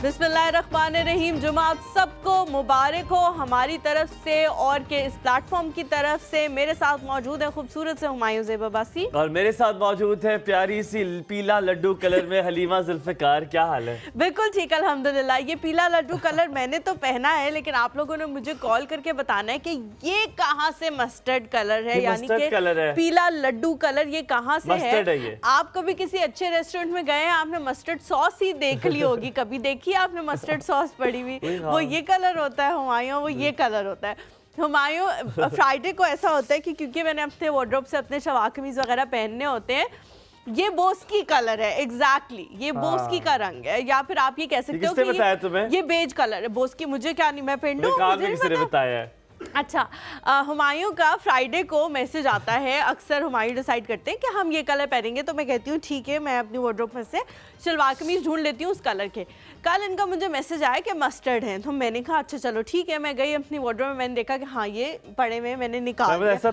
बिस्मिल्लाहिर्रहमानिर्रहीम। जुमा आप सबको मुबारक हो हमारी तरफ से और के इस प्लेटफॉर्म की तरफ से। मेरे साथ मौजूद है खूबसूरत से हुमायूं ज़ेब अब्बासी और मेरे साथ मौजूद है प्यारी सी पीला लड्डू कलर में हलीमा जुल्फ़िकार। क्या हाल है? बिल्कुल ठीक अल्हम्दुलिल्लाह। ये पीला लड्डू कलर मैंने तो पहना है, लेकिन आप लोगों ने मुझे कॉल करके बताना है कि ये कहाँ से मस्टर्ड कलर है, यानी कि पीला लड्डू कलर ये कहाँ से है। आप कभी किसी अच्छे रेस्टोरेंट में गए हैं, आपने मस्टर्ड सॉस ही देख ली होगी, कभी देखी आपने मस्टर्ड सॉस पड़ी हुई? वो ये कलर होता है हुमायूं, वो ये कलर होता है हुमायूं। फ्राइडे को ऐसा होता है कि क्योंकि मैंने अपने वार्डरोब से अपने शलवार कमीज वगैरह पहनने होते हैं, ये बोस्की कलर है। एग्जैक्टली ये बोस्की का रंग है, या फिर आप ये कह सकते हो कि ये बेज कलर है। बोस्की मुझे क्या नहीं, मैं पेंडू मुझे बताया है। अच्छा, हुमायूं का फ्राइडे को मैसेज आता है। अक्सर हुमायूं डिसाइड करते हैं कि हम ये कलर पहनेंगे, तो मैं कहती हूँ ठीक है, मैं अपनी वार्डरोब में से शलवार कमीज ढूंढ लेती हूँ उस कलर के। कल इनका मुझे मैसेज आया कि मस्टर्ड है, तो मैंने कहा अच्छा चलो ठीक है। मैं गई अपनी वार्डरोब में, मैंने देखा कि हाँ ये पड़े हुए, मैंने निकाल दिया।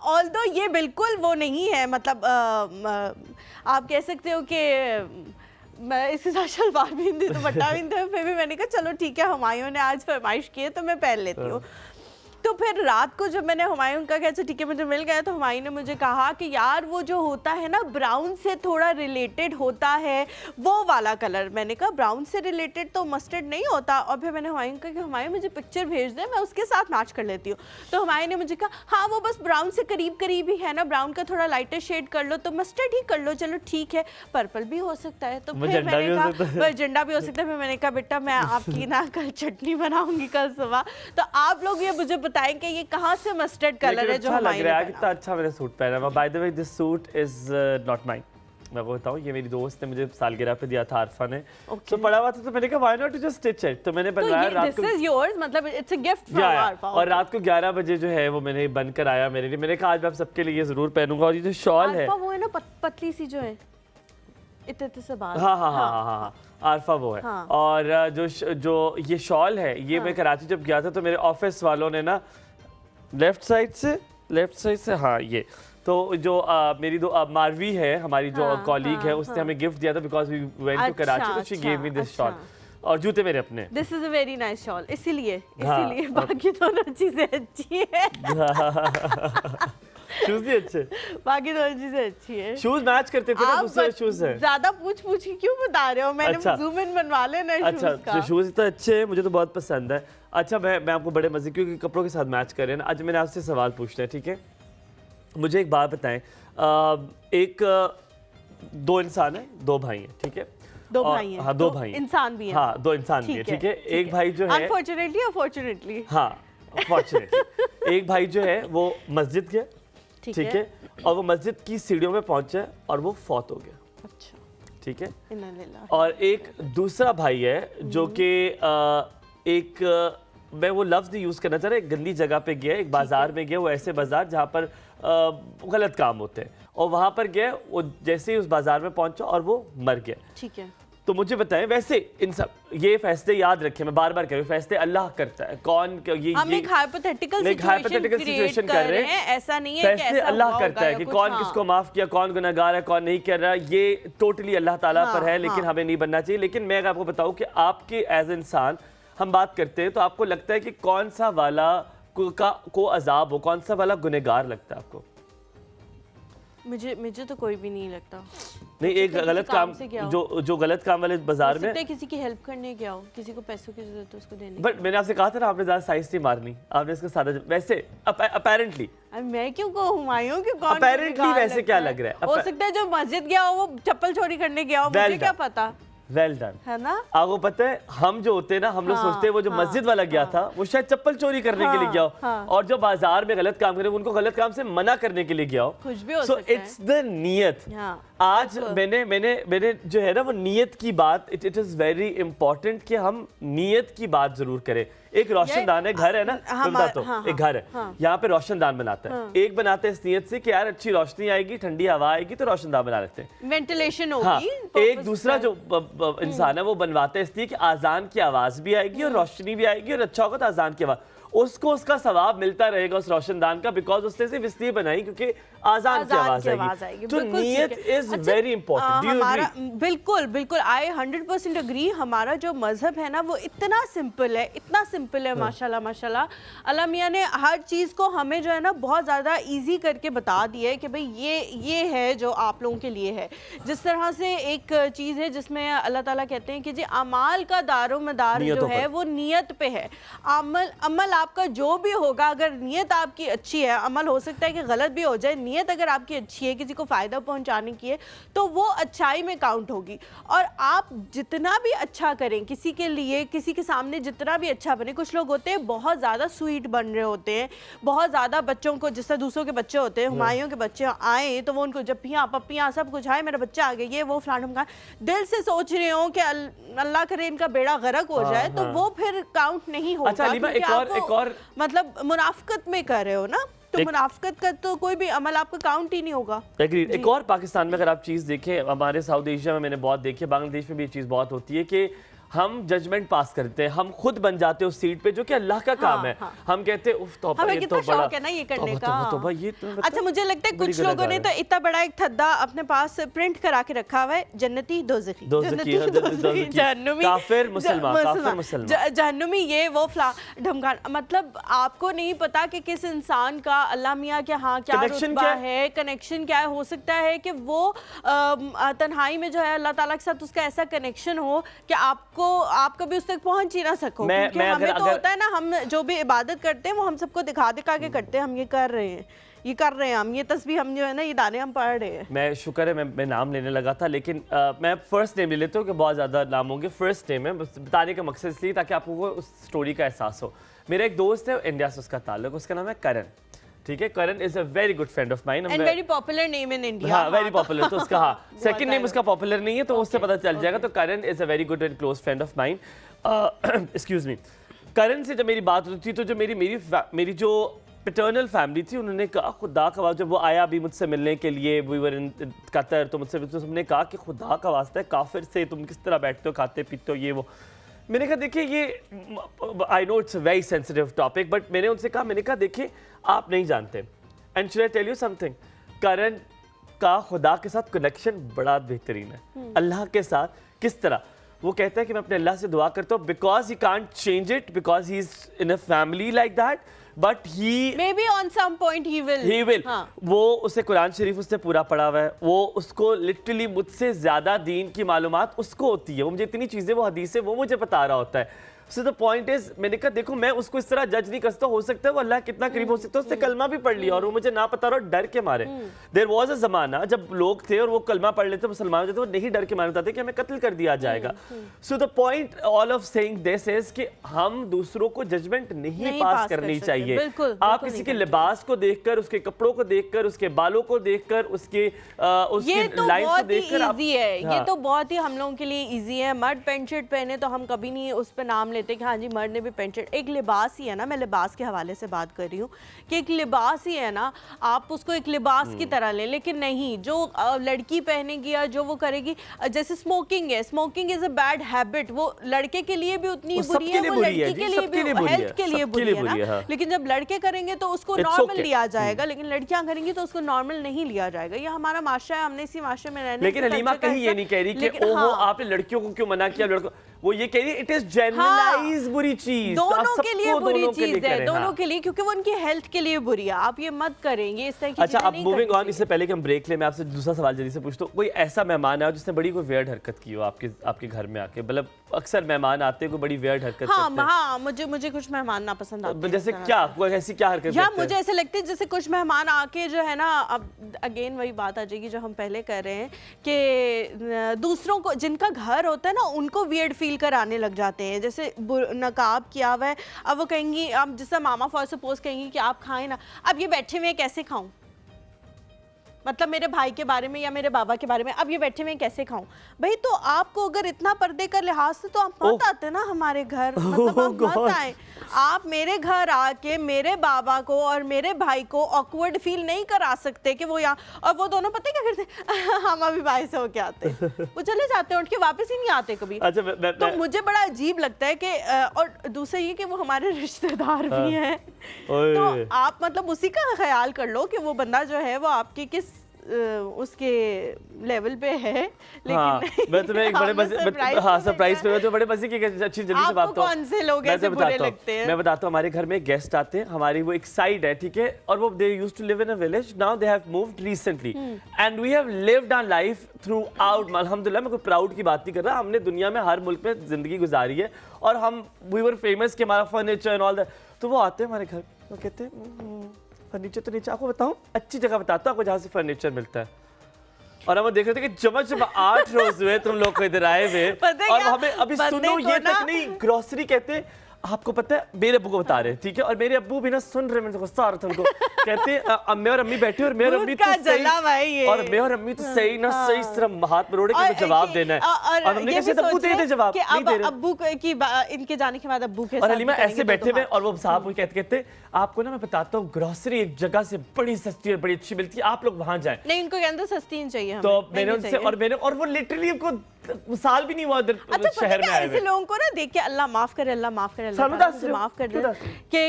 ऑल्दो ये बिल्कुल वो नहीं है, मतलब आप कह सकते हो कि मैं इसके साथ शलवार भी थी, दुपट्टा भी थी, फिर भी मैंने कहा चलो ठीक है, हुमायूं ने आज फरमाइश की है तो मैं पहन लेती हूँ। तो फिर रात को जब मैंने हुमायूं का कैसे ठीक है मुझे मिल गया, तो हुमायूं ने मुझे कहा कि यार वो जो होता है ना ब्राउन से थोड़ा रिलेटेड होता है वो वाला कलर। मैंने कहा ब्राउन से रिलेटेड तो मस्टर्ड नहीं होता। और फिर मैंने हुमायूं कहा कि हुमायूं मुझे पिक्चर भेज दे, मैं उसके साथ मैच कर लेती हूँ। तो हुमायूं ने मुझे कहा हाँ वो बस ब्राउन से करीब करीब ही है ना, ब्राउन का थोड़ा लाइटर शेड कर लो तो मस्टर्ड ही कर लो। चलो ठीक है, पर्पल भी हो सकता है। तो फिर मैंने कहा झंडा भी हो सकता है। फिर मैंने कहा बेटा मैं आपकी ना कल चटनी बनाऊंगी कल सुबह, तो आप लोग ये मुझे बताएं कि ये कहाँ से मस्टर्ड कलर है जो हमारे लिए। कितना अच्छा मैंने सूट पहना है। By the way this suit is not mine. मैं वो बताऊं, ये मेरी दोस्त ने मुझे सालगिरह पे दिया था, आरफा ने। तो पड़ा हुआ था तो मैंने कहा why not to just stitch it, तो मैंने बनवाया रात को। दिस इज योर्स, मतलब it's a gift from Arfa. और रात को 11 बजे जो है वो मैंने बनकर आया मेरे लिए। मैंने कहा आज मैं आप सबके लिए जरूर पहनूंगा। और ये जो शॉल है वो है ना पतली सी जो है इतने से बाल। हाँ आरफा वो है। और जो ये शॉल है ये मैं कराची जब गया था तो मेरे ऑफिस वालों ने ना लेफ्ट साइड से हाँ ये तो जो मेरी दो मारवी है हमारी जो कॉलीग है, उसने हमें गिफ्ट दिया था because we went to Karachi, तो she give me this shawl. और जूते मेरे अपने। This is a very nice shawl, इसीलिए बाकी दोनों चीजें अच्छी है। शूज भी अच्छे, बाकी दोनों चीजें अच्छी है। शूज मैच करते थे ना, दूसरे शूज है। ज्यादा पूछ के क्यों बता रहे हो? मैंने जूम इन बनवा लेना है शूज का। अच्छा, शूज तो अच्छे हैं, मुझे तो बहुत पसंद है। अच्छा मैं आपको बड़े मजे क्योंकि कपड़ों के साथ मैच कर रहे हैं ना। आज मैंने आपसे सवाल पूछना है, ठीक है? मुझे एक बात बताएं, दो इंसान है, दो भाई हैं, ठीक है? दो भाई हैं। हाँ, दो भाई इंसान भी हैं। हाँ, दो इंसान भी हैं, ठीक है? एक भाई जो है अनफॉर्चुनेटली हाँ फॉर्चुनेटली एक भाई जो है वो मस्जिद गया, ठीक है? और वो मस्जिद की सीढ़ियों में पहुंचा और वो फौत हो गया। अच्छा, ठीक है? और एक दूसरा भाई है जो कि मैं वो लफ्ज़ नहीं यूज़ करना चाह रहा, एक गंदी जगह पे गया, एक बाजार में गया, वो ऐसे बाजार जहाँ पर गलत काम होते हैं, और वहाँ पर गया, वो जैसे ही उस बाजार में पहुंचा और वो मर गया। ठीक है, तो मुझे बताएं, वैसे इन सब ये फैसले याद रखें, मैं बार बार कह रही हूं, फैसले अल्लाह करता है। कौन ये हम एक हाइपोथेटिकल सिचुएशन कर रहे हैं, ऐसा नहीं है कि फैसले अल्लाह करता है कि कौन किसको माफ किया, कौन गुनहगार है, कौन नहीं कर रहा, ये टोटली अल्लाह ताला पर है। लेकिन हमें नहीं बनना चाहिए। लेकिन मैं आपको बताऊं कि आपके एज इंसान हम बात करते हैं तो आपको लगता है कि कौन सा वाला को अजाब हो, कौन सा वाला गुनहगार लगता है आपको? मुझे तो कोई भी नहीं लगता। नहीं, एक गलत काम जो गलत काम वाले बाजार में किसी की हेल्प करने गया हो, किसी को पैसों की जरूरत है उसको देने। बट मैंने आपसे कहा था ना, आपने ज्यादा साइज नहीं मारनी, आपने इसका सादा वैसे अपेरेंटली। मैं क्यों को हुमायूं कि कौन अपेरेंटली वैसे क्या लग रहा है? हो सकता है जो मस्जिद गया हो वो चप्पल चोरी करने गया हो, मुझे क्या पता। वेल डन, है ना? आपको पता है हम जो होते हैं ना, हम लोग सोचते हैं वो जो मस्जिद वाला गया था वो शायद चप्पल चोरी करने के लिए गया हो, और जो बाजार में गलत काम करे उनको गलत काम से मना करने के लिए गया हो। कुछ भी हो सकता है। इट्स द नियत। आज मैंने जो है ना वो नियत की बात, इट इज वेरी इंपॉर्टेंट कि हम नियत की बात जरूर करें। एक रोशनदान है, घर है ना, एक घर है, यहाँ पे रोशनदान बनाता है। एक बनाते हैं इस नियत से कि यार अच्छी रोशनी आएगी, ठंडी हवा आएगी तो रोशनदान बना लेते हैं, वेंटिलेशन होगी। एक दूसरा जो इंसान है वो बनवाता है इसलिए कि आजान की आवाज भी आएगी और रोशनी भी आएगी और अच्छा होगा तो आजान की आवाज। उसको उसका सवाब मिलता रहेगा उस रोशनदान का, बिकॉज उसने सिर्फ इसलिए बनाई क्योंकि आजान की आवाज आएगी। तो नीयत इज वेरी इंपॉर्टेंट। बिल्कुल बिल्कुल, आई 100% अग्री। हमारा जो मजहब है ना वो इतना सिंपल है, इतना सिंपल है, माशाल्लाह माशाल्लाह। अल्लाह मियां ने हर चीज़ को हमें जो है ना बहुत ज़्यादा ईजी करके बता दिया है कि भाई ये है जो आप लोगों के लिए है। जिस तरह से एक चीज़ है जिसमें अल्लाह ताला कहते हैं कि जी अमाल का दारोमदार जो है वो नीयत पे है। अमल आपका जो भी होगा, अगर नीयत आपकी अच्छी है, अमल हो सकता है कि गलत भी हो जाए, नीयत अगर आपकी अच्छी है, किसी को फ़ायदा पहुंचाने की है, तो वो अच्छाई में काउंट होगी। और आप जितना भी अच्छा करें किसी के लिए, किसी के सामने जितना भी अच्छा बने, कुछ लोग होते हैं बहुत ज़्यादा स्वीट बन रहे होते हैं, बहुत ज़्यादा बच्चों को, जिस तरह दूसरों के बच्चे होते हैं, हुमायूं के बच्चे आए तो वो उनको जप्पियाँ पप्पियाँ सब कुछ आए, मेरा बच्चा आ गया, ये वो फलाना का दिल से सोच रहे हो कि अल्लाह करे इनका बेड़ा गर्क हो जाए, तो वो फिर काउंट नहीं होगा। अच्छा लीमा, एक और मतलब मुनाफकत में कर रहे हो ना, तो मुनाफकत का तो कोई भी अमल आपका काउंट ही नहीं होगा। एक और पाकिस्तान में अगर आप चीज़ देखें, हमारे साउथ एशिया में मैंने बहुत देखी है, बांग्लादेश में भी ये चीज़ बहुत होती है कि हम जजमेंट पास करते हैं, हम खुद बन जाते हैं उस सीट पे, जो कि अल्लाह का काम है। हम कहते हैं उफ तौबा, हमें कितना शौक है ना ये करने का। अच्छा मुझे लगता है कुछ लोगों ने तो इतना बड़ा एक थद्दा अपने पास प्रिंट करा के रखा हुआ है, जन्नती दोज़खी, जहन्नुमी काफिर मुसलमान, जहन्नुमी, ये वो फला ढमकान। मतलब आपको नहीं पता कि किस इंसान का अल्लाह मियाँ के हाँ क्या रुतबा है, कनेक्शन क्या है। हो सकता है कि वो तन्हाई में जो है अल्लाह ताला के साथ उसका ऐसा कनेक्शन हो कि आप कभी उस तक पहुंच ही ना सको। क्योंकि हमें तो होता है ना, हम जो भी इबादत करते हैं वो हम सबको दिखा के करते हैं, हम ये कर रहे हैं, ये कर रहे हैं, हम ये तस्बीह, हम जो है ना ये दाने हम पढ़ रहे हैं। मैं शुक्र है मैं नाम लेने लगा था, लेकिन मैं फर्स्ट नेम ले लेता हूँ कि बहुत ज़्यादा नाम होंगे। फर्स्ट नेम है, बताने का मकसद इसलिए ताकि आपको उस स्टोरी का एहसास हो। मेरा एक दोस्त है, इंडिया से उसका ताल्लुक, उसका नाम है करण। ठीक है, Karan is a very good friend of mine and very popular name in India. हाँ, वेरी पॉपुलर। तो उसका हाँ सेकंड नेम उसका पॉपुलर नहीं है, तो उससे पता चल जाएगा। तो Karan is a very good and close friend of mine. Excuse me, Karan से जब मेरी बात होती थी तो जो मेरी जो पैटर्नल फैमिली थी, उन्होंने कहा खुदा का, जब वो आया अभी मुझसे मिलने के लिए, वी वर इन कतर, तो मुझसे हमने कहा कि खुदा का वास्ता है काफिर से तुम किस तरह बैठते हो, खाते पीते हो, ये वो। मैंने कहा देखिए ये I know it's a very sensitive topic, but मैंने उनसे कहा देखिए आप नहीं जानते। And should I tell you something, Karan का खुदा के साथ कनेक्शन बड़ा बेहतरीन है। अल्लाह के साथ किस तरह, वो कहता है कि मैं अपने अल्लाह से दुआ करता हूँ, because he can't change it, because he is in a family like that, but he may be on some point he will. वो उसे कुरान शरीफ उससे पूरा पढ़ा हुआ है, वो उसको लिटरली मुझसे ज्यादा दीन की मालूमात उसको होती है, वो मुझे इतनी चीजें, वो हदीस है वो मुझे बता रहा होता है। So the point is, मैंने कहा देखो मैं उसको इस तरह जज नहीं कर सकता, हो सकता है वो अल्लाह कितना करीब हो सकता है, उसने कलमा भी पढ़ लिया और वो मुझे ना पता रहा डर के मारे। देयर वाज अ जमाना जब लोग थे और वो कलमा पढ़ लेते, मुसलमान होते, वो नहीं डर के मारे बताते कि हमें कत्ल कर दिया जाएगा। So the point all of saying this is कि हम दूसरों को जजमेंट नहीं पास करनी चाहिए। आप किसी के लिबास को देखकर, उसके कपड़ों को देखकर, उसके बालों को देखकर, उसकी लाइंस को देखकर आप, ये तो बहुत ही हम लोगों के लिए इजी है। मर्द पेंट शर्ट पहने तो हम कभी नहीं उस पर नाम लेते कि हाँ जी मर्द ने भी पेंट शर्ट, एक लिबास ही है ना, मैं लिबास के हवाले से बात कर रही हूँ कि एक लिबास ही है ना, आप उसको एक लिबास की तरह लें। लेकिन नहीं, जो लड़की पहनेगी या जो वो करेगी, जैसे स्मोकिंग है, smoking is a bad habit, वो लड़के के लिए भी उतनी बुरी है, वो लड़की के लिए भी, हेल्थ के लिए बुरी है ना। लेकिन जब लड़के करेंगे तो उसको नॉर्मल लिया जाएगा, लेकिन लड़कियां करेंगी तो उसको नॉर्मल नहीं लिया जाएगा। ये हमारा माशरा है, हमने इसी माशरे में रहने। लेकिन हलीमा कहीं ये नहीं कह रही कि ओहो आपने लड़कियों को क्यों मना किया, लड़कों, वो ये कह रही है इट इज जनरलाइज बुरी चीज, दोनों के लिए बुरी चीज है, दोनों के लिए, क्योंकि वो उनकी हेल्थ के लिए बुरी है। आप ये मत करेंगे इस तरह की। अच्छा, अब मूविंग ऑन, इससे पहले कि हम ब्रेक ले, मैं आपसे दूसरा सवाल जल्दी से पूछता हूँ। कोई ऐसा मेहमान है जिसने बड़ी कोई वियर्ड हरकत की हो आपके घर में आके? मतलब अक्सर मेहमान आते हैं कोई बड़ी वियर्ड हरकत करते हैं। हाँ, मुझे कुछ मेहमान ना पसंद आते हैं। जैसे क्या, कोई ऐसी क्या हरकत या मुझे ऐसे लगता है जैसे कुछ मेहमान आके जो है ना, अब अगेन वही बात आ जाएगी जो हम पहले कर रहे हैं कि दूसरों को, जिनका घर होता है ना, उनको वियर्ड फील कराने लग जाते हैं। जैसे नकाब किया हुआ है, अब वो कहेंगी, अब जैसे मामा फॉर सपोज कहेंगी कि आप खाएं ना, अब ये बैठे हुए कैसे खाऊं? मतलब मेरे भाई के बारे में या मेरे बाबा के बारे में, अब ये बैठे में कैसे खाऊं भाई? तो आपको अगर इतना पर्दे का लिहाज से तो आप मत आते ना हमारे घर, मतलब आप मत आए। आप मेरे घर आके मेरे बाबा को और मेरे भाई को ऑकवर्ड फील नहीं करा सकते कि वो यहाँ, और वो दोनों पता क्या करते हम अभी भाई से होके आते वो चले जाते हैं, उठ के वापस ही नहीं आते कभी। अच्छा, तो मुझे बड़ा अजीब लगता है कि और दूसरा ये कि वो हमारे रिश्तेदार भी हैं, तो आप मतलब उसी का ख्याल कर लो कि वो बंदा जो है वो आपके किस उसके लेवल पे है। लेकिन हाँ, मैं तुम्हें एक बड़े मजे, सरप्राइज पे, तो बड़े मजे की अच्छी जल्दी से बात। कौन से लोग ऐसे बुरे लगते हैं? मैं बताता हूँ, हमारे घर में गेस्ट आते हैं, हमारी वो एक साइड है, ठीक है, और वो they used to live in a village, now they have moved recently and we have lived our life throughout. अल्हम्दुलिल्लाह, मैं कोई प्राउड की बात नहीं कर रहा, हमने दुनिया में हर मुल्क में जिंदगी गुजारी है और हम वी वर फेमस कि हमारा फर्नीचर एंड ऑल दैट। तो वो आते हैं हमारे घर, वो कहते हैं फर्नीचर तो नीचे, आपको बताऊं अच्छी जगह बताता हूँ आपको जहाँ से फर्नीचर मिलता है। और हम देख रहे थे कि चमच 8 रोज हुए तुम लोग को इधर आए हुए, और हमें अभी सुनो ये तक नहीं, ग्रोसरी कहते हैं, आपको पता है मेरे अब्बू को बता रहे, ठीक है, और मेरे अब्बू भी ना सुन रहे, मैं गुस्सा आ रहा था उनको, कहते मैं और अम्मी बैठे और मैं और अम्मी तो सही, और मैं और अम्मी तो सही ना सही सिर्फ हाथ मरोड़े के जवाब देना है, और हमने कैसे अब्बू दे दे जवाब नहीं दे रहे, अब्बू की इनके जाने के बाद अब्बू के और हलीमा ऐसे बैठे हुए, और वो साहब कहते आपको ना मैं बताता हूँ ग्रोसरी एक जगह से बड़ी सस्ती और बड़ी अच्छी मिलती है, आप लोग वहां जाएं। नहीं, इनको कहते सस्ती नहीं चाहिए, तो मैंने उनसे और वो लिटरली उनको साल भी नहीं हुआ शहर में आए हुए। ऐसे लोगों को ना देख के अल्लाह माफ करे, अल्लाह माफ करे, अल्लाह माफ कर दे कि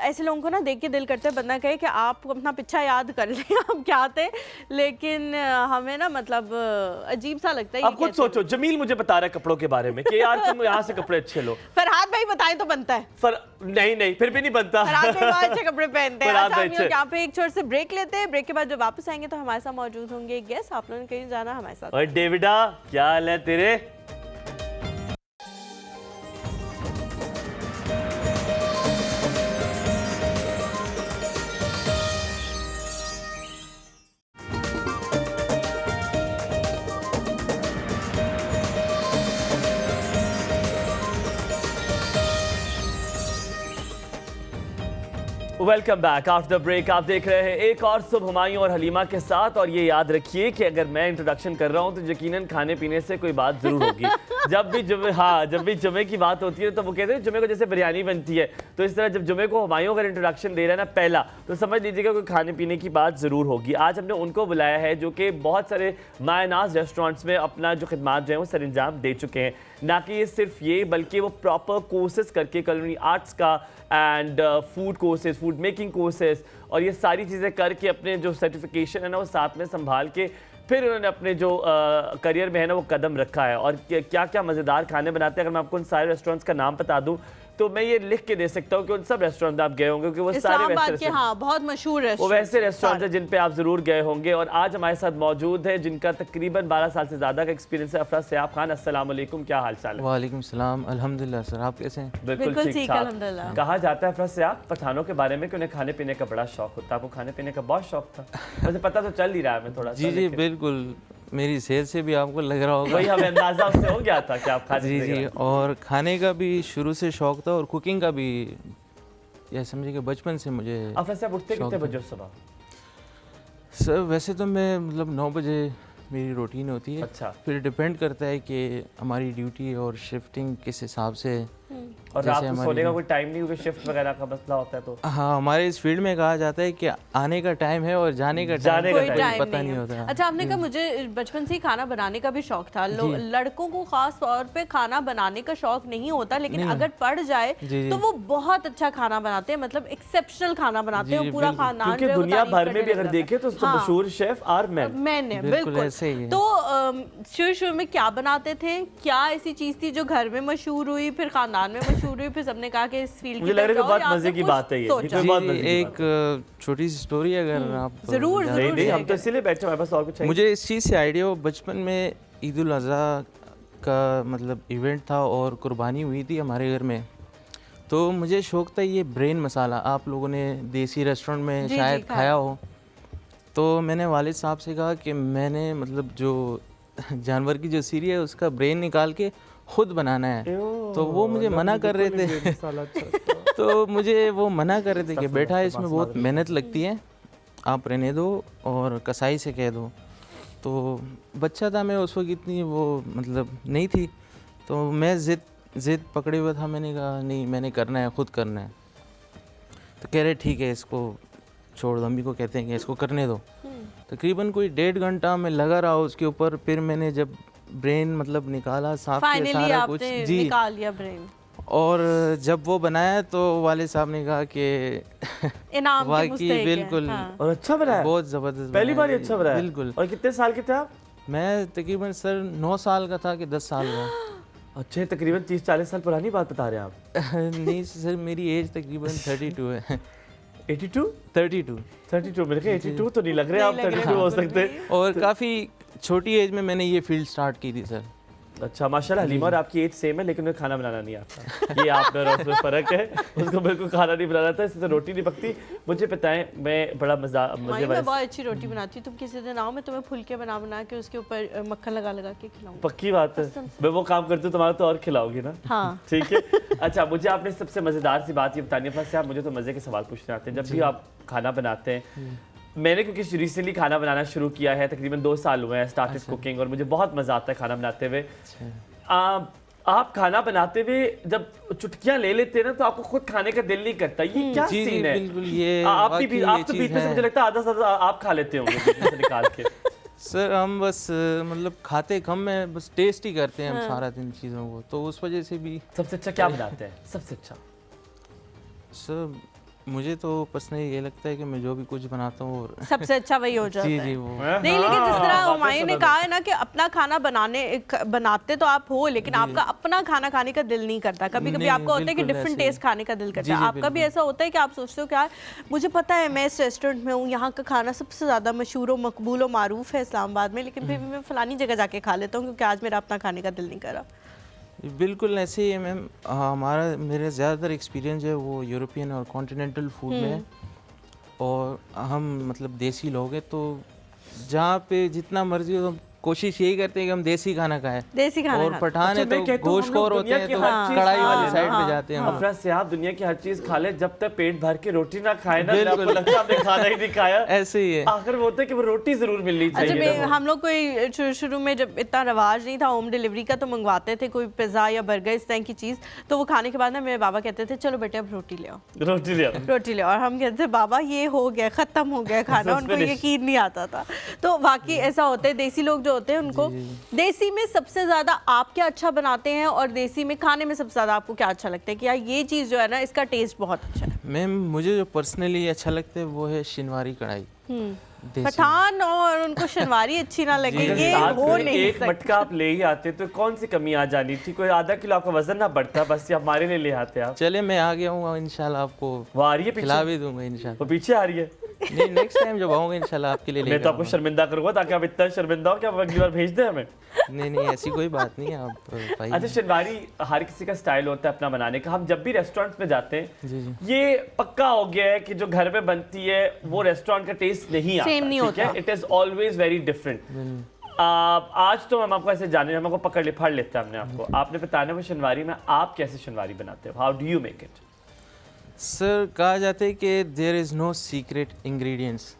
ऐसे लोगों को ना देख के दिल करता है बंदा कहे कि आप अपना पिछा याद कर लें आप क्या थे, लेकिन हमें ना मतलब अजीब सा लगता है। आप खुद सोचो, जमील मुझे बता रहा है कपड़ों के बारे में कि यार तुम यहाँ से कपड़े अच्छे लो, फरहाद भाई बताएं तो बनता है, नहीं फिर भी नहीं बनता, फरहाद भाई बहुत अच्छे कपड़े पहनते हैं। अच्छा, हम यहाँ पे एक छोटे से ब्रेक लेते हैं, ब्रेक के बाद जब वापस आएंगे तो हमारे साथ मौजूद होंगे गेस्ट, आप लोगों ने कहीं जाना हमारे साथ। और डेविडा क्या हाल है तेरे? Welcome back after break. आप देख रहे हैं एक और सुबह हुमायूं और हलीमा के साथ, और ये याद रखिए कि अगर मैं इंट्रोडक्शन कर रहा हूं तो यकीनन खाने पीने से कोई बात जरूर होगी। जब भी जुमे की बात होती है तो वो कहते हैं जुमे को जैसे बिरयानी बनती है, तो इस तरह जब जुमे को हुमायूं अगर इंट्रोडक्शन दे रहा है ना पहला, तो समझ लीजिएगा कोई खाने पीने की बात जरूर होगी। आज हमने उनको बुलाया है जो कि बहुत सारे मायनाज रेस्टोरेंट्स में अपना जो खिदमात जो है वो सरंजाम दे चुके हैं। ना कि ये सिर्फ ये, बल्कि वो प्रॉपर कोर्सेज करके कुलिनरी आर्ट्स का and food courses, food making courses, और ये सारी चीज़ें करके अपने जो सर्टिफिकेशन है ना वो साथ में संभाल के फिर उन्होंने अपने जो करियर में है ना वो कदम रखा है। और क्या क्या मज़ेदार खाने बनाते हैं, अगर मैं आपको उन सारे रेस्टोरेंट्स का नाम बता दूं तो मैं ये लिख के दे सकता हूँ कि उन सब रेस्टोरेंट आप गए होंगे, क्योंकि वो सारे वैसे बहुत मशहूर वो वैसे रेस्टोरेंट हैं जिन पे आप जरूर गए होंगे। और आज हमारे साथ मौजूद है जिनका तकरीबन 12 साल से ज्यादा का एक्सपीरियंस है, अफराज सयाब खान। अस्सलाम वालेकुम, क्या हाल चाल है? वालेकुम सलाम, अल्हम्दुलिल्लाह सर, आप कैसे हैं? बिल्कुल ठीक ठाक। कहा जाता है अफराज सयाब पठानों के बारे में कि उन्हें खाने पीने का बड़ा शौक होता है, आपको खाने पीने का बहुत शौक था, मुझे पता तो चल ही रहा है मैं थोड़ा सा। जी बिल्कुल, मेरी सेहत से भी आपको लग रहा होगा, वही हमें अंदाजा उससे हो गया था कि आप खाने जी, और खाने का भी शुरू से शौक था और कुकिंग का भी, यह समझिए कि बचपन से मुझे। आप वैसे उठते कितने बजे सुबह? सर वैसे तो मैं मतलब 9 बजे मेरी रूटीन होती है। अच्छा। फिर डिपेंड करता है कि हमारी ड्यूटी और शिफ्टिंग किस हिसाब से, और रात को सोने का कोई टाइम नहीं, क्योंकि शिफ्ट वगैरह का मसला होता है। तो हाँ, हमारे इस फील्ड में कहा जाता है कि आने का टाइम है और जाने का टाइम पता नहीं होता। अच्छा, आपने कहा मुझे बचपन से ही खाना बनाने का भी शौक था। लड़कों को खास तौर पे खाना बनाने का शौक नहीं होता, लेकिन अगर पड़ जाए तो वो बहुत अच्छा खाना बनाते हैं, मतलब एक्सेप्शनल खाना बनाते हैं, पूरा खानदान क्योंकि दुनिया भर में भी अगर देखें तो मशहूर शेफ आर मैन है। बिल्कुल ऐसे ही है। तो शुरू में क्या बनाते थे, क्या ऐसी चीज थी जो घर में मशहूर हुई, फिर खानदान में मशहूर हुई, फिर सबने कहा कि इस फील्ड मुझे लग रहा है बहुत मजे की बात है ये। एक छोटी सी स्टोरी अगर आप जरूर नहीं, हम तो इसीलिए बैठे हमारे पास और कुछ। मुझे इस चीज़ से आइडिया हो, बचपन में ईद उल अज़हा का मतलब इवेंट था और कुर्बानी हुई थी हमारे घर में, तो मुझे शौक था ये ब्रेन मसाला, आप लोगों ने देसी रेस्टोरेंट में शायद खाया हो। तो मैंने वालिद साहब से कहा कि मैंने मतलब जो जानवर की जो सीरी है उसका ब्रेन निकाल के खुद बनाना है। तो वो मुझे मना कर रहे थे तो मुझे वो मना कर रहे थे कि बेटा इसमें बहुत मेहनत लगती है आप रहने दो और कसाई से कह दो। तो बच्चा था मैं उस वक्त, इतनी वो मतलब नहीं थी, तो मैं ज़िद पकड़े हुआ था। मैंने कहा नहीं, मैंने करना है, ख़ुद करना है। तो कह रहे ठीक है, इसको छोड़ दो, अम्मी को कहते हैं कि इसको करने दो। तकरीबन कोई 1.5 घंटा मैं लगा रहा उसके ऊपर। फिर मैंने जब ब्रेन मतलब निकाला, साफ किया सारा कुछ, जी निकाल लिया ब्रेन। और जब वो बनाया तो वाले साहब ने कहा कि इनाम के मुस्तहिक है। बिल्कुल। हाँ। और अच्छा बनाया, बहुत ज़बरदस्त, पहली बार ही अच्छा बनाया। बिल्कुल। और कितने साल के थे आप? मैं तकरीबन सर 9 साल का था कि 10 साल का। अच्छे, तकरीबन 30-40 साल पुरानी बात बता रहे हैं आप। नहीं सर, मेरी एज तकरीबन 32 है। 82? 32 मेरे को 82 तो नहीं लग रहे, आप 32 हो सकते। और काफ़ी छोटी एज में मैंने ये फील्ड स्टार्ट की थी सर। अच्छा, माशाल्लाह। हलीमा और आपकी एज सेम है, लेकिन उन्हें खाना बनाना नहीं आता। ये आप में और उसमें फ़र्क है। उसको बिल्कुल खाना नहीं बनाना था, इससे तो रोटी नहीं पकती। मुझे बताएं, मैं बड़ा मज़े मैं बहुत अच्छी रोटी बनाती हूँ। तुम किसी दिन आओ, मैं तुम्हें फुलके बना के उसके ऊपर मक्खन लगा के खिलाऊंगी। पक्की बात है, मैं वो काम करती हूँ, तुम्हारा तो और खिलाओगी ना। हाँ ठीक है। अच्छा, मुझे आपने सबसे मज़ेदार सी बात ये बतानी है साहब, मुझे तो मज़े के सवाल पूछने आते हैं जब भी आप खाना बनाते हैं। मैंने क्योंकि रिसेंटली खाना बनाना शुरू किया है, तकरीबन 2 साल हुए हैं स्टार्टेड कुकिंग, और मुझे बहुत मज़ा आता है खाना बनाते हुए। आप खाना बनाते हुए जब चुटकियां ले लेते हैं ना, तो आपको खुद खाने का दिल नहीं करता। ये क्या सीन है? बिल्कुल, ये आप तो बीच में से मुझे लगता है आधा से ज़्यादा आप खा लेते होंगे बीच में से निकाल के। सर हम बस मतलब खाते कम है, बस टेस्ट ही करते हैं हम सारा दिन चीज़ों को, तो उस वजह से भी। सबसे अच्छा क्या बनाते हैं? सबसे अच्छा सर मुझे तो पर्सनली ये लगता है कि मैं जो भी कुछ बनाता हूँ और सबसे अच्छा वही हो जाता है। जी वो नहीं, लेकिन जिस तरह हुमायूं ने कहा है ना कि अपना खाना बनाते तो आप हो, लेकिन आपका अपना खाना खाने का दिल नहीं करता। कभी कभी आपको होता है कि डिफरेंट टेस्ट खाने का दिल करता है। आपका भी ऐसा होता है कि आप सोचते हो कि यार मुझे पता है मैं इस रेस्टोरेंट में हूँ, यहाँ का खाना सबसे ज़्यादा मशहूर व मकबूल व मारूफ है इस्लामाबाद में, लेकिन फिर भी मैं फलानी जगह जाके खा लेता हूँ क्योंकि आज मेरा अपना खाने का दिल नहीं करा। बिल्कुल ऐसे ही है मैम। मेरा ज़्यादातर एक्सपीरियंस है वो यूरोपियन और कॉन्टिनेंटल फूड में है। और हम मतलब देसी लोग हैं, तो जहाँ पे जितना मर्जी हो कोशिश यही करते हैं कि हम देसी खाना खाएं। देसी खाना और पठान है तो गोश्तखोर होते हैं, तो कढ़ाई वाली साइड पे जाते हैं। अफराज से आप दुनिया की हर चीज खा ले, जब तक पेट भर के रोटी ना खाए ना, आपको लगता है आपने खाना ही नहीं खाया। ऐसे ही है, आखिर वो होता है कि वो रोटी जरूर मिलनी चाहिए। अच्छा, हम लोग कोई शुरू में जब इतना रवाज नहीं था होम डिलीवरी का, तो मंगवाते थे कोई पिज़्ज़ा या बर्गर इस तरह की चीज़, तो वो खाने के बाद ना मेरे बाबा कहते थे चलो बेटे अब रोटी ले आओ, रोटी ले आओ। और हम कहते थे बाबा ये हो गया, ख़त्म हो गया खाना। उनको यकीन नहीं आता था। तो वाकई ऐसा होता है, देसी लोग जो होते हैं उनको देसी में सबसे ज़्यादा आप क्या अच्छा बनाते हैं, और देसी में खाने में सबसे ज़्यादा आपको क्या अच्छा लगता है कि यार ये चीज़ जो है ना इसका टेस्ट बहुत अच्छा है? मैम मुझे जो पर्सनली अच्छा लगता है वो है शिनवारी कढ़ाई। पठान और उनको शिनवारी अच्छी ना लगे, ये हो नहीं एक मटका आप ले ही आते तो कौन सी कमी आ जानी थी? कोई आधा किलो आपका वजन ना बढ़ता, बस ये हमारे लिए ले आते आप। चले मैं आ गया हूँ इंशाल्लाह, आपको वो आ रही है खिला भी दूंगा इंशाल्लाह। वो पीछे आ रही है? नहीं, नेक्स्ट टाइम जब आऊंगा इंशाल्लाह आपके लिए मैं तो आपको शर्मिंदा करूंगा, ताकि आप इतना शर्मिंदा हो कि आप अगली बार भेज दें हमें। नहीं ऐसी कोई बात नहीं है आप। अच्छा, शिनवारी हर किसी का स्टाइल होता है अपना बनाने का। हम जब भी रेस्टोरेंट में जाते हैं, जी ये पक्का हो गया है कि जो घर में बनती है वो रेस्टोरेंट का टेस्ट नहीं आता, सेम नहीं होता। It is always very different. आज तो हम आपको ऐसे जाने, हम आपको पकड़ फाड़ लेते हैं हमने आपको। आपने बताना वो शिनवारी में आप कैसे शिनवारी बनाते हो? How do you make it? Sir कहा जाता है कि there is no secret ingredients.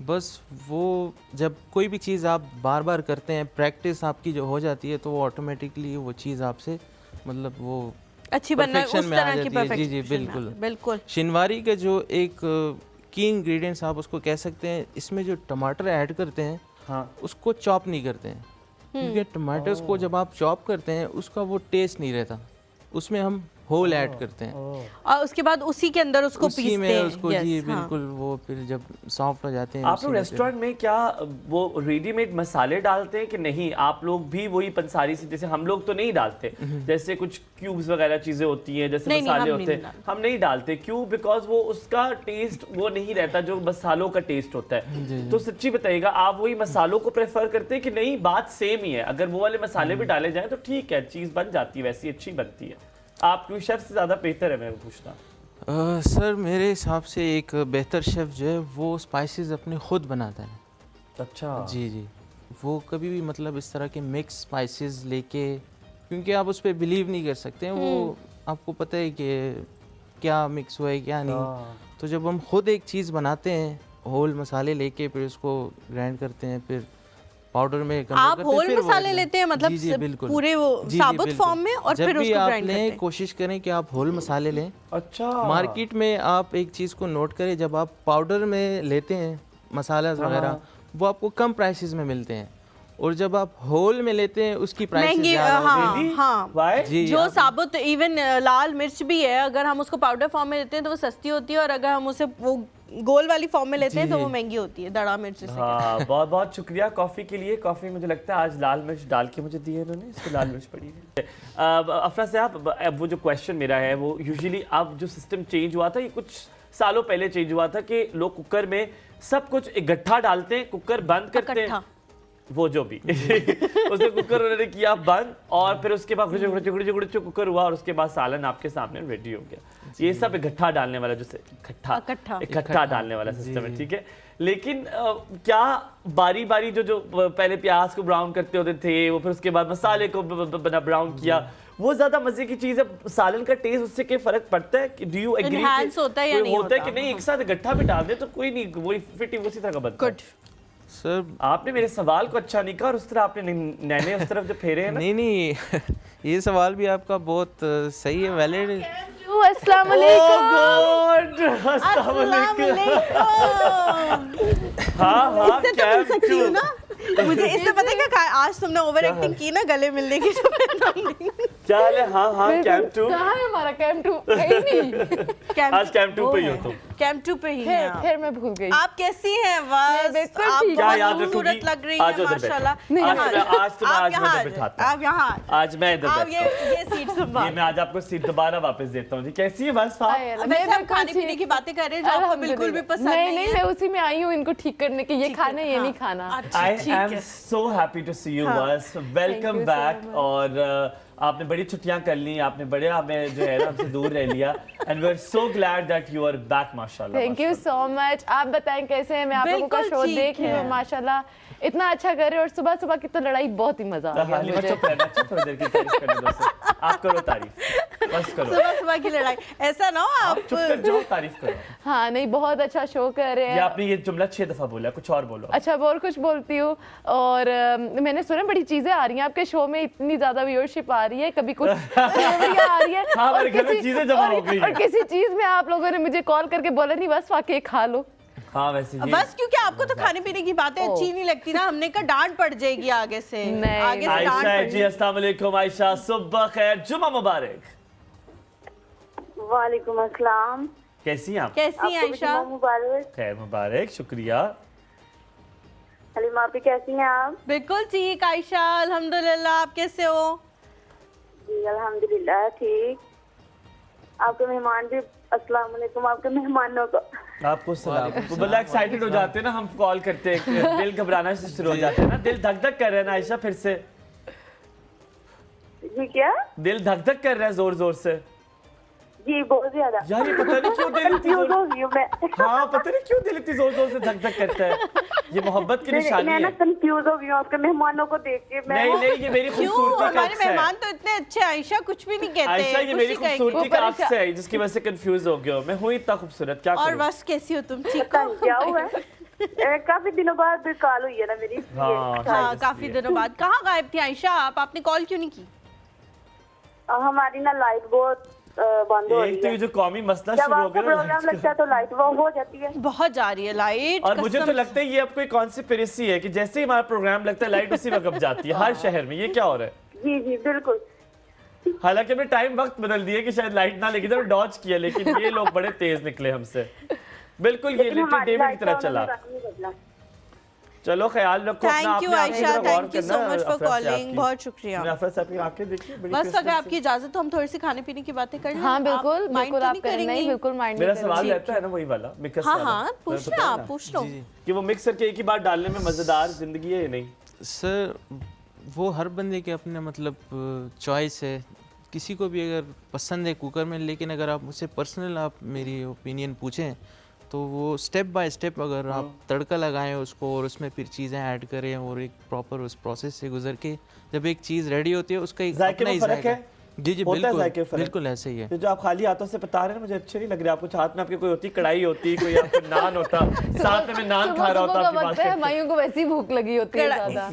बस वो जब कोई भी चीज़ आप बार बार करते हैं, प्रैक्टिस आपकी जो हो जाती है, तो वो ऑटोमेटिकली वो चीज़ आपसे मतलब वो अच्छी बनना उस तरह की परफेक्शन। जी बिल्कुल बिल्कुल। शिनवारी का जो एक की इंग्रेडिएंट्स आप उसको कह सकते हैं, इसमें जो टमाटर ऐड करते हैं, हाँ, उसको चॉप नहीं करते हैं, क्योंकि टमाटर्स को जब आप चॉप करते हैं उसका वो टेस्ट नहीं रहता, उसमें हम होल ऐड करते हैं और उसके बाद उसी के अंदर उसको पीसते हैं उसको। जी बिल्कुल, वो फिर जब सॉफ्ट हो जाते हैं। आप लोग रेस्टोरेंट में क्या वो रेडीमेड मसाले डालते हैं कि नहीं? आप लोग भी वही पंसारी से, जैसे हम लोग तो नहीं डालते, जैसे कुछ क्यूब्स वगैरह चीजें होती हैं, जैसे मसाले होते हैं, हम नहीं डालते। क्यों? बिकॉज वो उसका टेस्ट वो नहीं रहता जो मसालों का टेस्ट होता है। तो सच्ची बताइएगा, आप वही मसालों को प्रेफर करते हैं कि नहीं बात सेम ही है, अगर वो वाले मसाले भी डाले जाएं तो ठीक है, चीज बन जाती है, वैसी अच्छी बनती है? आप कोई शेफ से ज़्यादा बेहतर है, मैं पूछना। सर मेरे हिसाब से एक बेहतर शेफ़ जो है वो स्पाइसेस अपने खुद बनाता है। अच्छा। जी वो कभी भी मतलब इस तरह के मिक्स स्पाइसेस लेके, क्योंकि आप उस पर बिलीव नहीं कर सकते हैं, वो आपको पता है कि क्या मिक्स हुआ है क्या नहीं। तो जब हम खुद एक चीज़ बनाते हैं होल मसाले लेके फिर उसको ग्राइंड करते हैं, फिर पाउडर में convert आप करते हैं, होल फिर मसाले oil में। लेते हैं मतलब जी, जी, बिल्कुल। पूरे वो जी, साबुत बिल्कुल। फॉर्म में और जब फिर भी उसको ग्राइंड आपने करते हैं। कोशिश करें कि आप होल मसाले लें। अच्छा, मार्केट में आप एक चीज़ को नोट करें, जब आप पाउडर में लेते हैं मसाला वगैरह, वो आपको कम प्राइसेस में मिलते हैं, और जब आप होल में लेते हैं उसकी प्राइस महंगी, ज़्यादा होती है। Really? हाँ Why? जी, जो आप- साबुत इवन लाल मिर्च भी है, अगर हम उसको पाउडर फॉर्म में लेते हैं तो वो सस्ती होती है, और अगर हम उसे वो गोल वाली फॉर्म में लेते हैं तो वो महंगी होती है, दड़ा मिर्च जिसे कहते हैं। हाँ, बहुत बहुत शुक्रिया कॉफ़ी के लिए। कॉफ़ी मुझे लगता है आज लाल मिर्च डाल के मुझे दी है इन्होंने, इसमें लाल मिर्च पड़ी है। अफरा साहब, अब वो जो क्वेश्चन मेरा है वो यूजुअली अब जो सिस्टम चेंज हुआ था, ये कुछ सालों पहले चेंज हुआ था कि लोग कुकर में सब कुछ इकट्ठा डालते हैं, कुकर बंद करते हैं, इकट्ठा। वो जो भी उसे कुकर उन्होंने किया बंद, और फिर उसके बाद गुड़चे कुकर हुआ, और उसके बाद सालन आपके सामने रेडी हो गया। ये सब इकट्ठा डालने वाला, जो इकट्ठा डालने वाला सिस्टम है, ठीक है। लेकिन क्या बारी बारी जो पहले प्याज को ब्राउन करते होते थे, वो फिर उसके बाद मसाले को ब्राउन किया, वो ज्यादा मजे की चीज है। सालन का टेस्ट उससे क्या फर्क पड़ता है? Do you agree? Enhance होता है या नहीं होता है होता? कि नहीं एक साथ इकट्ठा भी डाल दे तो कोई नहीं, वही फिटिंग उसी तरह का बनता है। गुड। सर आपने मेरे सवाल को अच्छा नहीं कहा, और उस तरह आपने नैने उस तरफ जो फेरे हैं ना। नहीं ये सवाल भी आपका बहुत सही है, वैलिड। अस्सलाम Oh वालेकुम। God! अस्सलाम वालेकुम। अस्सलाम हाँ, इससे तो मिल सकती हूँ ना। मुझे इससे पता है क्या, आज तुमने ओवर एक्टिंग की ना गले मिलने की, तो मैं दम नहीं। क्या हाल है? हाँ, कैंप 2। कहाँ है हमारा कैंप 2? है ही नहीं। आज कैंप 2 पे ही हो तुम। कैंप 2 पे ही हैं आप। फिर मैं भूल गई। आप कैसी हैं? बस बिल्कुल आप ठीक। क्या याद बहुत रखोगी? खूबसूरत लग रही आज हैं उधर बैठो। माशाल्लाह। आज तुम्हें आप आज मैं यहाँ इधर बिठाता हूँ। आप यहाँ आज मैं इधर आप बैठता हूँ। ये सीट ये संभाल। मैं आज आपको सीट दोबारा वापस देता हूँ जी। कैसी है बस आप? आए अल्लाह, वैसे मैं आप खाने पीने की बातें कर रहे हैं जो आपको बिल्कुल भी पसंद नहीं नहीं नहीं, मैं उसी में आई हूँ इनको ठीक करने के, ये खाना ये नहीं खाना। I am so happy to see you बस। Welcome you so back. और आपने बड़ी छुट्टियां कर ली, आपने बड़े हमें जो है ना हमसे दूर रह लिया, and we are so glad that you are back माशाल्लाह। Thank you so much. आप बताएं कैसे हैं? मैं आप लोगों का बिल्कुल शो ठीक देख रही हूँ, है। माशाल्लाह इतना अच्छा कर रहे हो, और सुबह सुबह की तो लड़ाई बहुत ही मजा आ गया हालिमा मुझे। चुप रहना, चुप थोड़ी देर की तारीफ करने दो उसे। आप करो तारीफ, बस करो। सुबह सुबह की लड़ाई, ऐसा ना हो आप आप चुप कर जाओ, तारीफ करो। हाँ नहीं, बहुत अच्छा शो कर रहे ये हैं। आपने ये जुमला 6 दफा बोला, कुछ और बोलो। अच्छा, अब और कुछ बोलती हूँ। और मैंने सुना बड़ी चीजें आ रही हैं आपके शो में, इतनी ज्यादा व्यूअरशिप आ रही है, कभी कुछ डिलीवरियां आ रही है, हाँ, और हमारे घर में किसी- चीजें जमा और- हो गई हैं। और किसी चीज में आप लोगों ने मुझे कॉल करके बोला नहीं बस वाकई खा लो। हाँ वैसे ये बस क्योंकि आपको तो खाने पीने की बातें अच्छी नहीं लगती ना, हमने कहा डांट पड़ जाएगी आगे से। नहीं, आगे से डांट आयशा है जी। पड़ेगी। अस्सलाम वालेकुम आयशा, सुबह खैर, जुमा मुबारक। वालेकुम अस्सलाम। कैसी हैं आप? कैसी हैं आपको भी आयशा? जुम्मा मुबारक। खैर मुबारक, शुक्रिया। हलीमा आपी कैसी हैं आप? बिल्कुल ठीक आयशा, अल्हम्दुलिल्लाह। आप कैसे हो? जी अल्हम्दुलिल्लाह ठीक। आपके मेहमान भी अस्सलाम वालेकुम आपके मेहमानों को। आपको सलाम। वो बंदा एक्साइटेड हो जाते हैं ना, हम कॉल करते हैं, दिल घबराना से शुरू हो जाता है ना, दिल धक धक कर रहा है ना आयशा फिर से? जी क्या? दिल धक धक कर रहा है जोर जोर से। जी बहुत ज्यादा। यार ये पता नहीं क्यों दिल इतनी कंफ्यूज जोर, हो गई हूँ मैं। हाँ पता नहीं क्यों दिल इतनी जोर जोर से धक धक करता है। ये मोहब्बत की निशानी मैं ना है। कंफ्यूज हो गई हूँ आपके मेहमानों को देख के। मैं नहीं नहीं, ये मेरी क्यों? खूबसूरती का हमारे अक्स है। मेहमान तो इतने अच्छे हैं आयशा, कुछ भी नहीं कहते। आयशा ये कुछ मेरी नहीं कहेंगे। खूबसूरती का वो अक्स है, जिसकी वजह से कंफ्यूज हो गया हूँ मैं। हूँ इतना खूबसूरत, क्या और करूँ? बस कैसी हो तुम? ठीक पता हो? नहीं क्या हुआ है। काफी दिनों बाद कॉल हुई है ना मेरी, इसलिए। हाँ हाँ, शायद काफी इसलिए। दिनों बाद। कहाँ गायब थी आयशा आप? आपने कॉल क्यों नहीं की? हमारी ना लाइट बहुत बंद हो रही एक तो ये है। जो कौमी मसला जब शुरू हो आपका गया प्रोग्राम ना, लगता है तो लाइट वो हो जाती है। बहुत जा रही है लाइट। और मुझे तो लगता है ये अब कोई कॉन्स्पिरेसी है कि जैसे ही हमारा प्रोग्राम लगता है लाइट उसी वक्त जाती है हर शहर में। ये क्या हो रहा है? जी जी बिल्कुल। हालांकि हमने टाइम वक्त बदल दिया कि शायद लाइट ना लगी तो डॉज किया, लेकिन ये लोग बड़े तेज निकले हमसे। बिल्कुल ये लेकिन लिटिल हमारी डेविड की लाइट तरह का चला। उन्होंने रंग नहीं बदला। चलो ख्याल रखो अपना। थैंक यू आपने आयशा, आंखें गौर थैंक यू सो करना, मच फॉर अफरा से कॉलिंग। आपकी। बहुत शुक्रिया। मैंने अफरा से आपकी आंखें देखी बड़ी बस क्रिस्टल अगर से। आपकी इजाजत तो हम थोड़ी सी खाने पीने की बातें कर लें। हाँ आप बिल्कुल mind बिल्कुल, तो आप नहीं करें। नहीं करेंगी? बिल्कुल माइंड मेरा नहीं सवाल करेंगे। रहता है ना वही वाला, मिक्स हाँ वाला। हाँ, पूछ पता लो है आप, ना? पूछ लो। जी जी कि वो मिक्सर के एक ही बार डालने में मजेदार जिंदगी है या नहीं? सर, वो हर बंदे के अपने मतलब चॉइस है। किसी को भी अगर पसंद है कुकर में, लेकिन अगर आप मुझसे पर्सनल आप मेरी ओपिनियन पूछें तो वो स्टेप बाय स्टेप अगर आप तड़का लगाएं उसको और उसमें फिर चीज़ें ऐड करें और एक प्रॉपर उस प्रोसेस से गुजर के जब एक चीज़ रेडी होती है उसका एक जायके अपना में ही फर्क जायका है? जी जी होता है बिल्कुल जायके फर्क। बिल्कुल ऐसे ही है। तो जो आप खाली हाथों से बता रहे हैं मुझे अच्छे नहीं लग रहे। आपको हाथ में आपके कोई होती कढ़ाई होती, कोई आपको नान होता, साथ में मैं नान खा रहा होता आपकी बात करके। हमायूं को वैसी भूख लगी होती है ज्यादा।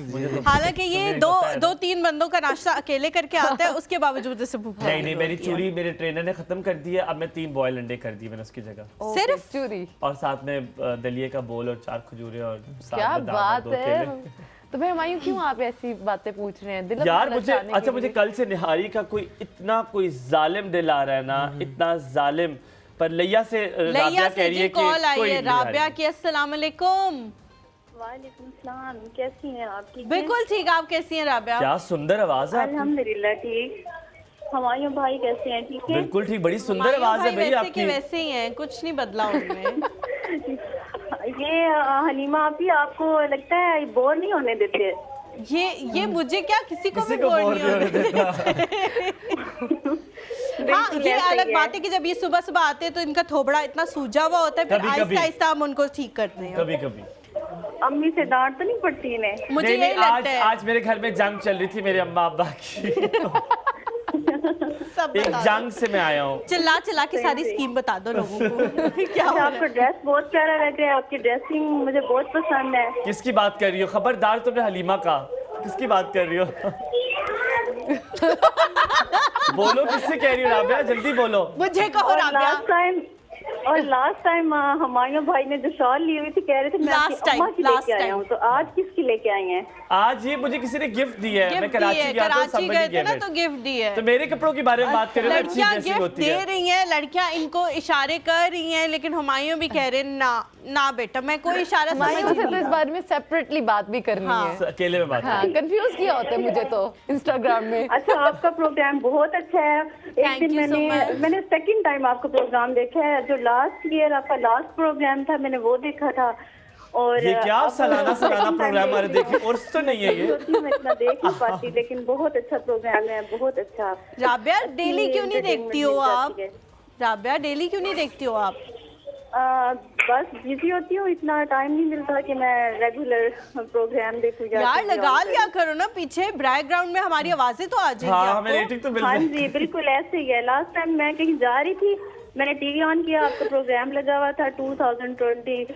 हालांकि ये दो तीन बंदों का नाश्ता अकेले करके आता है, उसके बावजूद इसे भूख नहीं नहीं, मेरी चूरी मेरे ट्रेनर ने खत्म कर दी है। अब मैं 3 बॉयल अंडे कर दिए मैंने उसकी जगह, सिर्फ चूरी। और साथ में दलिए का बोल और 4 खजूरें और साथ क्या में दाल और बात 2 है। केले। तो भाई हमायूं क्यों आप ऐसी बातें पूछ रहे हैं? दिल यार अपना मुझे ललचाने के अच्छा, मुझे लिए। कल से निहारी का कोई जालिम दिल आ रहा है ना, इतना जालिम। पर लैया से लैया राबिया से कह रही जी है कि कॉल आई कोई है निहारी राबिया की। अस्सलाम वालेकुम। वालेकुम सलाम, कैसी हैं आप? ठीक हैं? बिल्कुल ठीक, आप कैसी हैं राबिया? क्या सुंदर आवाज है आपकी। अल्हम्दुलिल्लाह ठीक। हमायूं भाई कैसे हैं? ठीक है। बिल्कुल ठीक, बड़ी सुंदर हुमायूं आवाज है भाई भाई वैसे के आपकी। वैसे ही हैं, कुछ नहीं बदला उनमें। ये हलीमा आपी आपको लगता है बोर नहीं होने देते? ये मुझे क्या, किसी को भी किसी को बोर बोर नहीं नहीं होने होने देता। हाँ, बिल्कुल ये ऐसा ही अलग है। बात है कि जब ये सुबह सुबह आते हैं तो इनका थोबड़ा इतना सूजा हुआ होता है, फिर कभी-कभी। आहिस्ता आहिस्ता हम उनको ठीक करते हैं। कभी कभी अम्मी से डांट तो नहीं पड़ती इन्हें? मुझे नहीं, यही नहीं, लगता है। आज मेरे घर में जंग चल रही थी मेरे अम्मा अब्बा की। सब एक बता दो। जंग से मैं आया हूँ। चिल्ला चिल्ला के सारी स्कीम बता दो लोगों को। क्या हो रहा आपका है? ड्रेस बहुत प्यारा लग रहा है, आपकी ड्रेसिंग मुझे बहुत पसंद है। किसकी बात कर रही हो? खबरदार तुमने हलीमा का, किसकी बात कर रही हो? बोलो किससे कह रही हो राबिया, जल्दी बोलो। मुझे कहो और राबिया। लास्ट टाइम हमायूं भाई ने जो शॉल ली हुई थी, कह रहे थे मैं Last आपकी अम्मा time, की last लेके आया time। हूँ, तो आज किसकी लेके आई हैं? आज ये मुझे किसी ने गिफ्ट दी है। मैं गिफ्ट दी कराची है, गया था, कराची somebody गए थे gave ना it। तो गिफ्ट दी है। तो मेरे कपड़ों के बारे में बात करें तो अच्छी लड़कियां ड्रेसिंग गिफ्ट होती दे है। रही हैं, लड़कियां इनको इशारे कर रही हैं, लेकिन हुमायूं भी कह रहे हैं ना ना बेटा, मैं कोई इशारा समझ हमायूं से तो नहीं। इस बारे में सेपरेटली बात भी करनी हाँ। है। अकेले में बात हाँ, करें। कंफ्यूज किया होता है मुझे तो इंस्टाग्राम में। अच्छा, आपका प्रोग्राम बहुत अच्छा है। एक Thank दिन you so much। मैंने सेकंड टाइम आपका प्रोग्राम देखा है। जो लास्ट ईयर आपका लास्ट प्रोग्राम था, मैंने वो देखा था। और ये क्या अब सालाना second प्रोग्राम time हमारे देख- देखे, उर्स तो नहीं है ये। सोचती हूँ मैं इतना देख नहीं पाती, लेकिन बहुत अच्छा प्रोग्राम है, बहुत अच्छा। राबिया डेली क्यों नहीं entertainment देखती हो मिल आप? जाती है। राबिया डेली क्यों नहीं देखती हो आप? बस बिजी होती हूँ, इतना टाइम नहीं मिलता कि मैं रेगुलर प्रोग्राम देखूँ। यार लगा लिया करो ना पीछे, बैकग्राउंड में हमारी आवाजें तो आ जाएंगी हाँ, हमें आपको। रेटिंग तो मिल हाँ रही जी, बिल्कुल ऐसे ही है। लास्ट टाइम मैं कहीं जा रही थी, मैंने टीवी ऑन किया, आपका प्रोग्राम लगा हुआ था 2023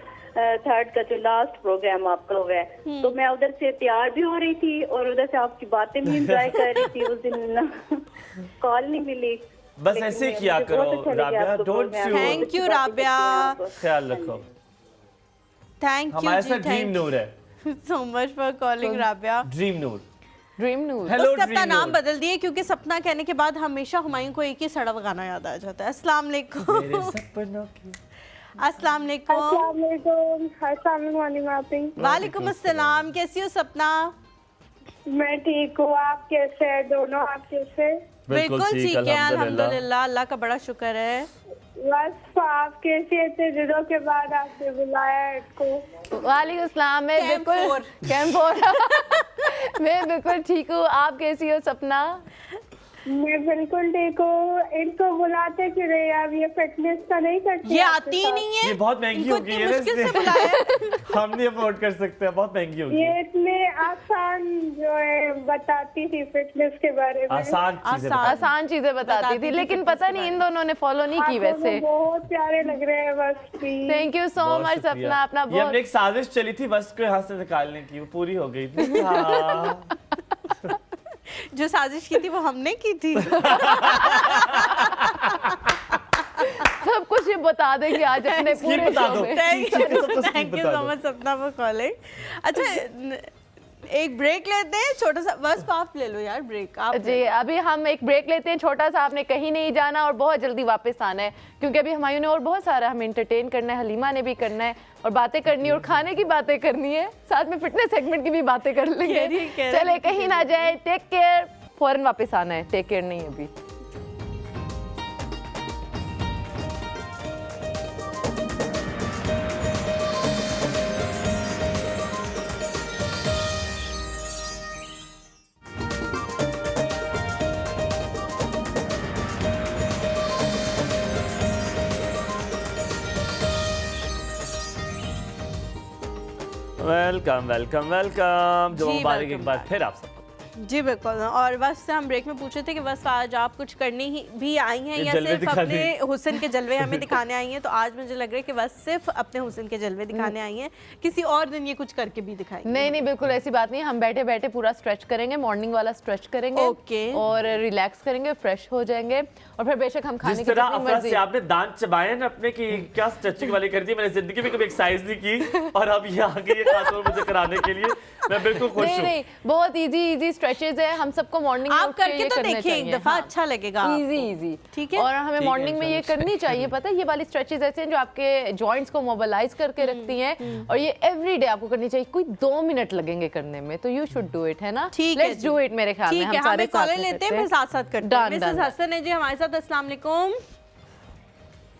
का जो लास्ट प्रोग्राम आपका हुआ है। तो मैं उधर से तैयार भी हो रही थी और उधर से आपकी बातें भी एंजॉय कर रही थी। उस दिन कॉल नहीं मिली। बस लेकिन ऐसे ही मुझे किया बहुत करो अच्छा लगा राबिया, आपका don't program. You. Thank you, अच्छी बातें करती हैं राबिया। आप। ख्याल रखो। थैंक यू हमारे जी, साथ ड्रीम नूर है। So much for calling Rabia. Dream Noor. Dream news. Hello उसने अपना ड्रीम नाम नूर। बदल दिए क्योंकि सपना कहने के बाद हमेशा हुमायूं को एक ही सड़क गाना याद आ जाता है। अस्सलाम वालेकुम। मेरे सपनों की। अस्सलाम वालेकुम। वालेकुम अस्सलाम, कैसी हो सपना? मैं ठीक हूँ, आप कैसे हैं दोनों? आप कैसे? बिल्कुल ठीक है, अल्हम्दुलिल्लाह, अल्लाह का बड़ा शुक्र है। बस आप कैसे थे? दिनों के बाद आपने बुलाया इसको। वालेकुम अस्सलाम। मैं Camp बिल्कुल कैंप 4 मैं बिल्कुल ठीक हूँ। आप कैसी हो सपना? मैं बिल्कुल ठीक हूँ। इनको बुलाते क्यों नहीं? आप ये फिटनेस का नहीं करती? ये आपके आती ही साथ? नहीं है। ये बहुत महंगी इनको होगी इतनी है, मुश्किल से इसलिए बुलाया। हम नहीं अफोर्ड कर सकते, बहुत महंगी होगी। ये इतने आसान जो है बताती थी फिटनेस के बारे में। आसान चीजें आसान। आसान चीजें बताती थी, थी लेकिन fitness पता के नहीं इन बारे दोनों ने फॉलो नहीं की आप दोनों वैसे। बहुत प्यारे लग रहे हैं, बस please। थैंक यू सो बहुत मच शुक्रिया। सपना। अपना ये बहुत हमने एक साजिश चली थी वस्त को यहाँ से निकालने की, वो पूरी हो गई थी। हाँ। जो साजिश की थी वो हमने की थी। सब कुछ ये बता देंगे आज अपने स्कीम पूरे बता शो दो। में। थैंक यू सो मच सपना फॉर कॉलिंग। अच्छा एक ब्रेक लेते हैं छोटा सा, बस आप ले लो यार ब्रेक आप। जी अभी हम एक ब्रेक लेते हैं छोटा सा। आपने कहीं नहीं जाना और बहुत जल्दी वापस आना है, क्योंकि अभी हमायूं ने और बहुत सारा हमें एंटरटेन करना है, हलीमा ने भी करना है और बातें करनी है और खाने की बातें करनी है, साथ में फिटनेस सेगमेंट की भी बातें कर लेंगे। चले कहीं ना जाए, टेक केयर। फौरन वापस आना है, टेक केयर नहीं अभी। Welcome welcome welcome. जो जी, मुबारक welcome एक बार back। फिर आप सबको। जी बिल्कुल। और वस से हम ब्रेक में पूछे थे कि वस आज आप कुछ करने ही भी आई हैं या जलवे सिर्फ दिखाने। अपने हुस्न के जलवे हमें दिखाने आई हैं? तो आज मुझे लग रहा है कि वस सिर्फ अपने हुस्न के जलवे दिखाने आई हैं, किसी और दिन ये कुछ करके भी दिखाएंगे। नहीं नहीं, बिल्कुल ऐसी बात नहीं। हम बैठे बैठे पूरा स्ट्रेच करेंगे, मॉर्निंग वाला स्ट्रेच करेंगे ओके। और रिलैक्स करेंगे, फ्रेश हो जाएंगे और फिर बेशक हम खाने जिस की तरह जितनी अफरा मर्जी। से आपने दांत चबाए ना अपने की क्या स्ट्रेचिंग वाली कर दी, मैंने जिंदगी में कभी एक्सरसाइज नहीं की और अब ये आगे ये खातून मुझे कराने के लिए मैं बिल्कुल खुश नहीं हूँ। नहीं, बहुत इजी स्ट्रेचेस है, हम सबको मॉर्निंग में आप उठ के करके ये तो करने देखिए एक चाहिए। दफा, अच्छा लगेगा आपको। इजी ठीक है। और हमें ठीक मॉर्निंग है, में ये करनी चाहिए, पता है ये वाली स्ट्रेचेस ऐसे हैं जो आपके जॉइंट्स को मोबिलाइज करके रखती हैं और ये एवरीडे आपको करनी चाहिए। कोई 2 मिनट लगेंगे करने में, तो यू शुड डू इट, है ना? ठीक है लेट्स डू इट। मेरे ख्याल में ठीक है, हम सारे हम कॉलर लेते हैं फिर साथ साथ करते हैं। Done, Mrs done. हसन है जी हमारे साथ। अस्सलाम वालेकुम।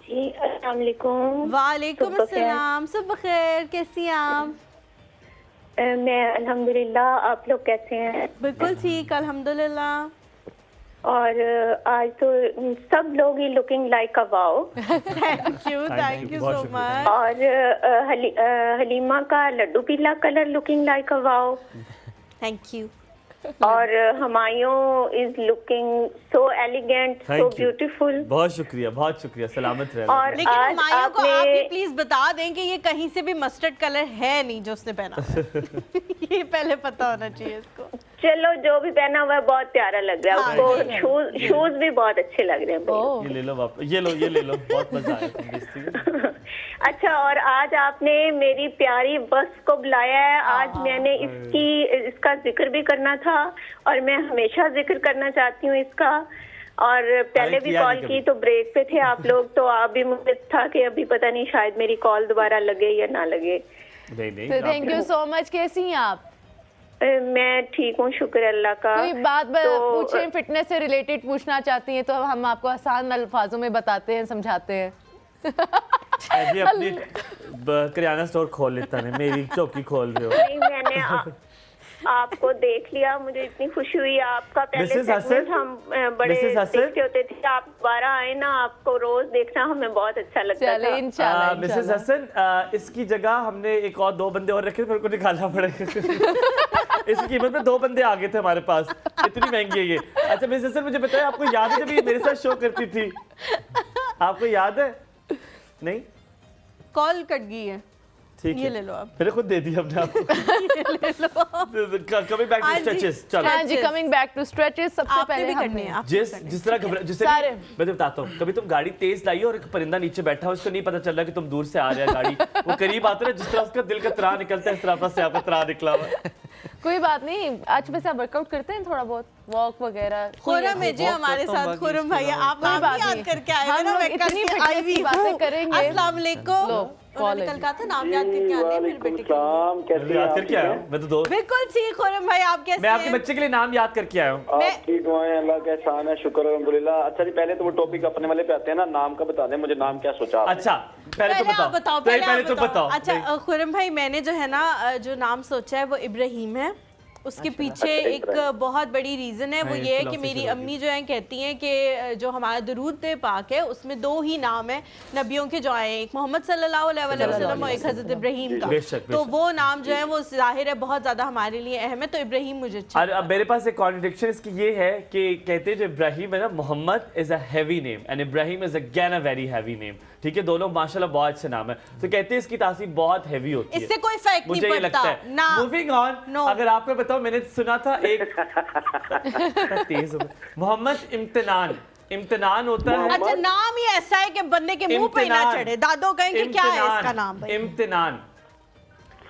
जी अस्सलाम वालेकुम। वालेकुम सुबह खैर। अस्सलाम, सुबह खैर, कैसी हैं आप? मैं अल्हम्दुलिल्लाह, आप लोग कैसे हैं? बिल्कुल ठीक, अल्हम्दुलिल्लाह। और आज तो सब लोग ही looking like a wow. Thank you बहुत सो शुक्रिया। मच। और हलीमा का लड्डू पीला colour looking like a wow. Thank you. और Humayun is looking so elegant, so Thank you. Beautiful. बहुत शुक्रिया, सलामत रहे। और लेकिन आज हुमायूं को आप ये आपने प्लीज बता दें कि ये कहीं से भी मस्टर्ड कलर है नहीं जो उसने पहना हुआ है। ये पहले पता होना चाहिए इसको। चलो जो भी पहना हुआ है बहुत प्यारा लग रहा है हाँ, उसको। शूज भी बहुत अच्छे लग रहे हैं भैया। ये ले लो वापस, ये लो, बहुत मजा आया तुम बेचती हो। अच्छा, और आज आपने मेरी प्यारी बस को बुलाया है। आज मैंने इसका जिक्र भी करना था और मैं हमेशा जिक्र करना चाहती हूँ इसका। और पहले भी किया कॉल नहीं की कभी। तो ब्रेक पे थे आप लोग, तो आप भी मुझे था कि अभी पता नहीं शायद मेरी कॉल दोबारा लगे या ना लगे। नहीं तो थैंक यू सो मच। कैसी हैं आप? मैं ठीक हूँ, शुक्र अल्लाह का। कोई बात तो- पूछें, फिटनेस से रिलेटेड पूछना चाहती हैं तो हम आपको आसान अल्फाजों में बताते हैं, समझाते हैं। अभी अपनी किराना स्टोर खोल लेता है, मेरी चौकी खोल रहे हो। नहीं, मैंने आपको देख लिया, मुझे इतनी खुशी हुई। आपका पहले Mrs. हसन? segment हम बड़े Mrs. हसन? देखते होते थे, आप दोबारा आए ना, आपको रोज देखना हमें बहुत अच्छा लगता चले था। इंशाल्लाह मिसेस इंशाल्लाह। हसन, इसकी जगह हमने एक और 2 बंदे और रखे थे, फिर को निकालना पड़ेगा। इसकी कीमत में 2 बंदे आ गए थे हमारे पास, इतनी महंगी है ये। अच्छा मिसेस हसन, मुझे बताया, आपको याद है जब ये मेरे साथ शो करती थी? आपको याद है? नहीं, कॉल कट गई है। ठीक ये है, ले लो आप। मैंने खुद दे दिया अपने आपको। कमिंग बैक टू हाँ जी। स्ट्रेचेस, चलो। हाँ जी, कमिंग बैक टू स्ट्रेचेस। सबसे आपने पहले भी करनी हमने है, आप जिस तरह जिससे सारे। मैं तो बताता हूँ, कभी तुम गाड़ी तेज लाई और एक परिंदा नीचे बैठा हो, उसको नहीं पता चल रहा कि तुम दूर से आ रहे हैं गाड़ी, वो करीब आता है, जिस तरह उसका दिल का त्राह निकलता है, इस तरह से आपका त्राह निकला हुआ है। कोई बात नहीं। आज वैसे आप वर्कआउट करते हैं थोड़ा बहुत, वॉक वगैरह? खुरम है जी हमारे करता हूँ, साथ। बाकी खुरम इसके भैया, अलावा आप कोई नाम बात भी याद नहीं। करके आए हम हैं ना, लोग मैं इतनी करके fitness आई की भी बातें हूँ। करेंगे। अस्सलाम वालेकुम। लो, उन्होंने कॉल कल कहा था नाम याद करके आने, फिर बेटे के लिए। कैसे याद करके आया हूँ मैं तो 2। बिल्कुल ठीक। खुरम भाई आप कैसे मैं आपके हैं? बच्चे के लिए नाम याद करके आया हूँ। आपकी दुआएं अल्लाह का एहसान है, शुक्र अल्हम्दुलिल्लाह। अच्छा जी, पहले तो वो टॉपिक अपने वाले पे आते हैं ना, नाम का बता दें मुझे, नाम क्या सोचा आपने? अच्छा पहले तो आप बताओ। पहले तुम बताओ। अच्छा खुरम भाई, मैंने जो है ना जो नाम सोचा है वो इब्राहिम है। उसके पीछे एक बहुत बड़ी रीज़न है, वो हाँ, ये है कि philosophy मेरी से अम्मी जो है कहती हैं कि जो हमारा दुरूद पाक है उसमें 2 ही नाम है नबियों के जो आए हैं, एक मोहम्मद सल्लल्लाहु अलैहि वसल्लम और एक हज़रत इब्राहिम का। बेशक, तो बेशक। वो नाम जो है वो जाहिर है बहुत ज़्यादा हमारे लिए अहम है, तो इब्राहिम मुझे अच्छा और अब मेरे पास एक कॉन्ट्रडिक्शन इसकी ये है कि कहते हैं जो इब्राहिम है ना, Mohammad is a heavy name and Ibrahim is again a very heavy name. ठीक है, दोनों माशाल्लाह बहुत अच्छे नाम है, तो कहते हैं इसकी तासीर बहुत हैवी होती है। इससे कोई फर्क मुझे नहीं ये लगता पड़ता है। ना। Moving on, No. अगर आपको बताओ, मैंने सुना था एक तेज हो गया। मोहम्मद इम्तिनान होता है। अच्छा, नाम ही ऐसा है कि बंदे के मुंह पे ही ना इम्तिनान। चढ़े। दादो कहेंगे क्या है इसका नाम भाई? इम्तिनान।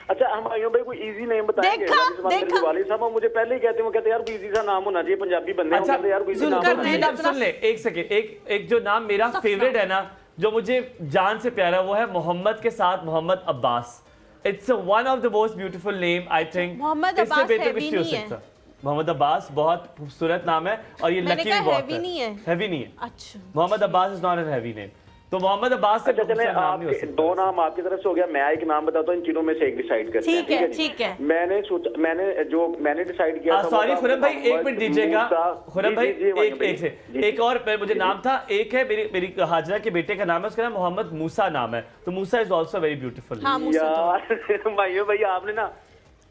अच्छा, हम आइयो भाई कोई इजी नेम बताएंगे। देखा, जिस बात मेरे वालिद साहब वो मुझे पहले ही कहते हैं, वो कहते हैं यार कोई इजी सा नाम होना चाहिए, पंजाबी बंदे हैं, वो अच्छा, कहते हैं यार कोई इजी सुन नाम कर होना दे, चाहिए। सुन ले एक सेकंड। एक जो नाम मेरा फेवरेट है ना, जो मुझे जान से प्यारा, वो है मोहम्मद के साथ Mohammad Abbas. It's one of the most beautiful name I think. Mohammad इससे अब्बास बेहतर heavy कुछ नहीं हो नहीं है। सकता। मोहम्मद अब्बास बहुत खूबसूरत नाम है और ये मैंने लकी कहा भी बहुत heavy नहीं है। हैवी नहीं है। अच्छा, Mohammad Abbas is not an heavy name. तो मोहम्मद अब्बास से अच्छा चले, खूबसूरत नाम नहीं हो आप सकता। 2 नाम आपकी तरफ से हो गया, मैं एक नाम बताता हूँ, इन तीनों में से एक डिसाइड करते हैं। ठीक है, जी? ठीक है। मैंने डिसाइड किया था। सॉरी वो था खुरम भाई, एक मोहम्मद मिनट दीजिएगा। मूसा। खुरम जी, भाई जी, जी, एक से जी, एक और मुझे नाम था। एक है मेरी हाजरा के बेटे का नाम है, उसका नाम मोहम्मद मूसा नाम है। तो मूसा इज ऑल्सो वेरी ब्यूटीफुल। हाँ, मूसा तो। यार भाइयों भाई, आपने ना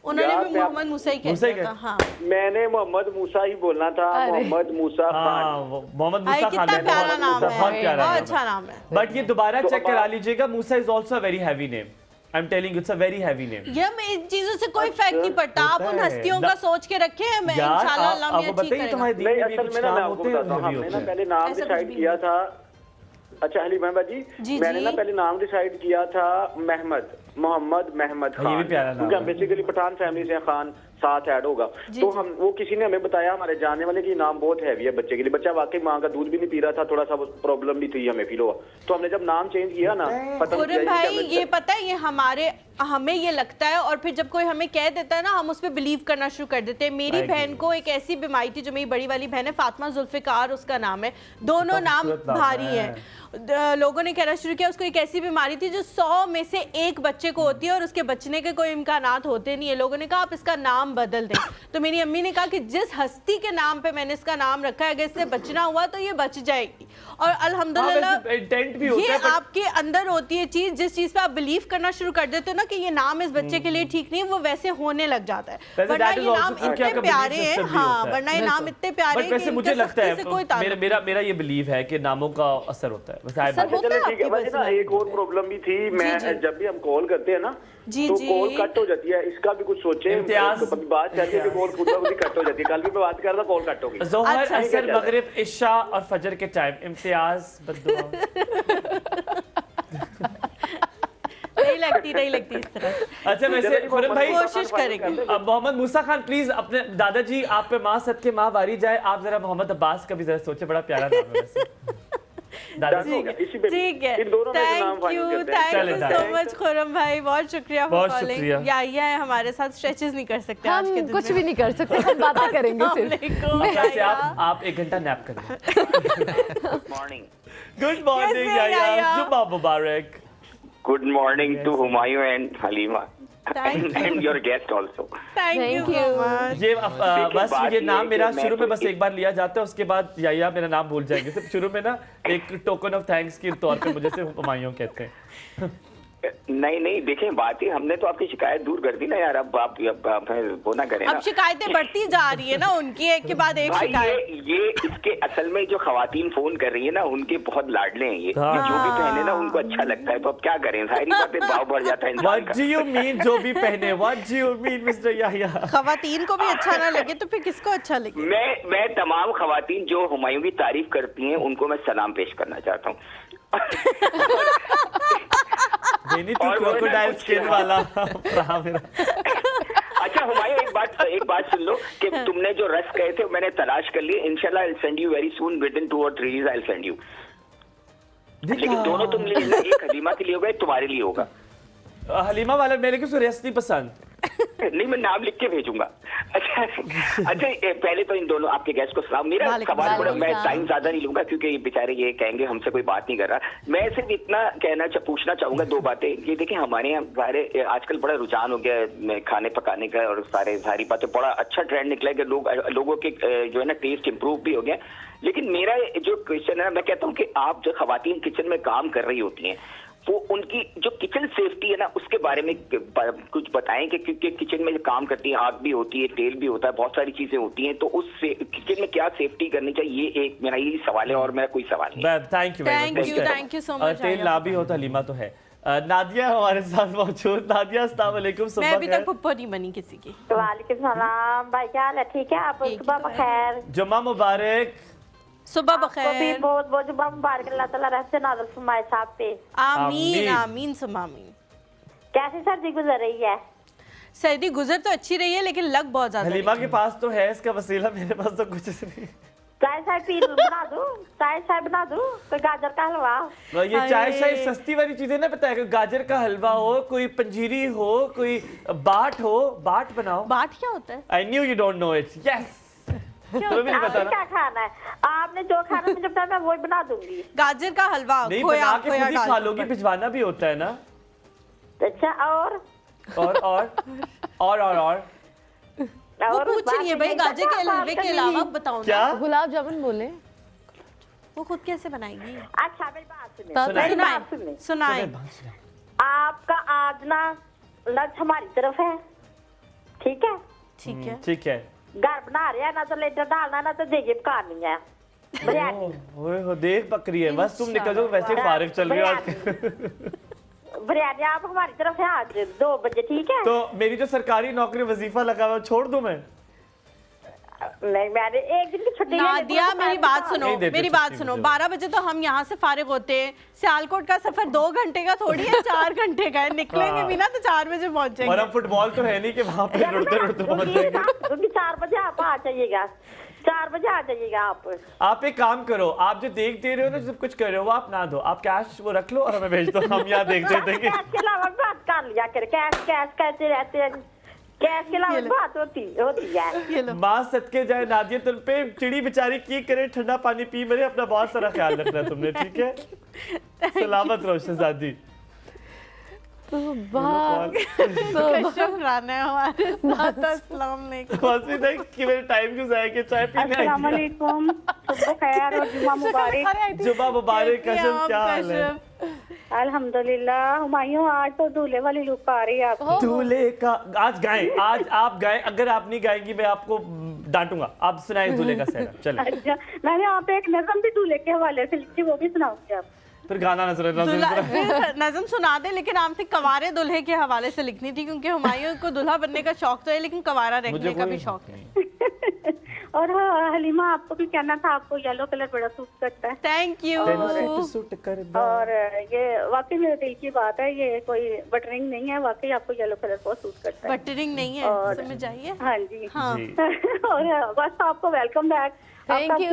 उन्होंने यार, भी मैं- मोहम्मद मूसा ही मूसा ही कहता था। हाँ मैंने मोहम्मद मूसा ही बोलना था, मोहम्मद मूसा हाँ खान। मोहम्मद हाय, मूसा खान कितना है, प्यारा मोहम्मद नाम मूसा, है, बहुत प्यारा बहुत नाम अच्छा नाम है। बट ये दोबारा तो चेक अब करा आप- लीजिएगा, Musa is also very heavy name. I am telling it's a very heavy name. ये मैं इन चीजों से कोई फर्क नहीं पड़ता, आप होता उन है। हस्तियों का सोच के रखे, मैं यार इंशाल्लाह अल्लाह आपको मियां बताइए ठीक तुम्हारे करेगा। दीन नहीं, में भी असल कुछ में ना मैं नाम आपको होते हैं, बताता हूँ, heavy हमने होते ना हैं। पहले नाम ऐसा डिसाइड कुछ भी किया था। अच्छा हली महमद जी, जी, मैंने जी। ना पहले नाम डिसाइड किया था मोहम्मद महमद हाँ, ये खान, भी प्यारा नाम क्योंकि हम है। बेसिकली पठान फैमिली से हैं, खान साथ ऐड होगा। तो हम वो किसी ने हमें बताया, हमारे जानने वाले, कि नाम बहुत हैवी है बच्चे के लिए। बच्चा वाकई माँ का दूध भी नहीं पी रहा था, थोड़ा सा प्रॉब्लम भी थी, हमें फील हुआ। तो हमने जब नाम चेंज किया ना, खत्म खुरम किया भाई, कि हमें- ये पता है, ये हमें ये लगता है, और फिर जब कोई हमें कह देता है ना, हम उस पर बिलीव करना शुरू कर देते हैं। मेरी I बहन agree. को एक ऐसी बीमारी थी, जो मेरी बड़ी वाली बहन है, फातिमा जुल्फिकार उसका नाम है, दोनों नाम खूबसूरत नाम भारी है। हैं। लोगों ने कहना शुरू किया उसको एक ऐसी बीमारी थी जो 100 में से एक बच्चे को होती है और उसके बचने के कोई इम्कानात होते नहीं है। लोगों ने कहा आप इसका नाम बदल दें, तो मेरी अम्मी ने कहा कि जिस हस्ती के नाम पे मैंने इसका नाम रखा है, अगर इससे बचना हुआ तो ये बच जाएगी। और अल्हम्दुलिल्लाह इंटेंट भी होता ये है but- आपके अंदर होती है चीज, जिस चीज पे आप बिलीव करना शुरू कर देते हो ना कि ये नाम इस बच्चे के लिए ठीक नहीं है, वो वैसे होने लग जाता है। वैसे वरना that is ये also नाम true कि इतने आपका प्यारे belief हैं, system भी हाँ, होता है। वरना ये नाम इतने प्यारे बट हैं वैसे कि मुझे इनके लगता सख्ती से कोई है ताल्लुक मेरा ये बिलीव है कि नामों का असर होता है। वैसे I असर believe- होता है चलो ठीक है। आपकी वैसे ना personality एक और प्रॉब्लम भी थी, मैं जी। जब भी हम कॉल करते हैं ना, जी, तो जी। कॉल कट हो जाती है, इसका भी कुछ सोचे। इम्तियाज। तो कभी बात चलती है कि कॉल खुद ब खुद कट हो जाती है। कल भी मैं बात कर रहा था, कॉल कट हो गई। जोहर, अच्छा। असर, मगरिब, इशा और फजर के टाइम इम्तियाज बद्दुआ। नहीं लगती इस तरह। अच्छा वैसे खुरम भाई, कोशिश करेंगे। अब मोहम्मद मूसा खान प्लीज अपने दादाजी आप पे माँ सद के माँ वारी जाए, आप जरा मोहम्मद अब्बास का भी जरा सोचे, बड़ा प्यारा नाम है वैसे। दादाजी इसी पे ठीक है, इन दोनों में से नाम थैंक फाइनल यू करते हैं। चले, सो मच खुरम भाई, बहुत शुक्रिया बहुत फॉर शुक्रिया। कॉलिंग। या है हमारे साथ, स्ट्रेचेस नहीं कर सकते आज के हम दिन कुछ में। भी नहीं कर सकते, हम बातें करेंगे सिर्फ। अस्सलामुअलैकुम, वैसे याया। आप 1 घंटा नैप करें। मॉर्निंग गुड मॉर्निंग कैसे याया, याया? जुम्मा मुबारक। Good morning to Humayun and Halima Thank you. and your guest also. Thank you Thank so you. Much. ये देखिए, बस बात ये ये नाम है मेरा कि मैं शुरू में तो बस एक बार लिया जाता है, उसके बाद याया मेरा नाम भूल जाएंगे। सिर्फ शुरू में ना एक टोकन ऑफ थैंक्स के तौर पे मुझे सिर्फ हुमायूं कहते हैं। नहीं देखें, बात ही हमने तो आपकी शिकायत दूर कर दी ना यार। अब आप वो ना करें अब ना शिकायतें बढ़ती जा रही है ना उनकी, एक के बाद एक भाई। शिकायत। ये इसके असल में जो खवातीन फोन कर रही है ना, उनके बहुत लाडले हैं ये। हाँ। ये जो भी पहने ना उनको अच्छा लगता है, तो अब क्या करें, सारी बातें भाव बढ़ जाता है इंसान What का। do you mean जो भी पहने? What do you mean mister Yaya? खवातीन को भी अच्छा ना लगे तो फिर किसको अच्छा लगे? मैं तमाम खवातीन जो हुमायूं की तारीफ करती हैं, उनको मैं सलाम पेश करना चाहता हूँ। नहीं तू और वो ना क्रोकोडाइल कुछ- स्किन वाला रहा मेरा। अच्छा हुमायूं, एक बात सुन लो कि तुमने जो रस कहे थे मैंने तलाश कर लिए। इंशाल्लाह I will send you very soon, with in 2 or 3 days I will send you. लेकिन दोनों तुम लिए ना, एक हलीमा के लिए होगा, एक तुम्हारे लिए होगा। हलीमा वाला मेरे को रस नहीं पसंद। नहीं, मैं नाम लिख के भेजूंगा। अच्छा पहले तो इन दोनों आपके गेस्ट को सलाम। मेरा वालेकुम सवाल बड़ा, मैं सलाम। टाइम ज्यादा नहीं लूंगा क्योंकि ये बेचारे ये कहेंगे हमसे कोई बात नहीं कर रहा। मैं सिर्फ इतना पूछना चाहूंगा 2 बातें। ये देखिए, हमारे यहाँ सारे आजकल बड़ा रुझान हो गया है खाने पकाने का, और सारी बातें बड़ा अच्छा ट्रेंड निकला है कि लोगों के जो है ना टेस्ट इंप्रूव भी हो गया। लेकिन मेरा जो क्वेश्चन है, मैं कहता हूँ कि आप जो खवातीन किचन में काम कर रही होती हैं, वो उनकी जो किचन सेफ्टी है ना, उसके बारे में कुछ बताएं कि क्योंकि किचन में जो काम करती है, आग भी होती है, तेल भी होता है, बहुत सारी चीजें होती हैं, तो उस किचन में क्या सेफ्टी करनी चाहिए, ये एक मेरा यही सवाल है और मेरा कोई सवाल नहीं। Thank you Thank you so much, तेल याया। ना भी हो तो हलीमा तो है। नादिया हमारे साथ मौजूद। नादिया अस्सलाम वालेकुम। मैं सुबह अभी तक पुप्पो नहीं बनी किसी की। वालेकुम सलाम भाई, क्या हाल है? ठीक है आप? ठीक सुबह है। बखैर। जुम्मा मुबारक। सुबह आपको भी बखैर। बहुत बहुत जुम्मा मुबारक। अल्लाह ताला रहमत नाज़िल फरमाए साहब पे। आमीन आमीन। आमीन सुम आमीन। कैसी सर्दी गुजर रही है? सर्दी गुजर तो अच्छी रही है, लेकिन लग बहुत ज्यादा हलीमा रही के पास तो है इसका वसीला, मेरे पास तो कुछ नहीं। चाय चाय पी बना दूं? चाय बना दूं? कोई गाजर का हलवा? ये चाय अरे। शायद सस्ती वाली चीजें ना, पता है, गाजर का हलवा हो, कोई पंजीरी हो, कोई बाट हो, बाट बनाओ। बाट क्या होता है? I knew you don't know it. Yes, तुम्हें भी नहीं पता आपने ना। क्या खाना है? आपने जो खाना मुझे बताया मैं वही बना दूंगी। गाजर का हलवा, नहीं, खोया बना के खोया खुद ही डाल खा के लोगी, ऊपर। भिजवाना भी होता है ना। अच्छा और और वो पूछ बात रही है भाई, नहीं गाजर के करता, हलवे बात के करनी। अलावा बताओ ना, क्या गुलाब जामुन बोले। वो खुद कैसे बनाएगी? अच्छा मेरी बात सुनिए, सुनाइए। मेरी बात सुनिए। सुनाए। आपका आज ना लंच हमारी तरफ है, ठीक है ठीक है। ठीक है। घर बना रहे हैं ना तो लेटर डालना ना तो देगी पकानी है बिरयानी। ओए हो देख पकड़ी है, बस तुम निकल जाओ, वैसे फारिग चल रही हो आज। बिरयानी आप हमारी तरफ से आज 2 बजे, ठीक है? तो मेरी जो सरकारी नौकरी वजीफा लगा हुआ छोड़ दूं मैं? नहीं, मैंने एक दिन की छुट्टी नादिया मेरी बात सुनो, नहीं देते मेरी बात छुट्टी सुनो, मुझे। 12 बजे तो हम यहाँ से फारिग होते हैं। सियालकोट का सफर 2 घंटे का थोड़ी है, 4 घंटे का है। निकलेंगे भी ना तो 4 बजे और पहुंचेंगे। अब फुटबॉल तो है नहीं कि वहां पे रुड़ते रुड़ते पहुंच जाएंगे। क्योंकि 4 बजे आप आ जाइएगा, 4 बजे आ जाइएगा आप। आप एक काम करो, आप जो देख दे रहे हो ना, सब कुछ कर रहे हो वो आप ना दो, आप कैश वो रख लो और हमें भेज दो, हम यहाँ देख देते हैं। कैश के अलावा बात कर लिया कर, कैश कैश कहते रहते हैं, कैश के अलावा बात होती है। माँ सदके जाए नादिया, तुम पे चिड़ी बेचारी की करे, ठंडा पानी पी मेरे, अपना बहुत सारा ख्याल रखना तुमने, ठीक है? सलामत रहो शहजादी। कश्यप राना है हमारे साथ। अस्सलाम वालेकुम। कि मेरे टाइम क्यों जाए कि चाय पीने आई अस्सलाम वालेकुम, सुबह खैर और जुमा मुबारक। जुमा मुबारक। कश्यप क्या हाल है? अल्हम्दुलिल्लाह। हुमायूं आज तो दूल्हे वाली लुक आ रही है आपको। दूल्हे का आज गाएं, आज आप गाएं, अगर आप नहीं गाएंगी मैं आपको डांटूंगा। आप सुनाएं दूल्हे का सहरा, चलो। अच्छा, मैंने आप एक नज़म भी दूल्हे के हवाले से लिखी, वो भी सुनाऊंगी आप। फिर गाना नज़म सुना दे, लेकिन आपने कवारे दुल्हे के हवाले से लिखनी थी, क्योंकि हुमायूं को दुल्हा बनने का शौक तो है, लेकिन कवारा रहने का भी शौक है। और हाँ, हलीमा आपको भी कहना था, आपको येलो कलर बड़ा सूट करता है। Thank you. और ये वाकई मेरे दिल की बात है, ये कोई बटरिंग नहीं है, वाकई आपको येलो कलर बहुत सूट करता है। बटरिंग नहीं है, समझ आइए। हाँ जी, हाँ। और बस आपको welcome back. Thank you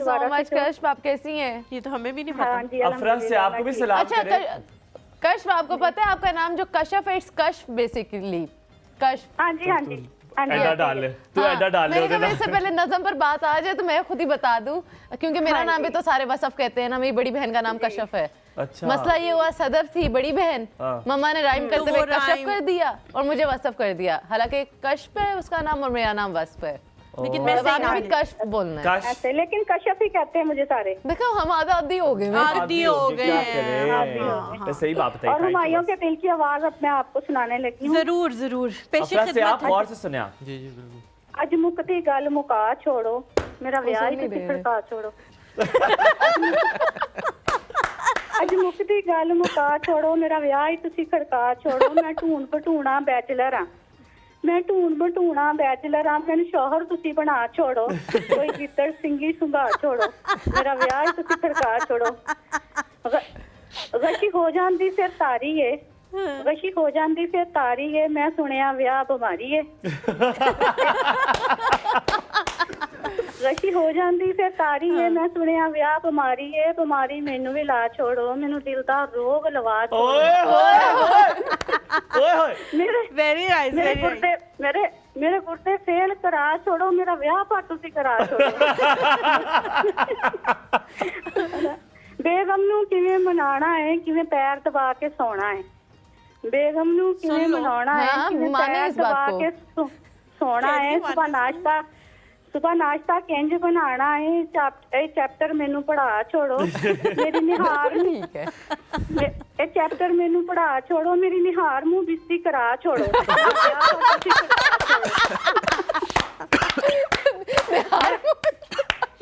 so much. Kashaf, आप कैसी हैं? ये तो हमें भी नहीं हाँ पता। जी, अफरा से आपको भी सलाम अच्छा करें। कश्फ, आपको पता है आपका नाम जो कश्फ है, इट्स कश्फ बेसिकली, कश्फ। हाँ जी, हाँ जी, हाँ जी। एडा डाल ले, तू एडा डाल ले। मैंने कहा इससे पहले नज़म पर बात आ जाए तो मैं खुद ही बता दूं, क्योंकि मेरा नाम भी तो सारे वसफ कहते हैं ना, मेरी बड़ी बहन का नाम कश्फ है। अच्छा। मसला ये हुआ, सदर थी बड़ी बहन, मम्मा ने राइम करते हुए कश्फ कर दिया और मुझे वसफ कर दिया, हालांकि कश्फ है उसका नाम और मेरा नाम वसफ है, लेकिन मैं भी कश्फ बोलना है। ऐसे, लेकिन कश्यप ही कहते हैं मुझे सारे। देखो हम आदी हो गए, आदी हो गए हैं। सही बात बताई। और हुमायूं के दिल की आवाज अब मैं आपको सुनाने लगी हूँ। जरूर जरूर, पेशे अफरा से आप खिदमत है। गौर से सुने आप। जी जी बिल्कुल। अज मुकती गल मुका छोड़ो, मेरा ब्याह ही तुसी खड़का छोड़ो। अज मुकती गल मुका छोड़ो, मेरा ब्याह ही तुसी खड़का छोड़ो। मैं ढूंढ भटूणा बैचलर हाँ, मैं ढूंढ भटूणा बैचलर हाँ, मैनू शौहर तुसी बना छोड़ो। कोई गिद्दड़ सिंगी सुंघा छोड़ो, मेरा ब्याह ही तुसी खड़का छोड़ो। गशी हो जांदी फिर तारी है, गशी हो जांदी फिर तारी है, मैं सुनिया ब्याह बीमारी है। गशी हो जांदी फिर तारी है, मैं सुनिया ब्याह बीमारी है। बीमारी मैनू भी ला छोड़ो, मैनू दिल दा रोग लवा छोड़ो। मेरे वेरी नाइस, मेरे वेरी गुर्दे मेरे गुर्दे फेल करा छोड़ो, मेरा ब्याह पर तुसी करा छोड़ो। बेगम नू किवें मनाना है, किवें पैर दबा के सोना है। बेगम नू किवें मनाना है, किवें पैर दबा के सोना है। सुबह नाश्ता किंज बनाना है, चैप्टर मैनू पढ़ा छोड़ो। मेरी निहार ठीक है, ये चैप्टर मैनू पढ़ा छोड़ो, मेरी निहार मुंह बिस्ती करा छोड़ो।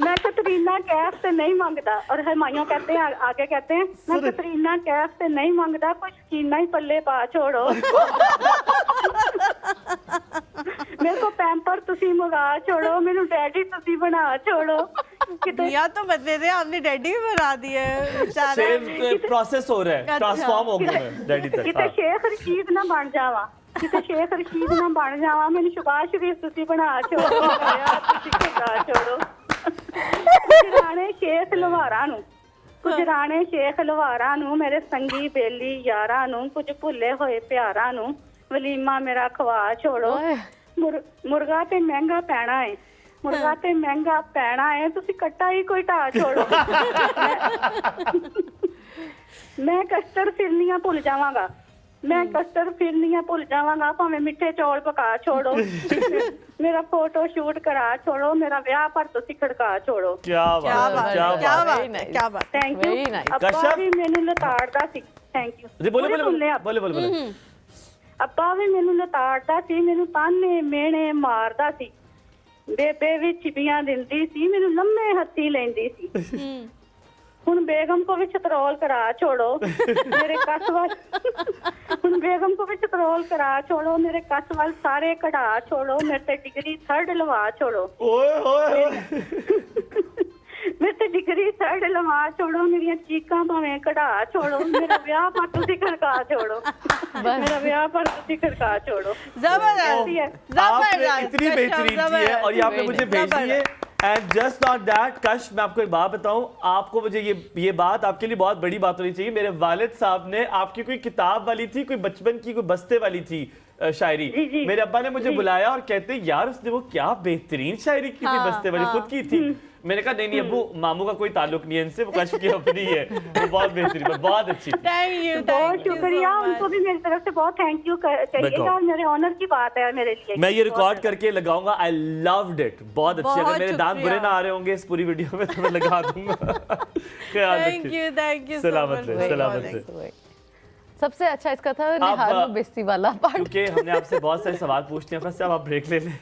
मैं कतरीना कैफ से नहीं मांगता, और हुमायूं कहते हैं, आगे कहते हैं, मैं कतरीना कैफ से नहीं मांगता, कुछ कीना ही पल्ले पा छोड़ो। मेरे को पैम्पर तुसी मंगा छोड़ो, मेनू डैडी तुसी बना छोड़ो। या तो बदले थे, आपने डैडी भी बना दिए बेचारा। प्रोसेस हो रहा है, ट्रांसफॉर्म हो गया मैं डैडी तक। किते शेख रशीद ना बन जावा, किते शेख रशीद ना बन जावा, मैनू शबाश शरीफ तुसी बना छोड़ो। तुसी बना छोड़ो। गुजराने शेख लवारा नू, गुजराने शेख लवारा नू, मेरे संगी बेली यारा नू, कुछ भुले होए प्यारा नू, वलीमा मेरा खवा छोड़ो। मुर्गा ते महंगा पैना है, मुर्गा ते महंगा पैना है, तुसी कट्टा ही कोई ढा छोड़ो। मैं कस्टर्ड फिरनियां भुल जावांगा, मैं कस्टर्ड फिरनियां भुल जावांगा, भावें मिठे चौल पका छोड़ो। मेरा फोटो शूट करा छोड़ो, मेरा ब्याह पर तुसी खड़का छोड़ो। क्या बात, क्या बात, क्या बात। Thank you. अब्बा भी मैनू लताड़दा सी। Thank you. बोले ਅੱਪਾ ਵੀ ਮੈਨੂੰ ਲਤਾੜਦਾ ਸੀ, ਮੈਨੂੰ ਤਾਨੇ ਮੇਣੇ ਮਾਰਦਾ ਸੀ, ਬੇਬੇ ਵੀ ਛਿਪੀਆਂ ਦਿੰਦੀ ਸੀ, ਮੈਨੂੰ ਲੰਮੇ ਹੱਥੀ ਲੈਂਦੀ ਸੀ। ਹੁਣ ਬੇਗਮ को भी चतरोल करा छोड़ो मेरे कस वाल ਹੁਣ ਬੇਗਮ को भी चतरोल करा छोड़ो मेरे कस वाल सारे कढ़ा छोड़ो, मेरे ते डिग्री 3rd लवा छोड़ो, ओए ओए मेरे ते डिग्री 3rd लवा छोड़ो, मेरिया चीकां भावें कढ़ा छोड़ो, मेरा ब्याह पर तुसी खड़का छोड़ो, मेरा ब्याह पर तुसी खड़का छोड़ो। जबरदस्त आपने इतनी बेहतरीन की है और ये आपने मुझे भेजी है। एंड जस्ट नॉट दैट कश, मैं आपको एक बात बताऊं, आपको मुझे ये बात आपके लिए बहुत बड़ी बात होनी चाहिए। मेरे वालिद साहब ने आपकी कोई किताब वाली थी, कोई बचपन की कोई बस्ते वाली थी शायरी, मेरे अब्बा ने मुझे बुलाया और कहते यार उसने वो क्या बेहतरीन शायरी की थी, बस्ते वाली खुद की थी। मैंने कहा नहीं अब्बू, मामू का कोई ताल्लुक नहीं है इनसे, वो कश की अपनी है, वो बहुत बेहतरीन, बहुत अच्छी। बहुत शुक्रिया, उनको भी मेरी तरफ से बहुत थैंक यू कहिएगा और मेरे ऑनर की बात है मेरे लिए। मैं ये रिकॉर्ड करके लगाऊंगा। आई लव्ड इट, बहुत अच्छी। अगर मेरे दांत बुरे ना आ रहे होंगे इस पूरी वीडियो में तो मैं लगा दूंगा। थैंक यू सलामत रहे, सलामत रहे। सबसे अच्छा इसका था निहारू बेस्ती वाला पार्ट, क्योंकि हमने आपसे बहुत सारे सवाल पूछते हैं, बस अब आप ब्रेक ले लें।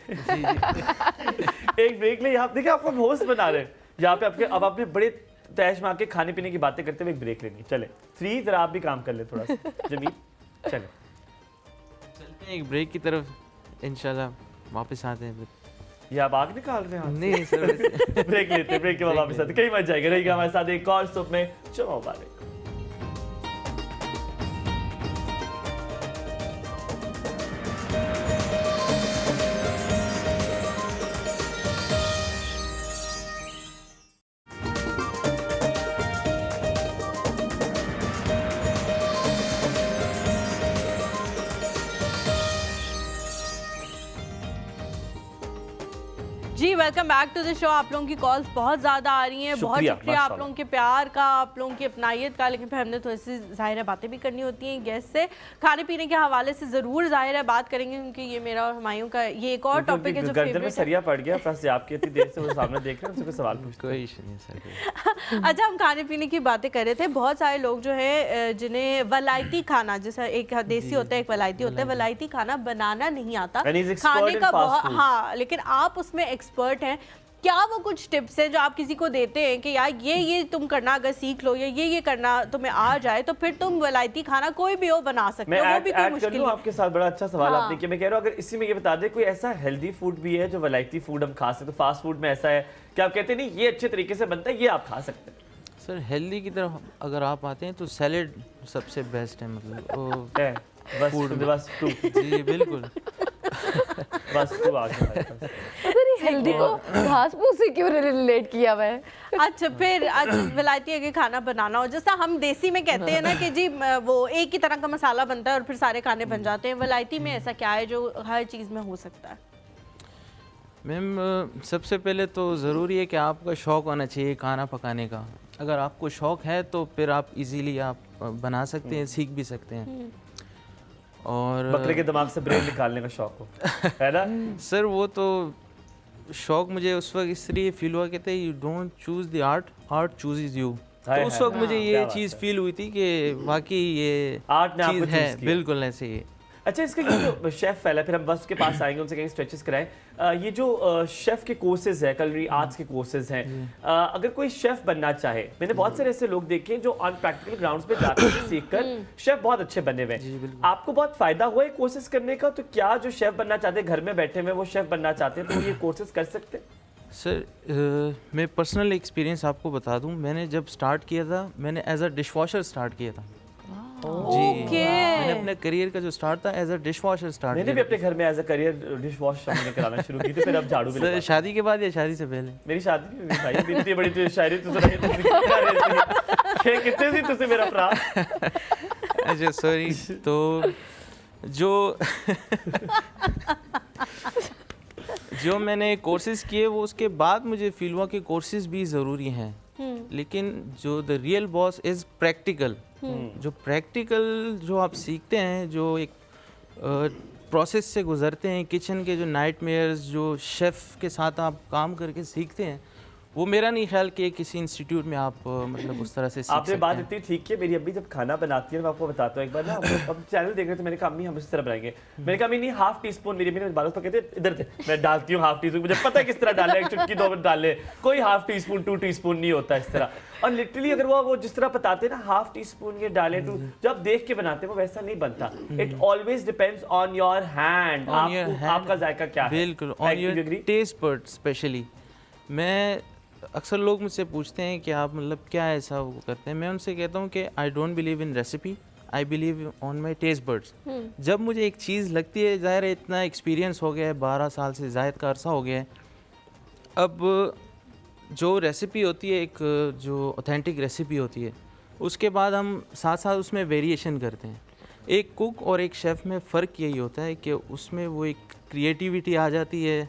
एक ब्रेक ले, यहाँ देखिए आपको होस्ट बना रहे हैं यहाँ पे आपके, अब आपने बड़े तैश मार के खाने पीने की बातें करते हुए एक ब्रेक लेनी। चले 3 जरा आप भी काम कर ले थोड़ा सा जमील, चले चलते हैं एक ब्रेक की तरफ, इंशाल्लाह वापस आते हैं फिर। ये आप आग निकाल रहे हैं? नहीं सर ब्रेक लेते, ब्रेक के बाद वापस आते, कहीं मत जाएगा, रहेगा हमारे साथ एक और सुप में। चलो बारे जी, welcome back to the show. आप लोगों की कॉल्स बहुत ज़्यादा आ रही हैं, बहुत शुक्रिया आप लोगों के प्यार का, आप लोगों की अपनाइयत का। लेकिन फिर हमने थोड़ी सी ज़ाहिर है बातें भी करनी होती हैं गेस्ट से, खाने पीने के हवाले से ज़रूर ज़ाहिर है बात करेंगे, क्योंकि ये मेरा और हुमायूं का ये एक और टॉपिक है जो गर्दन में सरिया पड़ गया, फंस आपकी इतनी देर से वो सामने देख रहे हैं, उनसे सवाल पूछ। कोई इशू नहीं सर। अच्छा, हम खाने पीने की बातें कर रहे थे। बहुत सारे लोग जो है जिन्हें वलायती खाना, जैसा एक देसी होता है एक वलायती होता है, वलायती खाना बनाना नहीं आता, खाने का बहुत, हाँ, लेकिन आप उसमें एक्सपर्ट हैं। क्या वो कुछ टिप्स हैं जो आप किसी को देते हैं कि यार ये तुम करना अगर सीख लो, या ये करना तुम्हें आ जाए तो फिर तुम वलायती खाना कोई भी हो बना सकते हो, वो भी कोई मुश्किल नहीं। आपके साथ बड़ा अच्छा सवाल आपने किया। मैं कह रहा हूँ अगर इसी में ये बता दे कोई ऐसा हेल्दी फूड भी है जो वलायती फूड हम खा सकते, तो फास्ट फूड में ऐसा है कि आप कहते नहीं ये अच्छे तरीके से बनता है, ये आप खा सकते हैं? सर हेल्दी की तरफ अगर आप आते हैं तो सैलेड सबसे बेस्ट है, मतलब बस जी बिल्कुल बस तू आ गया। हेल्दी को घास फूस से क्यों रिलेट किया हुआ है? अच्छा, फिर वलायती अगर खाना बनाना हो, जैसा हम देसी में कहते हैं ना कि जी वो एक ही तरह का मसाला बनता है और फिर सारे खाने बन जाते हैं, वलायती में ऐसा क्या है जो हर चीज़ में हो सकता है? मैम सबसे पहले तो ज़रूरी है कि आपका शौक़ होना चाहिए खाना पकाने का। अगर आपको शौक़ है तो फिर आप इजीली आप बना सकते हैं, सीख भी सकते हैं। और बकरे के दिमाग से ब्रेन निकालने का शौक हो, है ना? सर वो तो शौक मुझे उस वक्त इसलिए फील हुआ, कहते you don't choose the art, art chooses you. तो उस वक्त मुझे ये चीज़ फील हुई थी कि वाकई ये आर्ट ने आपको है, बिल्कुल ऐसे ही। अच्छा, इसका ये जो शेफ फैला, फिर हम बस के पास आएंगे, उनसे कहेंगे स्ट्रेचेस कराएं। ये जो शेफ के कोर्सेज है, कलरी आर्ट्स के कोर्सेज हैं, अगर कोई शेफ बनना चाहे, मैंने बहुत सारे ऐसे लोग देखे जो ऑन प्रैक्टिकल ग्राउंड्स पे जाकर सीख कर शेफ बहुत अच्छे बने हुए हैं। आपको बहुत फायदा हुआ है कोर्सेज करने का? तो क्या जो शेफ बनना चाहते हैं, घर में बैठे हुए वो शेफ बनना चाहते हैं, तो ये कोर्सेज कर सकते हैं? सर मैं पर्सनल एक्सपीरियंस आपको बता दूं, मैंने जब स्टार्ट किया था, मैंने एज अ डिशवॉशर स्टार्ट किया था। जी, मैंने अपने करियर का जो स्टार्ट था एज अ डिशवॉशर स्टार्ट किया। मैंने भी अपने घर में एज अ करियर डिशवॉश कराना शुरू की थी, फिर अब झाड़ू भी। शादी के बाद या शादी से पहले? मेरी शादी नहीं हुई भाई, इतनी बड़ी शायरी तो रही कितने थी तुझसे मेरा भरा। अच्छा सॉरी, तो जो मैंने कोर्सेज किए वो उसके बाद मुझे फील हुआ कि कोर्सेज भी ज़रूरी हैं, लेकिन जो the real boss is practical. जो प्रैक्टिकल जो आप सीखते हैं, जो एक प्रोसेस से गुजरते हैं, किचन के जो नाइटमेयर्स जो शेफ़ के साथ आप काम करके सीखते हैं, वो मेरा नहीं ख्याल कि किसी इंस्टीट्यूट में आप मतलब उस तरह से सीख आपने सकते बात हैं। इतनी ठीक है। मेरी अम्मी जब खाना बनाती है, मैं आपको बताता हूँ। एक बार ना हम चैनल देख रहे थे, मैंने कहा अम्मी हम इस तरह बनाएंगे। मैंने कहा अम्मी नहीं, हाफ टी स्पून, मेरी अम्मी ने बालों पर कहते इधर से मैं डालती हूँ हाफ टी स्पून, मुझे पता है किस तरह डाले, एक चुटकी 2 मिनट डाले, कोई half tea spoon 2 tea spoon नहीं होता इस तरह। और लिटरली अगर वो जिस तरह बताते हैं ना, हाफ टी स्पून ये डाले, टू जब देख के बनाते हैं वो वैसा नहीं बनता। It always depends on your hand, आपका जायका क्या है। बिल्कुल, on your taste bud specially. मैं अक्सर लोग मुझसे पूछते हैं कि आप मतलब क्या ऐसा वो करते हैं, मैं उनसे कहता हूँ कि I don't believe in recipe, I believe on my taste buds. जब मुझे एक चीज़ लगती है, ज़ाहिर है इतना एक्सपीरियंस हो गया है, 12 साल से ज़ायद का अरसा हो गया है, अब जो रेसिपी होती है, एक जो ऑथेंटिक रेसिपी होती है, उसके बाद हम साथ साथ उसमें वेरिएशन करते हैं। एक कुक और एक शेफ़ में फ़र्क यही होता है कि उसमें वो एक क्रिएटिविटी आ जाती है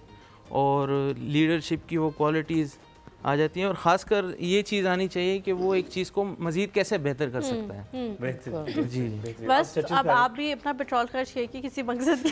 और लीडरशिप की वो क्वालिटीज़ आ जाती हैं, और ख़ासकर ये चीज़ आनी चाहिए कि वो एक चीज़ को मज़ीद कैसे बेहतर कर सकता है। जी बस अब आप भी अपना पेट्रोल खर्च किए किसी मकसद के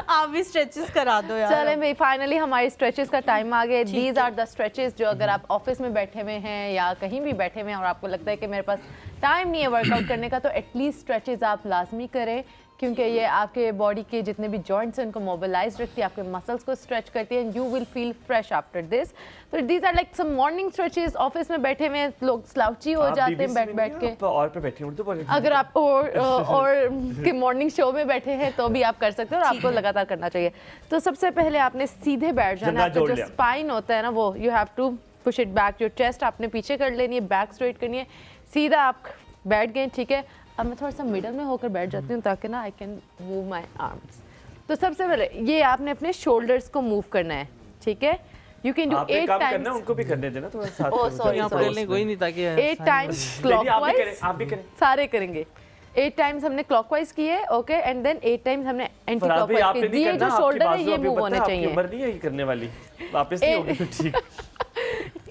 आप भी स्ट्रेचेस करा दो यार। चलें भाई, फाइनली हमारे स्ट्रेचेस का टाइम आ गया। दीज आर द स्ट्रेचेस जो अगर आप ऑफिस में बैठे हुए हैं या कहीं भी बैठे हुए हैं और आपको लगता है कि मेरे पास टाइम नहीं है वर्कआउट करने का, तो एटलीस्ट स्ट्रेचेस आप लाजमी करें, क्योंकि ये आपके बॉडी के जितने भी जॉइंट्स हैं उनको मोबिलाइज रखती है, आपके मसल्स को स्ट्रेच करती है, and you will feel fresh after this. तो these are like some morning stretches. Office में बैठे हुए लोग स्लाउची हो जाते हैं बैठ के। और पे बैठी हूं तो अगर आप और के मॉर्निंग शो में बैठे हैं तो भी आप कर सकते हो, और आपको लगातार करना चाहिए। तो सबसे पहले आपने सीधे बैठ जाना है। जो स्पाइन होता है ना, वो you have to push it back. जो चेस्ट आपने पीछे कर लेनी है, बैक स्ट्रेट करनी है, सीधा आप बैठ गए, ठीक है। अब मैं थोड़ा सा मिडल में होकर बैठ जाती हूँ ताकि ना I can move my arms. तो सबसे पहले ये आपने अपने शोल्डर्स को मूव करना है, ठीक है। You can do 8 times. उनको भी करने देना थोड़ा साथ। ओह सॉरी, कोई नहीं, ताकि 8 टाइम्स क्लॉकवाइज, आप भी करें, सारे करेंगे। 8 टाइम्स हमने क्लॉकवाइज किए, ओके, एंड देन 8 टाइम्स हमने एंटी क्लॉकवाइज किए। ये जो शोल्डर है ये मूव होने चाहिए। उम्र नहीं है ये करने वाली, वापस नहीं होगी तो ठीक।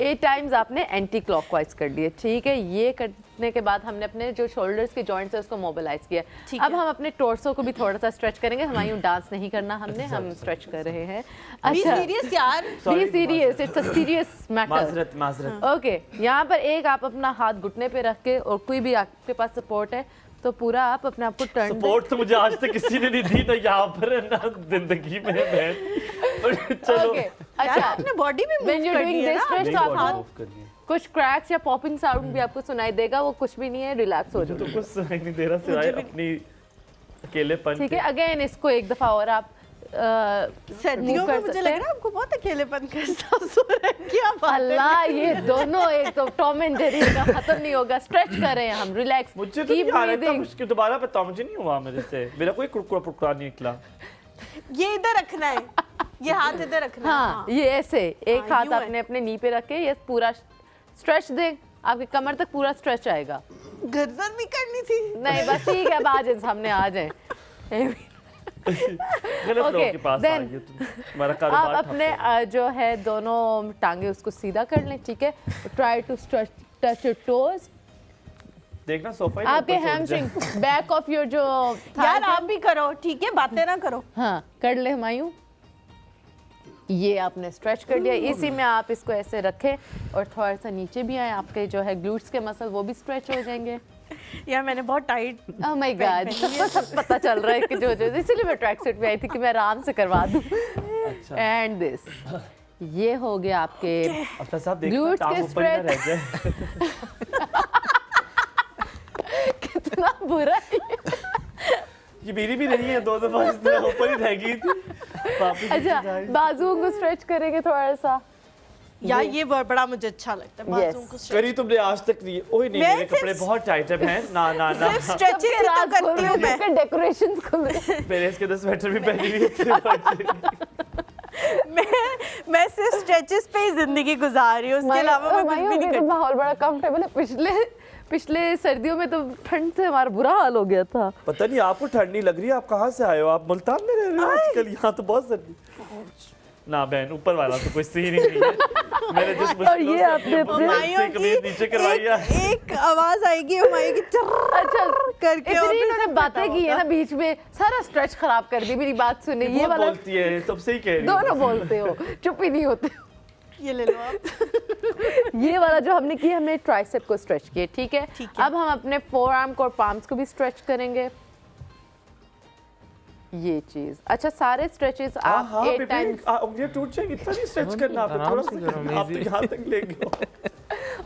8 टाइम्स आपने एंटी क्लॉकवाइज कर लिए, ठीक है। ये करने के बाद हमने अपने जो शोल्डर्स के जॉइंट्स है उसको मोबिलाइज किया। अब हम अपने टोर्सो को भी थोड़ा सा स्ट्रेच करेंगे। हमारी डांस नहीं करना हमने, हम स्ट्रेच कर रहे हैं। अच्छा, सीरियस यार, be serious, it's a serious matter. माजरत। ओके, यहाँ पर एक आप अपना हाथ घुटने पे रख के, और कोई भी आपके पास सपोर्ट है तो पूरा आप अपने आप को टर्न। सपोर्ट तो मुझे आज तक किसी ने नहीं दी, ना यहाँ पर ना जिंदगी में बहन। चलो अच्छा, आपने बॉडी में when you doing this stretch, तो आप कुछ क्रैक्स या पॉपिंग साउंड भी आपको सुनाई देगा, वो कुछ भी नहीं है, रिलैक्स हो जाओ। तो कुछ सुनाई नहीं दे रहा सिवाय अपनी अकेलेपन। ठीक है, अगेन इसको एक दफा और आप सर्दियों में मुझे लग रहा है आपको बहुत अकेलेपन का एहसास हो रहा है। क्या अल्लाह, ये दोनों एक तो टॉम एंड जेरी का खत्म नहीं होगा। स्ट्रेच कर रहे हैं हम, रिलैक्स। मुझे तो नहीं आ रहा था, मुश्किल दोबारा बताओ, मुझे नहीं हुआ मेरे से, मेरा कोई कुरकुरा पुरकुरा नहीं निकला। ये इधर रखना है, ये हाथ इधर रखना है। हाँ, ये ऐसे एक हाथ आपने अपने नी पे रख के ये पूरा स्ट्रेच दे, आपकी कमर तक पूरा स्ट्रेच आएगा। गर्दन भी करनी थी। नहीं बस ठीक है, अब आ जाए, सामने आ जाए। Okay, आप अपने जो है दोनों टांगे उसको सीधा कर लें, ठीक है। Try to touch your toes. देखना सोफा आपके हैमस्ट्रिंग, बैक ऑफ योर जो यार आप भी करो, ठीक है, बातें ना करो। हाँ कर ले हुमायूं। ये आपने स्ट्रेच कर दिया। इसी में आप इसको ऐसे रखें और थोड़ा सा नीचे भी आए, आपके जो है ग्लूट्स के मसल वो भी स्ट्रेच हो जाएंगे। यार मैंने बहुत टाइट, ओह माय गॉड, सब पता चल रहा है कि जो इसीलिए मैं ट्रैक सूट में आई थी कि मैं आराम से करवा दूं। एंड दिस, ये हो गया आपके ग्लूट्स के स्ट्रेच। कितना बुरा है ये मेरी भी नहीं है, 2 दफा इस तरह ऊपर ही रह गई थी। अच्छा, बाजुओं को स्ट्रेच करेंगे थोड़ा सा। यार ये बड़ा मुझे अच्छा लगता है, बाजुओं को स्ट्रेच। करी तुमने आज तक नहीं? ओए नहीं, मेरे कपड़े बहुत टाइट है बहन। ना ना ना, सिर्फ स्ट्रेचेस ही तो करती हूं मैं। डेकोरेशंस को मेरे इसके 10 स्वेटर भी पहनी हुई है। मैं सिर्फ स्ट्रेचेस पे ही जिंदगी गुजार रही हूं, उसके अलावा मैं कुछ भी नहीं करती। माहौल बड़ा कंफर्टेबल है। पिछले सर्दियों में तो ठंड से हमारा बुरा हाल हो गया था। पता नहीं आपको ठंड नहीं लग रही, आप कहाँ से आए हो? आप मुल्तान में रह रहे हो आजकल? यहाँ तो बहुत सर्दी। ना बहन, ऊपर वाला तो कोई सीन ही नहीं है। मैंने जिस और ये आपने कमीज नीचे करवाई है। एक आवाज आएगी हमारी की अच्छा करके और इतनी फिर इन्होंने बातें की है ना बीच में, सारा स्ट्रेच खराब कर दी। मेरी बात सुने, ये वाला बोलती है, सबसे ही कह रही दोनों बोलते हो, चुप ही नहीं होते। ये ले लो आप। ये वाला जो हमने किया, हमने ट्राइसेप को स्ट्रेच किया, ठीक है। ठीक है। अब हम अपने फोर आर्म को और पाम्स को भी स्ट्रेच करेंगे, ये चीज। अच्छा, सारे स्ट्रेचेस आप 8 टाइम्स। उंगलियां टूट जाएंगी, इतना नहीं स्ट्रेच करना, आप थोड़ा सा आप यहां तक ले गए।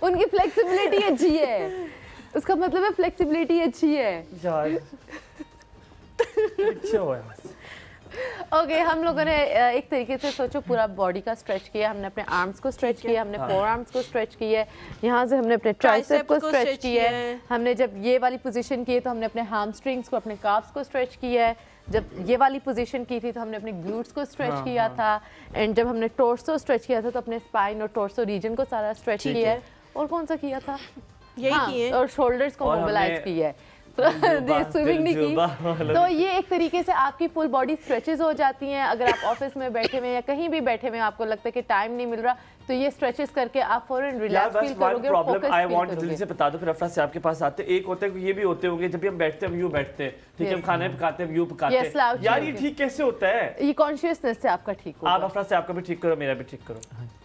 उनकी फ्लेक्सिबिलिटी अच्छी है, उसका मतलब है फ्लेक्सिबिलिटी अच्छी है यार। अच्छा हुआ यार। ओके, हम लोगों ने एक तरीके से सोचो पूरा बॉडी का स्ट्रेच किया, हमने अपने आर्म्स को स्ट्रेच किया, हमने फोर आर्म्स को स्ट्रेच किया है, यहाँ से हमने अपने ट्राइसेप को स्ट्रेच किया है, हमने जब ये वाली पोजीशन की है तो हमने अपने हैमस्ट्रिंग्स को, अपने काफ्स को स्ट्रेच किया है, जब ये वाली पोजीशन की थी तो हमने अपने ग्लूट्स को स्ट्रेच किया था, एंड जब हमने टोर्सो स्ट्रेच किया था तो अपने स्पाइन और टोर्सो रीजन को सारा स्ट्रेच किया है। और कौन सा किया था? यही किए और शोल्डर्स को मोबिलाइज किया है, स्विमिंग नहीं की। तो ये एक तरीके से आपकी फुल बॉडी स्ट्रेचेस हो जाती हैं। अगर आप ऑफिस में बैठे हुए या कहीं भी बैठे हुए आपको लगता है कि टाइम नहीं मिल रहा, तो ये स्ट्रेचेस करके आप फौरन रिलैक्स फील करोगे और फोकस आई फील वांट करोगे। जल्दी से बता दो, फिर अफरा से आपके पास आते। एक होते हैं, ये भी होते होंगे जब भी हम बैठते हैं हम यूं बैठते हैं, ठीक है, हम खाने पकाते हैं यूं पकाते Yes, हैं। slouch यार ये करके। ठीक कैसे होता है? ये कॉन्शियसनेस से आपका ठीक होगा। आप अफरा से आपका भी ठीक करो, मेरा भी ठीक करो।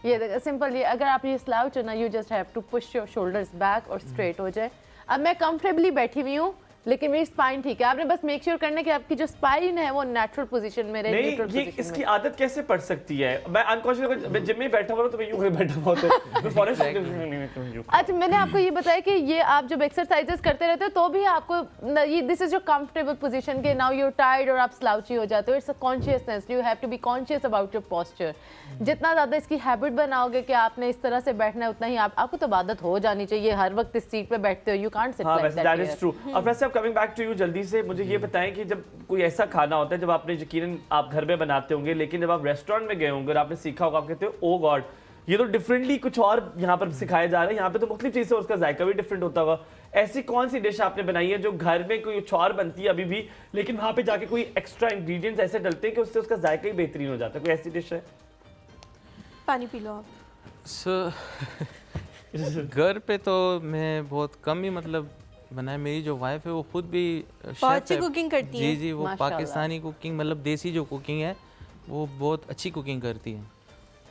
ये देखो सिंपल, ये अगर आप ये स्लाउच हो ना, you just have to push your shoulders back और स्ट्रेट हो जाए। अब मैं कंफर्टेबली बैठी हुई हूँ लेकिन मेरी स्पाइन ठीक है। आपने बस मेक श्योर करना कि आपकी जो स्पाइन है वो नेचुरल पोजीशन में रहे, न्यूट्रल नहीं, ये पोजीशन इसकी में। आदत कैसे पड़ सकती है? मैं अनकॉन्शियस मैं जिम में बैठा हुआ हूं तो मैं यूं ही बैठा हुआ हूं तो फॉरेस्ट अच्छा, मैंने आपको ये बताया कि ये आप जब एक्सरसाइजेस करते रहते हो तो भी आपको ये this is your comfortable position के नाउ यू टायर्ड और आप स्लाउची हो जाते हो। It's a consciousness, you have to be conscious about your posture. जितना ज़्यादा इसकी हैबिट बनाओगे कि आपने इस तरह से बैठना है, उतना ही आपको तो आदत हो जानी चाहिए। हर वक्त इस सीट पे बैठते हो, you can't sit like that. That is true. अब वैसे अब कमिंग बैक टू यू, जल्दी से मुझे ये बताएं कि जब कोई ऐसा खाना होता है जब आपने यकीनन आप घर में बनाते होंगे, लेकिन जब आप रेस्टोरेंट में गए होंगे और आपने सीखा होगा, आप कहते हो ओ गॉड ये तो डिफरेंटली कुछ और यहाँ पर सिखाया जा रहा है, यहाँ पे तो मुख्तलिफ चीज़ें उसका जायका भी डिफरेंट होता होगा। ऐसी कौन सी डिश आपने बनाई है जो घर में कोई कुछ और बनती है अभी भी, लेकिन वहाँ पे जाके कोई एक्स्ट्रा इंग्रेडिएंट्स ऐसे डलते हैं कि उससे उसका जायका ही बेहतरीन हो जाता है? कोई ऐसी डिश है? पानी पी लो आप। घर पे तो मैं बहुत कम ही मतलब बनाया। मेरी जो वाइफ है वो खुद भी बहुत शेफ अच्छी है। कुकिंग करती जी है। जी, वो माशाल्लाह। पाकिस्तानी कुकिंग मतलब देसी जो कुकिंग है वो बहुत अच्छी कुकिंग करती है।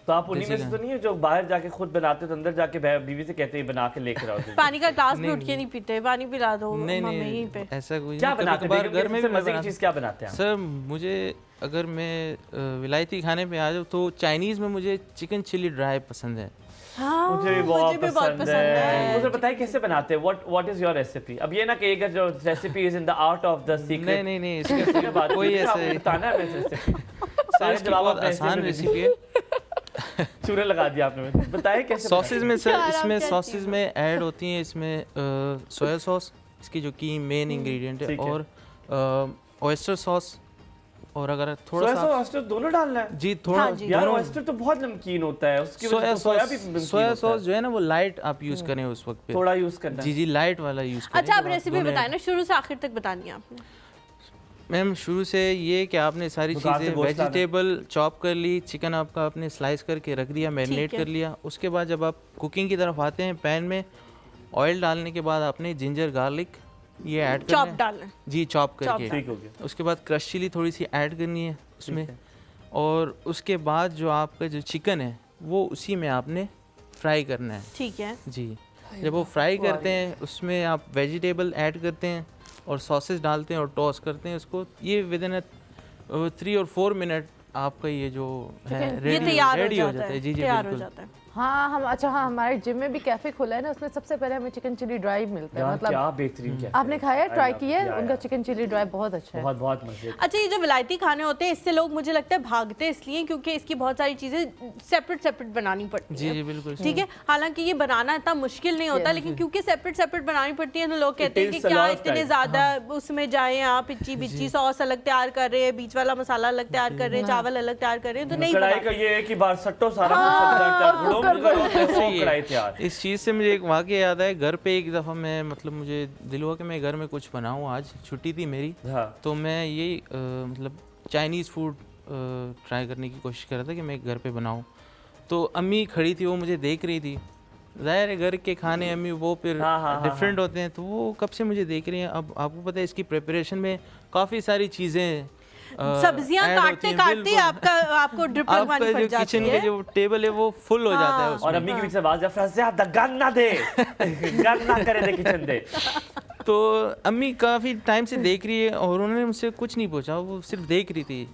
तो आप उन्हीं में से तो नहीं है जो बाहर जाके खुद बनाते तो अंदर जाके बीवी से कहते हैं बना के लेकर आओ? पानी का ग्लास भी उठ के नहीं पीते, पानी पिला दो नहीं मम्मी नहीं यहीं पे। ऐसा कुछ क्या नहीं। बनाते हैं? कभी-कभार घर में भी मजे की बनाते चीज़ क्या बनाते हैं? सर मुझे अगर मैं विलायती खाने पे आ जाऊँ तो चाइनीज़ में मुझे चिकन चिली ड्राई पसंद है। हाँ, मुझे भी बहुत पसंद है। मुझे बताइए कैसे बनाते हैं? What is your recipe? अब ये ना कहिएगा जो recipe is in the art of the secret. नहीं नहीं इसके बात कोई ऐसे बताना है रेसिपी। सर इसकी बहुत आसान रेसिपी है। चूरे लगा दिया आपने, बताइए कैसे? सॉसेज में सर इसमें सॉसेज में ऐड होती हैं इसमें सोया सॉस, इसकी जो की मेन इंग्रेडिएंट है, और ऑयस्टर सॉस, और अगर थोड़ा सोया सा सॉस ऑयस्टर दोनों डालना है? जी थोड़ा हाँ जी। यार दोनों। ऑयस्टर तो बहुत नमकीन होता है, उसकी वजह सोया से सोया भी सॉस नमकीन सोया होता सॉस है। जो है ना वो लाइट आप यूज करें उस वक्त पे। थोड़ा यूज करना जी है। जी लाइट वाला यूज करें। अच्छा, आप तो रेसिपी दोनों- बताएं ना, शुरू से आखिर तक बतानी है आपने। मैम शुरू से ये कि आपने सारी दुकान से चीज़ें गोश्त लाना है। वेजिटेबल चॉप कर ली, चिकन आपका आपने स्लाइस करके रख दिया, मैरिनेट है। कर लिया। उसके बाद जब आप कुकिंग की तरफ आते हैं, पैन में ऑयल डालने के बाद आपने जिंजर गार्लिक ये ऐड करना चॉप है। डालना है। जी चॉप करके। ठीक हो गया। उसके बाद क्रश चिली थोड़ी सी ऐड करनी है उसमें, और उसके बाद जो आपका जो चिकन है वो उसी में आपने फ्राई करना है। ठीक है। जी जब वो फ्राई करते हैं उसमें आप वेजिटेबल ऐड करते हैं और सॉसेज डालते हैं और टॉस करते हैं उसको। ये विद इन 3 और 4 मिनट आपका ये जो है ये तैयार रेडी हो हो जाता है। जी जी तैयार हो बिल्कुल। जाता है। हाँ हम अच्छा हाँ हमारे जिम में भी कैफे खुला है ना, उसमें सबसे पहले हमें चिकन चिली ड्राई मिलता है। यार मतलब क्या बेहतरीन क्या आपने खाया, ट्राई किया है? या, उनका या। चिकन चिली ड्राई बहुत अच्छा है। बहुत बहुत मजे। अच्छा, ये जो विलायती खाने होते हैं इससे लोग मुझे लगता है भागते हैं इसलिए क्योंकि इसकी बहुत सारी चीजें सेपरेट सेपरेट बनानी पड़ती जी हैं। जी बिल्कुल। ठीक है, हालांकि ये बनाना इतना मुश्किल नहीं होता, लेकिन क्योंकि सेपरेट सेपरेट बनानी पड़ती है तो लोग कहते हैं कि takes a क्या lot of इतने time। ज्यादा उसमें जाएं आप, इच्ची बिच्ची सॉस अलग तैयार कर रहे हैं, बीच वाला मसाला अलग तैयार कर रहे हैं, चावल अलग तैयार कर रहे हैं, तो नहीं कढ़ाई बना। का ये है कि बार सट्टो सारा कुछ कढ़ाई तैयार। इस चीज़ से मुझे एक वाक़या याद है। घर पे एक दफ़ा मैं मतलब मुझे दिल हुआ कि मैं घर में कुछ बनाऊँ, आज छुट्टी थी मेरी, हाँ। तो मैं यही मतलब चाइनीज़ फूड ट्राई करने की कोशिश कर रहा था कि मैं घर पे बनाऊं। तो अम्मी खड़ी थी, वो मुझे देख रही थी। ज़ाहिर है घर के खाने अम्मी वो फिर डिफरेंट होते हैं, तो वो कब से मुझे देख रही हैं। अब आपको पता है इसकी प्रिपरेशन में काफ़ी सारी चीज़ें सब्जियां काटते काटते आपको ड्रिप लगवानी पड़ जाती है। किचन के जो टेबल है वो फुल हो जाता है उसमें। और अम्मी के पीछे आवाज या ज़्यादा गन ना दे गन ना करे दे किचन दे। तो अम्मी काफ़ी टाइम से देख रही है और उन्होंने मुझसे कुछ नहीं पूछा, वो सिर्फ देख रही थी।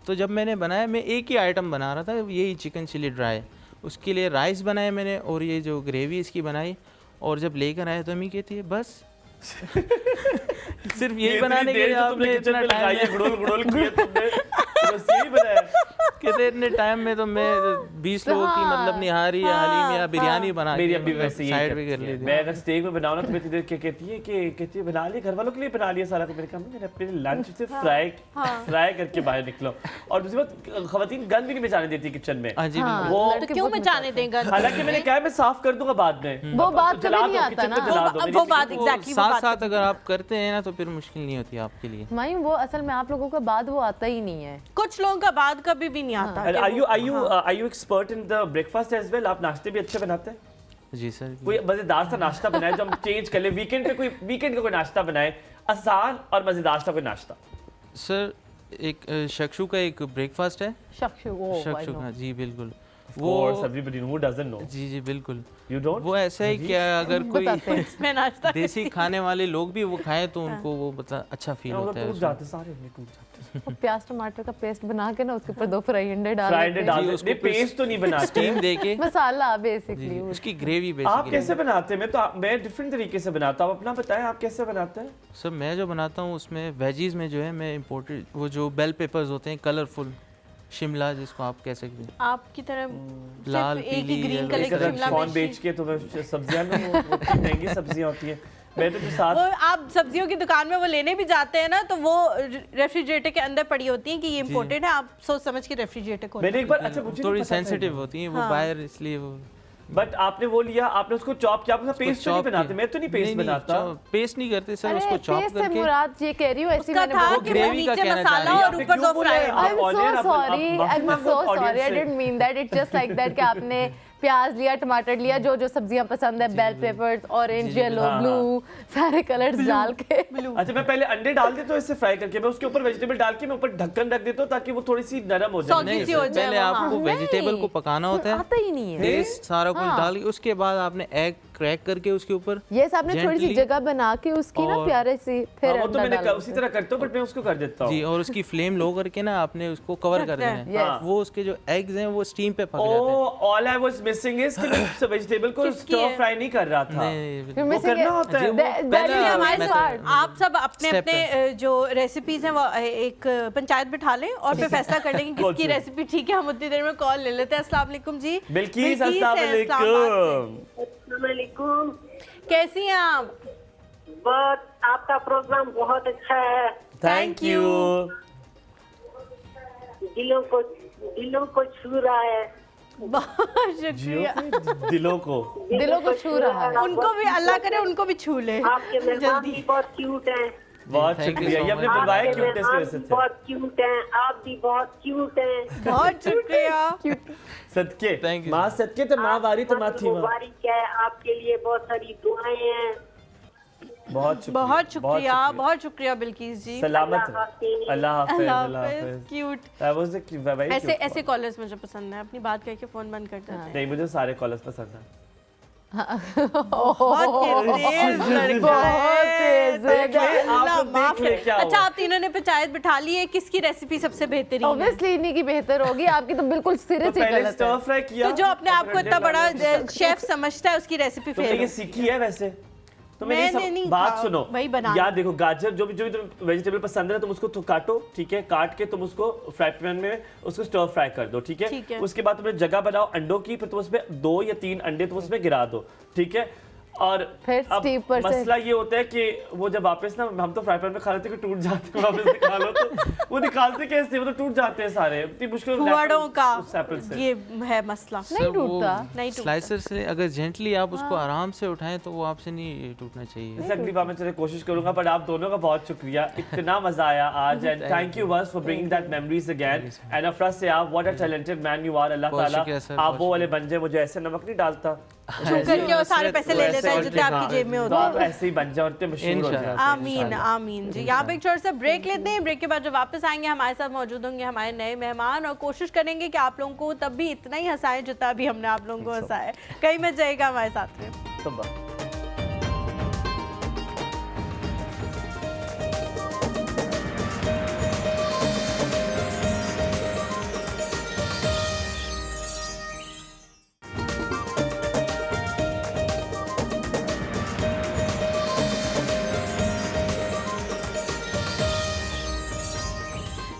तो जब मैंने बनाया, मैं एक ही आइटम बना रहा था, यही चिकन चिली ड्राई। उसके लिए राइस बनाए मैंने और ये जो ग्रेवी इसकी बनाई। और जब लेकर आया तो अम्मी कहती है बस सिर्फ यही बनाने के लिए आपने इतना टाइम गुड़ोल किए तुमने, बस यही बनाया। कहते इतने टाइम में तो मैं 20 लोगों की मतलब निहारी या हलीम या बिरयानी बना मेरी अम्मी वैसे यही साइड पे कर ली थी। मैं अगर स्टेक में बनाऊं ना तो मेरी क्या कहती है बना लिया, घर वालों के लिए बना लिया सारा। मैंने कहा मैंने अपने लंच से फ्राई करके बाहर निकलो। और दूसरी बात, खवातीन गन भी नहीं बचाने देती किचन में। वो क्यों बचाने देंगे? हालांकि मैंने कहा मैं साफ कर दूंगा बाद में, वो बात कभी नहीं आता ना। वो बात एग्जैक्टली साथ साथ अगर आप करते हैं ना तो फिर मुश्किल नहीं होती आपके लिए। मायूं वो असल में आप लोगों का बाद वो आता ही नहीं है। कुछ लोगों का बाद कभी भी नहीं आता। Are you expert in the breakfast as well? आप नाश्ते भी अच्छे बनाते हैं? जी सर। कोई मजेदार सा नाश्ता बनाए जो हम चेंज कर ले, वीकेंड का कोई नाश्ता बनाए, आसान और मजेदार सा कोई नाश्ता। सर एक शक्शू का एक ब्रेकफास्ट है। शक्शू का, जी बिल्कुल। वो everybody who doesn't know. जी बिल्कुल। You don't? वो ऐसा है कि अगर कोई देसी खाने वाले लोग भी वो खाएं तो उनको वो अच्छा फील होता है। जाते सारे टूट जाते। प्याज टमाटर का पेस्ट बना के ना उसके ऊपर 2 फ्राई अंडे डाल देते। पेस्ट तो नहीं बनाते, स्टीम देके मसाला बेसिकली उसकी ग्रेवी बेसिकली। आप कैसे बनाते हैं? मैं डिफरेंट तरीके से बनाता हूँ, अपना बताएं आप कैसे बनाते हैं? सर मैं जो बनाता हूँ उसमें वेजीज में जो है मैं इम्पोर्टेड वो जो बेल पेपर्स होते हैं, कलरफुल शिमला जिसको आप कह सकते हैं, आपकी तरह लाल पीली ग्रीन कलर की शिमला मिर्च बेच के तो सब्जियां में वो महंगी सब्जियां होती हैं। मैं तो साथ वो आप सब्जियों की दुकान में वो लेने भी जाते हैं ना तो वो रेफ्रिजरेटर के अंदर पड़ी होती हैं कि ये इम्पोर्टेड है, आप सोच समझ के रेफ्रिजरेटर खोलें। मैंने एक बार अच्छा मुझे थोड़ी सेंसिटिव होती हैं वो बाहर, इसलिए वो। बट आपने वो लिया, आपने उसको चॉप किया, आपने पेस्ट नहीं बनाते? मैं तो नहीं पेस्ट बनाता। पेस्ट नहीं करते सर, उसको चॉप करके। मुराद ये कह रही हूं ऐसी मैंने वो ग्रेवी का मसाला और ऊपर 2 fry. I'm so sorry, I didn't mean that. It's just like that कि आपने प्याज लिया, टमाटर लिया, जो सब्जियां पसंद है, bell peppers, orange, yellow, blue, सारे कलर्स डाल के। अच्छा मैं पहले अंडे डाल देता हूँ इससे फ्राई करके, मैं उसके ऊपर वेजिटेबल डाल के मैं ऊपर ढक्कन रख देता हूँ ताकि वो थोड़ी सी नरम हो जाए। पहले आपको वेजिटेबल को पकाना होता है, आता ही नहीं है, पेस्ट सारा कुछ डाल के उसके बाद आपने एग क्रैक करके उसके ऊपर यस आपने थोड़ी सी जगह बना के उसकी ना प्यारे सी फिर वो तो मैंने उसी तरह करता हूँ, बट मैं उसको कर देता हूँ जी। और उसकी फ्लेम लो करके ना आपने उसको कवर कर देना है। वो उसके जो एग्स हैं वो स्टीम पे पक जाते हैं। All I was missing is कि मैं वेजिटेबल को स्टर फ्राई नहीं कर रहा था। वो करना होता है। आप सब अपने अपने जो रेसिपीज हैं वो एक पंचायत बिठा लें और फिर फैसला कर लेंगे किसकी रेसिपी ठीक है। हम उतनी देर में कॉल ले लेते हैं। अस्सलाम वालेकुम जी। बिल्किस अस्सलाम वालेकुम। अस्सलामुअलैकुम। कैसी हैं आप? बहुत, आपका प्रोग्राम बहुत अच्छा है। Thank you. दिलों को छू रहा है। बहुत शुक्रिया। दिलों को छू रहा है। उनको भी अल्लाह करे उनको भी छू ले। आपके मेहमान भी बहुत क्यूट हैं। बहुत शुक्रिया, ये हमने बुलवाया क्यूटनेस की वजह से। बहुत क्यूट हैं, आप भी बहुत क्यूट हैं। बहुत शुक्रिया। सदके माँ, सदके तो माँ वारी तो माँ थी। मुबारक है, आपके लिए बहुत सारी दुआएं हैं। बहुत शुक्रिया, बहुत शुक्रिया बिल्किस जी। सलामत अल्लाह हाफिज। क्यूट। ऐसे कॉलर्स मुझे पसंद है। अपनी बात करके फोन बंद कर देते हैं। नहीं, मुझे सारे कॉलर्स पसंद है। अच्छा आप तीनों ने पंचायत बिठा ली है, किसकी रेसिपी सबसे बेहतरीन है? ऑब्वियसली इन्हीं की बेहतर होगी, आपकी तो बिल्कुल सिरे से गलत है। स्टर फ्राई किया तो जो अपने आप को इतना बड़ा शेफ समझता है उसकी रेसिपी फेल। ये सीखी है वैसे तो मैंने नहीं बात सुनो वही बना। यार देखो, गाजर जो भी तुम वेजिटेबल पसंद है तुम उसको तो काटो, ठीक है, काट के तुम उसको फ्राई पैन में उसको स्टर फ्राई कर दो, ठीक है। उसके बाद तुम जगह बनाओ अंडों की, फिर तुम उसमें 2 या 3 अंडे तुम उसमें गिरा दो, ठीक है। और फिर अब स्टीव पर से मसला ये होता है कि वो जब वापस ना हम तो फ्राई पैन में खा लेते हैं कि टूट जाते हैं, वापस निकालो तो वो निकालते कैसे, वो तो टूट जाते हैं सारे, इतनी मुश्किल फुआड़ों का उस एप्पल से। ये है मसला। नहीं टूटता। नहीं टूटता। स्लाइसर से अगर जेंटली आप उसको आराम से उठाएं तो वो आपसे नहीं टूटना चाहिए। इस अगली बार मैं चले कोशिश करूंगा, पर आप दोनों का बहुत शुक्रिया, इतना मजा आया आज, एंड थैंक यू बस for bringing that memories again, and Afra से आप what a talented man you are, अल्लाह बहुत ताला शुक्रिया सर, आप बहुत वो वाले बन जाए, मुझे ऐसे नमक नहीं डालता शुक्र के वो सारे पैसे ले लेते हैं जितने आपकी जेब में तो होते आप हैं। ऐसे ही बन जाओ और इतने मशहूर हो जाओ। आमीन आमीन जी। यहाँ पे एक छोटा सा ब्रेक लेते हैं, ब्रेक के बाद जब वापस आएंगे हमारे साथ मौजूद होंगे हमारे नए मेहमान, और कोशिश करेंगे कि आप लोगों को तब भी इतना ही हंसाएं जितना भी हमने आप लोगों को हंसाया। कहीं मत जाएगा हमारे साथ में। सुबह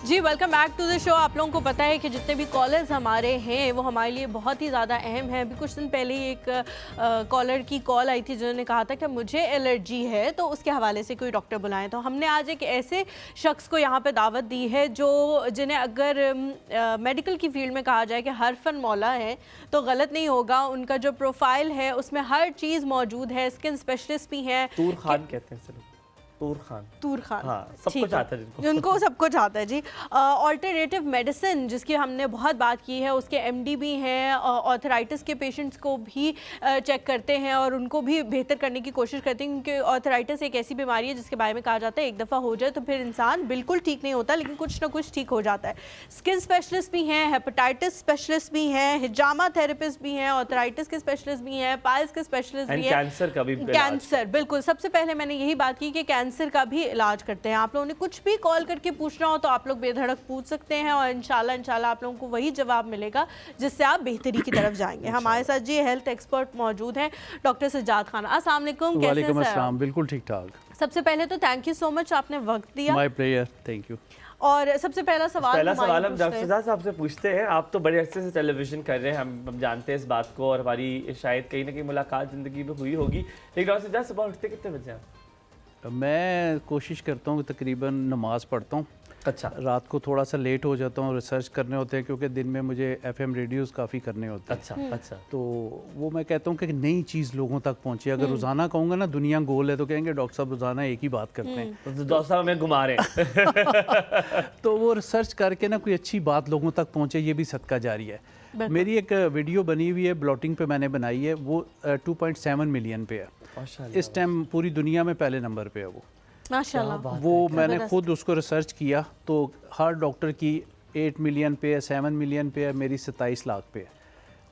जी welcome back to the show. आप लोगों को पता है कि जितने भी कॉलर्स हमारे हैं वो हमारे लिए बहुत ही ज़्यादा अहम है। अभी कुछ दिन पहले ही एक कॉलर की कॉल आई थी जिन्होंने कहा था कि मुझे एलर्जी है, तो उसके हवाले से कोई डॉक्टर बुलाएं। तो हमने आज एक ऐसे शख्स को यहाँ पे दावत दी है जो जिन्हें अगर मेडिकल की फील्ड में कहा जाए कि हरफन मौला है तो गलत नहीं होगा। उनका जो प्रोफाइल है उसमें हर चीज़ मौजूद है, स्किन स्पेशलिस्ट भी हैं। तूर खान कहते हैं सर, तूर खान हाँ, सब कुछ आता है उनको सब कुछ आता है जी। ऑल्टरनेटिव मेडिसिन जिसकी हमने बहुत बात की है, उसके एमडी भी हैं, ऑर्थराइटिस के पेशेंट्स को भी चेक करते हैं और उनको भी बेहतर करने की कोशिश करते हैं, क्योंकि ऑर्थराइटिस एक ऐसी बीमारी है जिसके बारे में कहा जाता है एक दफ़ा हो जाए तो फिर इंसान बिल्कुल ठीक नहीं होता, लेकिन कुछ ना कुछ ठीक हो जाता है। स्किन स्पेशलिस्ट भी हैं, हेपेटाइटिस स्पेशलिस्ट भी हैं, हिजामा थेरेपिस्ट भी हैं, ऑर्थराइटिस के स्पेशलिस्ट भी हैं, पाइल्स के स्पेशलिस्ट भी हैं, कैंसर का भी कैंसर। बिल्कुल, सबसे पहले मैंने यही बात की कि कैंसर का भी इलाज करते हैं। आप लोगों ने कुछ भी कॉल करके पूछना हो तो आप लोग बेधड़क पूछ सकते हैं और इंशाल्लाह आप लोगों को वही जवाब मिलेगा जिससे आप बेहतरी की तरफ जाएंगे। हमारे साथ जी हेल्थ एक्सपर्ट मौजूद हैं, डॉक्टर सज्जाद खान। अस्सलाम वालेकुम, कैसे हैं सर? वालेकुम अस्सलाम, बिल्कुल ठीक ठाक। सबसे पहले तो थैंक यू सो मच, आपने वक्त दिया। My player, thank you. और सबसे पहला सवाल हम डॉक्टर सज्जाद साहब से पूछते हैं। आप तो बड़े अच्छे से टेलीविजन कर रहे हैं, हम जानते हैं इस बात को, और हमारी शायद कहीं ना कहीं मुलाकात ज़िंदगी में हुई होगी, लेकिन डॉक्टर सज्जाद सुबह उठते कितने बजे आप? मैं कोशिश करता हूँ कि तकरीबन नमाज़ पढ़ता हूँ। अच्छा। रात को थोड़ा सा लेट हो जाता हूँ, रिसर्च करने होते हैं क्योंकि दिन में मुझे FM रेडियोज़ काफ़ी करने होते हैं। अच्छा अच्छा। तो वो मैं कहता हूँ कि नई चीज़ लोगों तक पहुँचे। अगर रोज़ाना कहूँगा ना दुनिया गोल है तो कहेंगे डॉक्टर साहब रोज़ाना एक ही बात करते हैं, तो डॉक्टर साहब हमें घुमा रहे हैं। तो वो रिसर्च करके ना कोई अच्छी बात लोगों तक पहुँचे, ये भी सदका जारी है। मेरी एक वीडियो बनी हुई है, ब्लॉटिंग पे मैंने बनाई है, वो 2.7 मिलियन पे है इस टाइम, पूरी दुनिया में पहले नंबर पे है वो माशाल्लाह। वो मैंने खुद उसको रिसर्च किया तो हर डॉक्टर की 8 मिलियन पे है, 7 मिलियन पे है, मेरी 27 लाख पे है।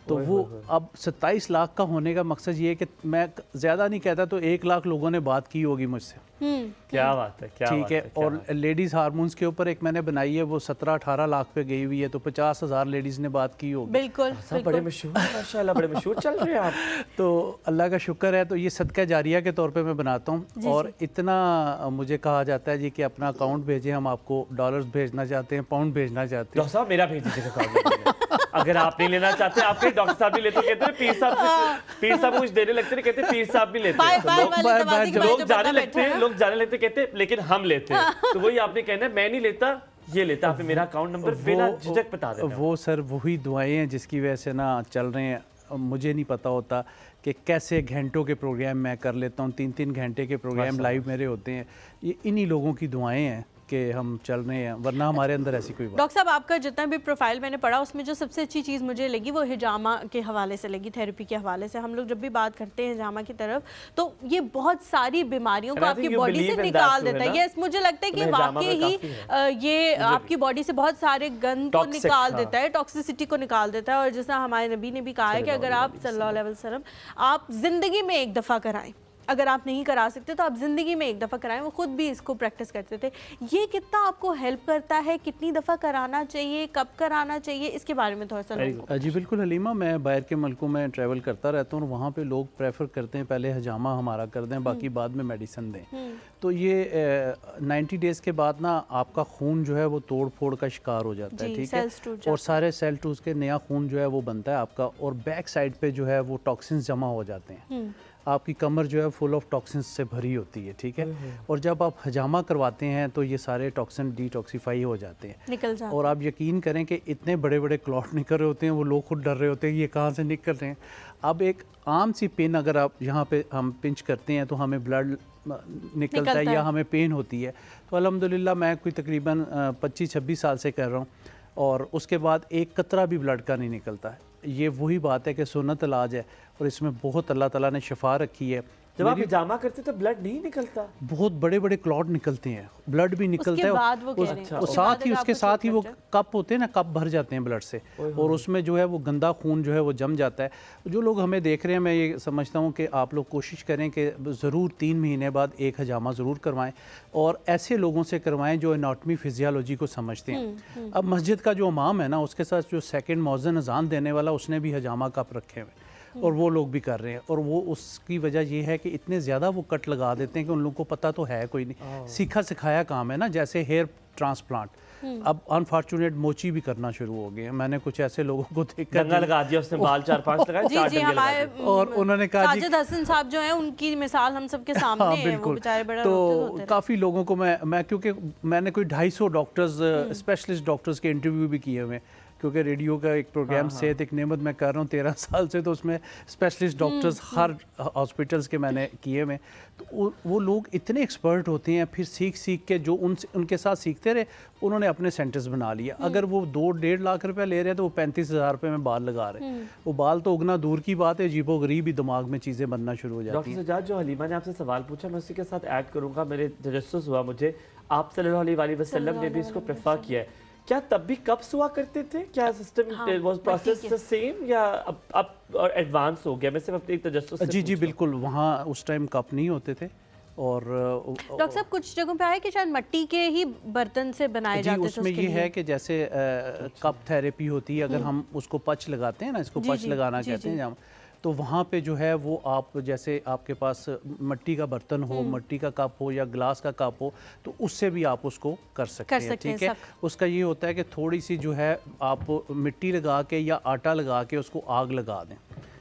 तो वो अब 27 लाख का होने का मकसद ये है कि मैं ज़्यादा नहीं कहता तो 1 लाख लोगों ने बात की होगी मुझसे। क्या बात है, क्या ठीक है। और लेडीज़ हार्मोन्स के ऊपर एक मैंने बनाई है, वो 17-18 लाख पे गई हुई है, तो 50,000 लेडीज़ ने बात की होगी। बिल्कुल, बड़े मशहूर माशाल्लाह, बड़े मशहूर चल रहे हैं आप। तो अल्लाह का शुक्र है, तो ये सदका जारिया के तौर पे मैं बनाता हूँ। और इतना मुझे कहा जाता है जी कि अपना अकाउंट भेजें, हम आपको डॉलर्स भेजना चाहते हैं, पाउंड भेजना चाहते हैं। डॉक्टर साहब मेरा भेज दीजिएगा, अगर आप नहीं लेना चाहते। आपके डॉक्टर साहब भी लेते, कहते हैं पीर साहब कुछ देने लगते हैं, कहते हैं पीर साहब भी लेते हैं। लोग जाने लगते हैं, कहते हैं लेकिन हम लेते हैं। तो वही आपने कहना है, मैं नहीं लेता, ये लेता। आपने मेरा अकाउंट नंबर बिना झिझक बता देना। वो सर वही दुआएं हैं जिसकी वजह से ना चल रहे हैं। मुझे नहीं पता होता कि कैसे घंटों के प्रोग्राम मैं कर लेता हूँ, 3-3 घंटे के प्रोग्राम लाइव मेरे होते हैं। ये इन्हीं लोगों की दुआएं हैं कि हम चल रहे हैं, वरना हमारे अंदर ऐसी कोई बात। डॉक्टर साहब आपका जितना भी प्रोफाइल मैंने पढ़ा उसमें जो सबसे अच्छी चीज़ मुझे लगी वो हिजामा के हवाले से लगी, थेरेपी के हवाले से। हम लोग जब भी बात करते हैं हिजामा की तरफ तो ये बहुत सारी बीमारियों को आपकी बॉडी से निकाल देता है। यस, मुझे लगता है कि वाकई ही ये आपकी बॉडी से बहुत सारे गंद को निकाल देता है, टॉक्सिसिटी को निकाल देता है। और जैसा हमारे नबी ने भी कहा है कि अगर आप सल्लल्लाहु अलैहि वसल्लम आप जिंदगी में एक दफ़ा कराएं, अगर आप नहीं करा सकते तो आप ज़िंदगी में एक दफ़ा कराएं। वो खुद भी इसको प्रैक्टिस करते थे। ये कितना आपको हेल्प करता है, कितनी दफ़ा कराना चाहिए, कब कराना चाहिए, इसके बारे में थोड़ा सा। जी बिल्कुल हलीमा, मैं बाहर के मुल्कों में ट्रैवल करता रहता हूँ और वहाँ पे लोग प्रेफर करते हैं पहले हजामा हमारा कर दें, बाकी बाद में मेडिसिन दें। तो ये 90 डेज़ के बाद ना आपका खून जो है वो तोड़ फोड़ का शिकार हो जाता है, ठीक है, और सारे सेल टूट के नया खून जो है वो बनता है आपका, और बैक साइड पे जो है वो टॉक्सिन्स जमा हो जाते हैं। आपकी कमर जो है फुल ऑफ टॉक्सिन्स से भरी होती है, ठीक है। और जब आप हजामा करवाते हैं तो ये सारे टॉक्सिन डिटॉक्सीफाई हो जाते हैं, निकल जाते और आप यकीन करें कि इतने बड़े बड़े क्लॉट निकल रहे होते हैं, वो लोग खुद डर रहे होते हैं ये कहाँ से निकल रहे हैं। अब एक आम सी पिन अगर आप यहाँ पे हम पिंच करते हैं तो हमें ब्लड निकलता है या हमें पेन होती है। तो अल्हम्दुलिल्लाह मैं कोई तकरीबन 25-26 साल से कर रहा हूँ, और उसके बाद एक कतरा भी ब्लड का नहीं निकलता है। ये वही बात है कि सुन्नत इलाज है, और इसमें बहुत अल्लाह ताला ने शिफा रखी है। जब आप हिजामा करते तो ब्लड नहीं निकलता? बहुत बड़े बड़े क्लॉट निकलते हैं, ब्लड भी निकलता है, बाद वो और साथ ही उसके साथ ही वो कप होते हैं ना, कप भर जाते हैं ब्लड से, और उसमें जो है वो गंदा खून जो है वो जम जाता है। जो लोग हमें देख रहे हैं, मैं ये समझता हूँ कि आप लोग कोशिश करें कि ज़रूर 3 महीने बाद एक हजामा ज़रूर करवाएं, और ऐसे लोगों से करवाएं जो एनाटमी फिजियोलॉजी को समझते हैं। अब मस्जिद का जो इमाम है ना, उसके साथ जो सेकंड मौज़न अजान देने वाला, उसने भी हजामा कप रखे हुए, और वो लोग भी कर रहे हैं। और वो उसकी वजह ये है कि इतने ज़्यादा वो कट लगा देते हैं कि उन लोगों को पता तो है कोई नहीं, सीखा सिखाया काम है ना, जैसे हेयर ट्रांसप्लांट। अब अनफॉर्चुनेट मोची भी करना शुरू हो गए हैं। मैंने कुछ ऐसे लोगों को देखकर डंगा लगा दिया उसने, बाल 4-5 लगाए, 4 डंगे लगा दिए। और उन्होंने कहा साजिद हसन साहब जो हैं उनकी मिसाल हम सबके सामने है, वो बेचारे बड़ा तो काफ़ी लोगों को मैं क्योंकि मैंने कोई 250 डॉक्टर्स स्पेशलिस्ट डॉक्टर्स के इंटरव्यू भी किए हुए हैं, क्योंकि रेडियो का एक प्रोग्राम सेहत एक नेमत मैं कर रहा हूँ 13 साल से, तो उसमें स्पेशलिस्ट डॉक्टर्स हर हॉस्पिटल्स के मैंने किए हुए। तो वो लोग इतने एक्सपर्ट होते हैं, फिर सीख के जो उनके साथ सीखते रहे, उन्होंने अपने सेंटर्स बना लिया। अगर वो 2-1.5 लाख रुपया ले रहे हैं तो वो 35,000 रुपये में बाल लगा रहे हैं। वो बाल तो उगना दूर की बात है, अजीबो गरीब ही दिमाग में चीज़ें बनना शुरू हो जाती हैं। डॉक्टर सज्जाद, जो हलीमा ने आपसे सवाल पूछा, मैं उसी के साथ ऐड करूँगा। मेरे तजस्सुस हुआ मुझे, आप सल्लल्लाहु अलैहि वसल्लम ने भी इसको प्रेफर किया है। क्या तब भी कप्स हुआ करते थे? क्या system was process the same, या अब और एडवांस हो गया? मैं सिर्फ अपने तजस्सुस से जी बिल्कुल, वहाँ उस टाइम कप नहीं होते थे। और डॉक्टर साहब कुछ जगहों पे आया कि शायद मिट्टी के ही बर्तन से बनाए जाते थे। उसमें ये है कि जैसे कप थेरेपी होती है, अगर हम उसको पच लगाते हैं ना, इसको पच लगाना कहते हैं जहाँ, तो वहाँ पे जो है वो आप जैसे आपके पास मिट्टी का बर्तन हो, मिट्टी का कप हो या ग्लास का कप हो, तो उससे भी आप उसको कर सकते हैं, ठीक है। उसका ये होता है कि थोड़ी सी जो है आप मिट्टी लगा के या आटा लगा के उसको आग लगा दें,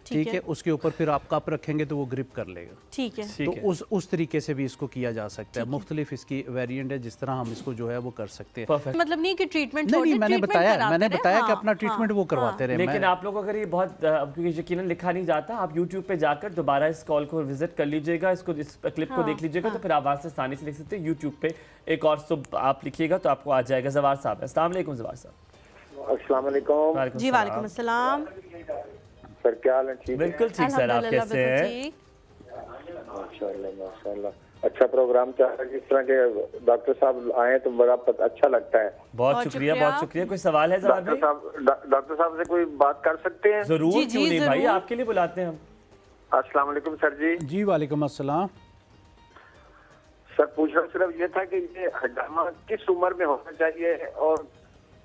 ठीक है। उसके ऊपर फिर आप कप रखेंगे तो वो ग्रिप कर लेगा, ठीक है। तो उस तरीके से भी इसको किया जा सकता है। मुख्तलिफ इसकी वेरिएंट है, जिस तरह हम इसको जो है वो कर सकते हैं। मतलब नहीं कि ट्रीटमेंट नहीं, मैंने बताया कि अपना ट्रीटमेंट वो करवाते रहे। लेकिन आप लोग अगर ये बहुत, क्योंकि यकीनन लिखा नहीं जाता, आप YouTube पे जाकर दोबारा इस कॉल को विजिट कर लीजिएगा, इसको इस क्लिप को देख लीजिएगा, तो फिर आप आवाज़ से आसानी से लिख सकते हैं। YouTube पे एक और सुब आप लिखिएगा तो आपको आ जाएगा। जवार साहब, अस्सलाम वालेकुम। जवार साहब, अस्सलाम वालेकुम। जी वालेकुम अस्सलाम सर, क्या हाल है? ठीक, बिल्कुल ठीक सर, आप कैसे हैं? माशाल्लाह माशाल्लाह, अच्छा प्रोग्राम चल रहा है। जिस तरह के डॉक्टर साहब आए तो बड़ा अच्छा लगता है। बहुत शुक्रिया, बहुत शुक्रिया। कोई सवाल है जवाब? डॉक्टर साहब से कोई बात कर सकते हैं? जरूर, क्यों नहीं भाई, आपके लिए बुलाते हैं हम। अस्सलाम वालेकुम सर जी। जी वालेकुम अस्सलाम। सर पूछना सिर्फ ये था कि ये हजामा किस उम्र में होना चाहिए, और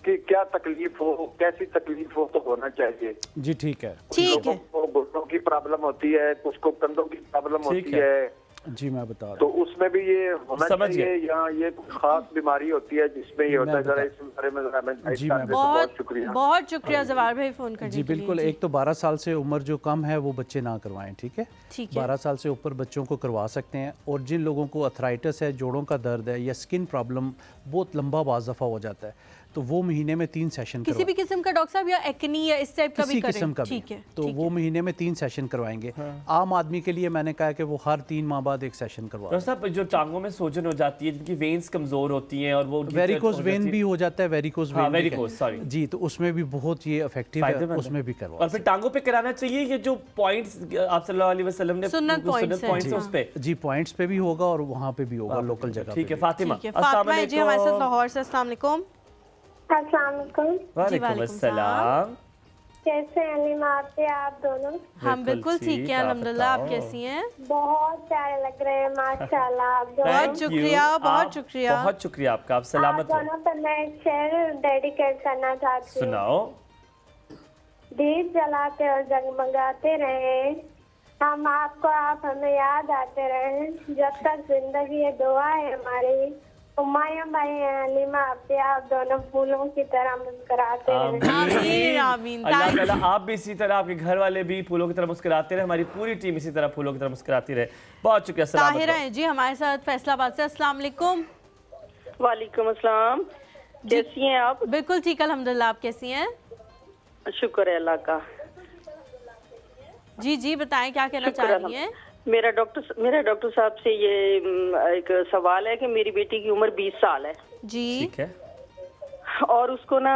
कि क्या तकलीफ हो, कैसी तकलीफ हो तो होना चाहिए? जी ठीक है, ठीक है। घुटनों की प्रॉब्लम होती है, कुछ को कंधों की प्रॉब्लम होती है। जी मैं बता रहा तो उसमें भी ये होना चाहिए, या ये कुछ खास बीमारी होती है जिसमें ये होता है? जरा इस बारे में जी मैं बहुत शुक्रिया। बहुत शुक्रिया जवार भाई फोन करने के लिए। जी बिल्कुल। एक तो 12 साल से उम्र जो कम है वो बच्चे ना करवाएं, ठीक है। 12 साल से ऊपर बच्चों को करवा सकते हैं। और जिन लोगों को अर्थराइटिस है, जोड़ों का दर्द है, या स्किन प्रॉब्लम बहुत लंबा बाज़ दफ़ा हो जाता है, तो वो महीने में 3 सेशन किसी भी किस्म का डॉक्टर साहब, या एक्नी या इस टाइप का भी करें? किस्म का ठीक है, तो वो महीने में 3 सेशन करवाएंगे। आम आदमी के लिए मैंने कहा कि वो हर 3 माह बाद एक सेशन करवा। डॉक्टर साहब, जो टांगों में सोजन हो जाती है, जिनकी वेन्स कमजोर होती हैं, और वो वेरिकोज वेन भी हो जाता है, वेरिकोज सॉरी जी, तो उसमें भी बहुत ये इफेक्टिव है, उसमें भी करवा। और फिर टांगों पे कराना चाहिए ये जो पॉइंट्स आप सल्लल्लाहु अलैहि वसल्लम ने सुन्नत पॉइंट्स उस पे? जी पॉइंट्स पे भी होगा और वहाँ पे भी होगा, लोकल जगह। ठीक है। फातिमा जी हमारे साथ लाहौर से, अस्सलाम वालेकुम। वालेकुम अस्सलाम। कैसे हैं हलीमा आप दोनों? हम बिल्कुल ठीक है अल्हम्दुलिल्लाह, आप कैसी हैं? बहुत प्यारे लग रहे हैं माशाल्लाह। बहुत शुक्रिया, बहुत शुक्रिया, बहुत शुक्रिया आपका। आप सलामत हो। दोनों पर मैं एक शेर डेडिकेट करना चाहती हूँ। सुनाओ। दीप जलाते और जगमगाते रहे हम, आपको आप हमें याद आते रहे, जब तक जिंदगी है दुआ है हमारी, हुमायूं भाई नीमा आपसे आप दोनों फूलों की तरह मुस्कुराते रहे। आमीन आमीन। अल्लाह ताला आप भी इसी तरह, आपके घर वाले भी फूलों की तरह मुस्कुराते रहे, हमारी पूरी टीम इसी तरह फूलों की तरह मुस्कुराती रहे। बहुत शुक्रिया। ताहिरा है जी हमारे साथ फैसलाबाद से। अस्सलाम वालेकुम। वालेकुम अस्सलाम, कैसी हैं आप? बिल्कुल ठीक अल्हम्दुलिल्लाह, आप कैसी हैं? शुक्र है अल्लाह का। जी जी बताएं क्या कहना चाह रही हैं? मेरा डॉक्टर साहब से ये एक सवाल है कि मेरी बेटी की उम्र 20 साल है जी, ठीक है, और उसको ना